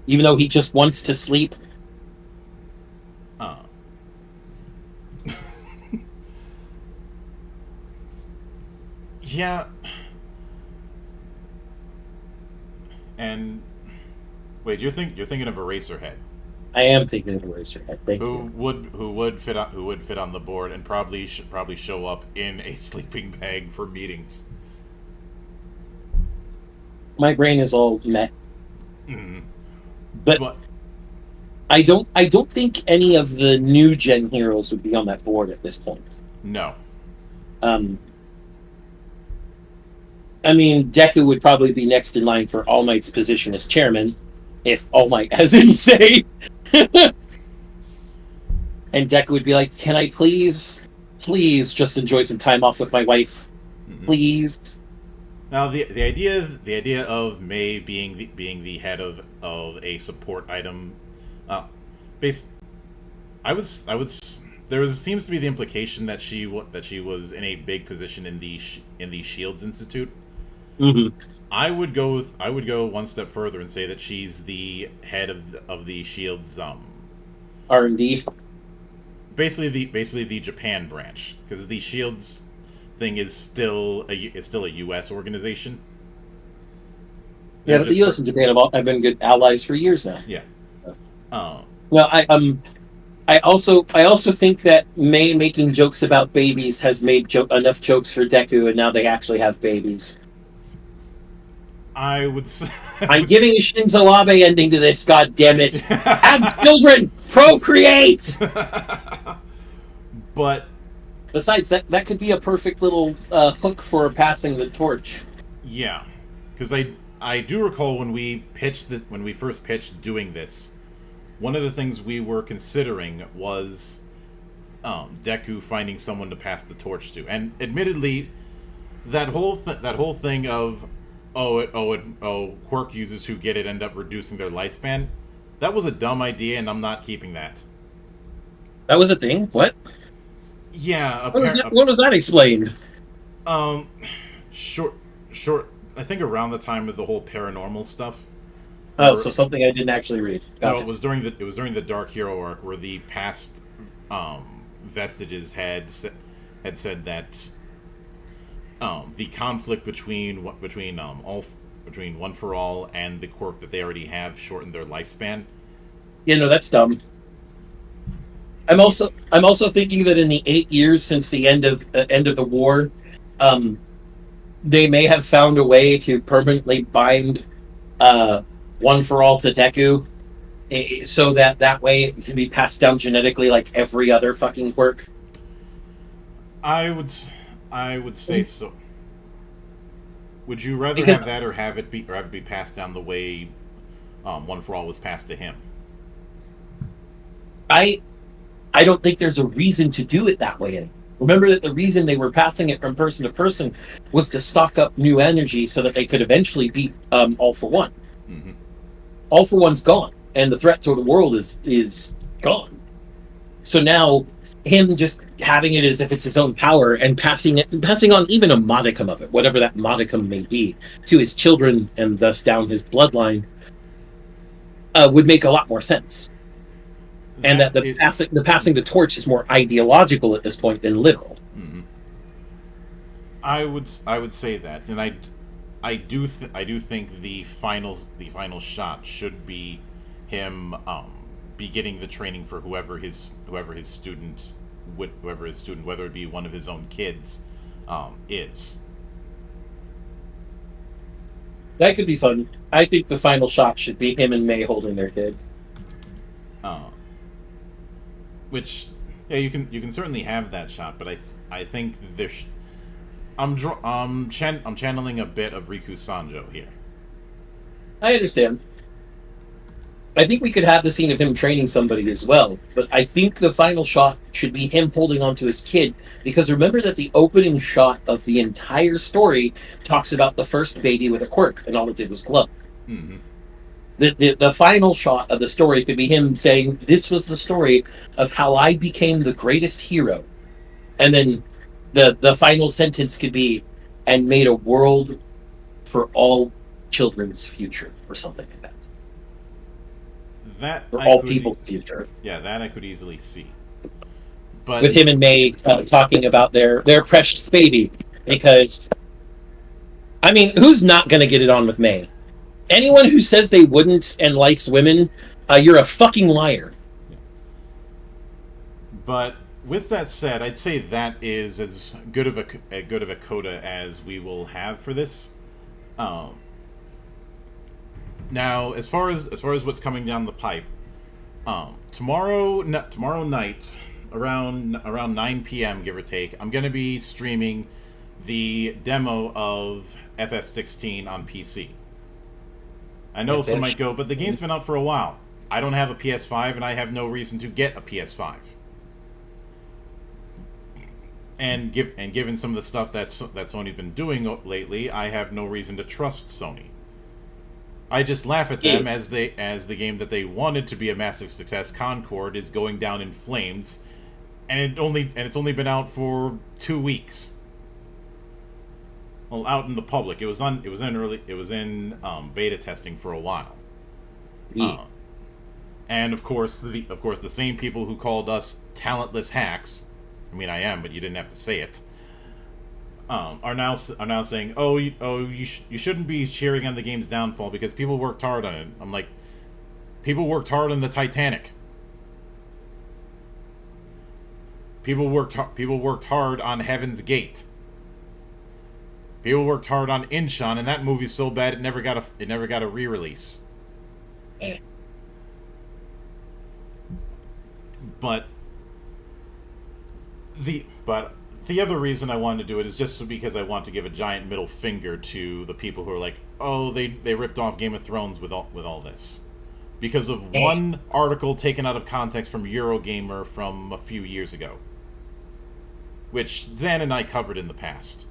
Even though he just wants to sleep? Yeah. And wait, you're thinking of Eraserhead. I am thinking of Eraserhead. Thank you. Who would fit on the board and probably show up in a sleeping bag for meetings. My brain is all meh. Mm-hmm. But I don't think any of the new gen heroes would be on that board at this point. No. I mean, Deku would probably be next in line for All Might's position as chairman, if All Might has any say. And Deku would be like, "Can I please just enjoy some time off with my wife, please?" Now, the idea of May being the head of a support item, I would seems to be the implication that she was in a big position in the Shields Institute. Mm-hmm. I would go one step further and say that she's the head of the Shields R&D. Basically the Japan branch, because the Shields thing is still a U.S. organization. Yeah, but the U.S. and Japan have been good allies for years now. Yeah. Well, I also think that May making jokes about babies has made enough jokes for Deku, and now they actually have babies. I would say... I'm giving a Shinzo Abe ending to this, god damn it. Have children! Procreate! But... Besides, that could be a perfect little hook for passing the torch. Yeah. Because I do recall when we first pitched doing this, one of the things we were considering was Deku finding someone to pass the torch to. And admittedly, that whole thing of quirk users who get it end up reducing their lifespan, that was a dumb idea, and I'm not keeping that. That was a thing? What? Yeah. When was that explained? Short. I think around the time of the whole paranormal stuff. Oh, so something I didn't actually read. No, it was during the Dark Hero arc where the past vestiges had said that the conflict between One for All and the quirk that they already have shortened their lifespan. Yeah, no, that's dumb. I'm also thinking that in the 8 years since the end of the war, they may have found a way to permanently bind One for All to Deku, so that way it can be passed down genetically like every other fucking quirk. I would say so. Would you rather have that or have it be passed down the way One for All was passed to him? I don't think there's a reason to do it that way anymore. Remember that the reason they were passing it from person to person was to stock up new energy so that they could eventually beat All for One. Mm-hmm. All for One's gone, and the threat to the world is gone. So now, him just having it as if it's his own power and passing on even a modicum of it, whatever that modicum may be, to his children and thus down his bloodline, would make a lot more sense. And that the passing the torch is more ideological at this point than literal. Mm-hmm. I would say that, and I do think the final shot should be him be getting the training for whoever his student, whether it be one of his own kids, is. That could be fun. I think the final shot should be him and May holding their kid. Which, yeah, you can certainly have that shot, but I think there's I'm channeling a bit of Riku Sanjo here. I understand. I think we could have the scene of him training somebody as well, but I think the final shot should be him holding on to his kid, because remember that the opening shot of the entire story talks about the first baby with a quirk, and all it did was glow. Mm-hmm. The final shot of the story could be him saying, "This was the story of how I became the greatest hero," and then the final sentence could be, "and made a world for all children's future," or something like that. That for all people's future. Yeah, that I could easily see. But with him and May talking about their precious baby, because I mean, who's not going to get it on with May? Anyone who says they wouldn't and likes women, you're a fucking liar. Yeah. But with that said, I'd say that is as good of a coda as we will have for this. Now, as far as what's coming down the pipe, tomorrow night around 9 p.m. give or take, I'm gonna be streaming the demo of FF16 on PC. I know some might go, but the game's been out for a while. I don't have a PS5, and I have no reason to get a PS5. And given some of the stuff that Sony's been doing lately, I have no reason to trust Sony. I just laugh at them as the game that they wanted to be a massive success, Concord, is going down in flames, and it's only been out for 2 weeks. Well, out in the public. It was in beta testing for a while. And of course the same people who called us talentless hacks, I mean I am, but you didn't have to say it, are now saying, you shouldn't be cheering on the game's downfall because people worked hard on it. I'm like, people worked hard on the Titanic. People worked hard on Heaven's Gate. People worked hard on Inchon, and that movie's so bad it never got a re-release. But the other reason I wanted to do it is just because I want to give a giant middle finger to the people who are like, oh, they ripped off Game of Thrones with all this. Because of one article taken out of context from Eurogamer from a few years ago. Which Zan and I covered in the past.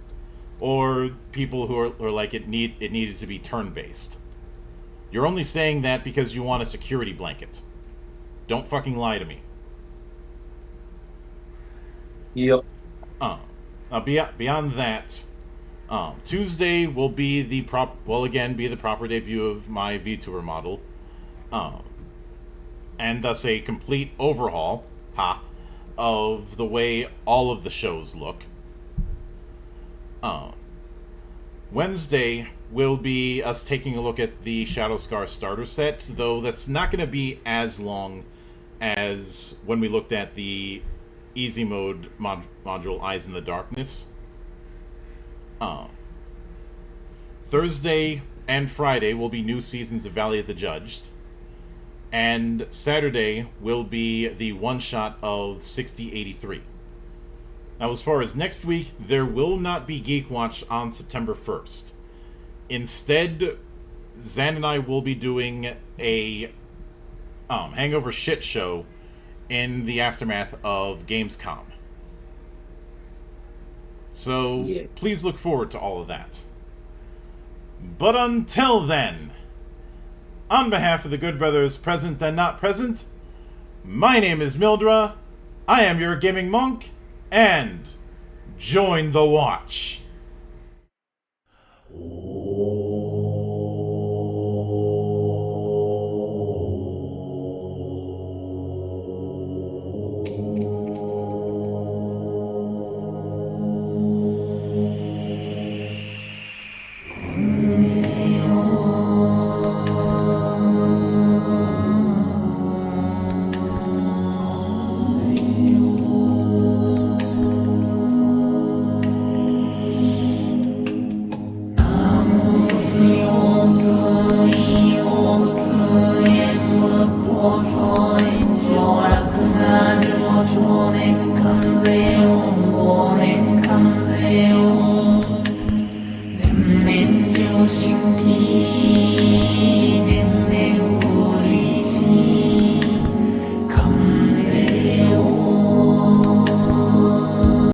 Or people who are like, it needed to be turn-based. You're only saying that because you want a security blanket. Don't fucking lie to me. Yep. Beyond that, Tuesday will be the proper debut of my VTuber model, and thus a complete overhaul, of the way all of the shows look. Wednesday will be us taking a look at the Shadow Scar starter set, though that's not going to be as long as when we looked at the easy mode module Eyes in the Darkness. Thursday and Friday will be new seasons of Valley of the Judged, and Saturday will be the one-shot of 6083. Now, as far as next week, there will not be GeekWatch on September 1st. Instead, Zan and I will be doing a Hangover shit show in the aftermath of Gamescom. So, please look forward to all of that. But until then, on behalf of the good brothers present and not present, my name is Mildra, I am your gaming monk, and join the watch. Thank you.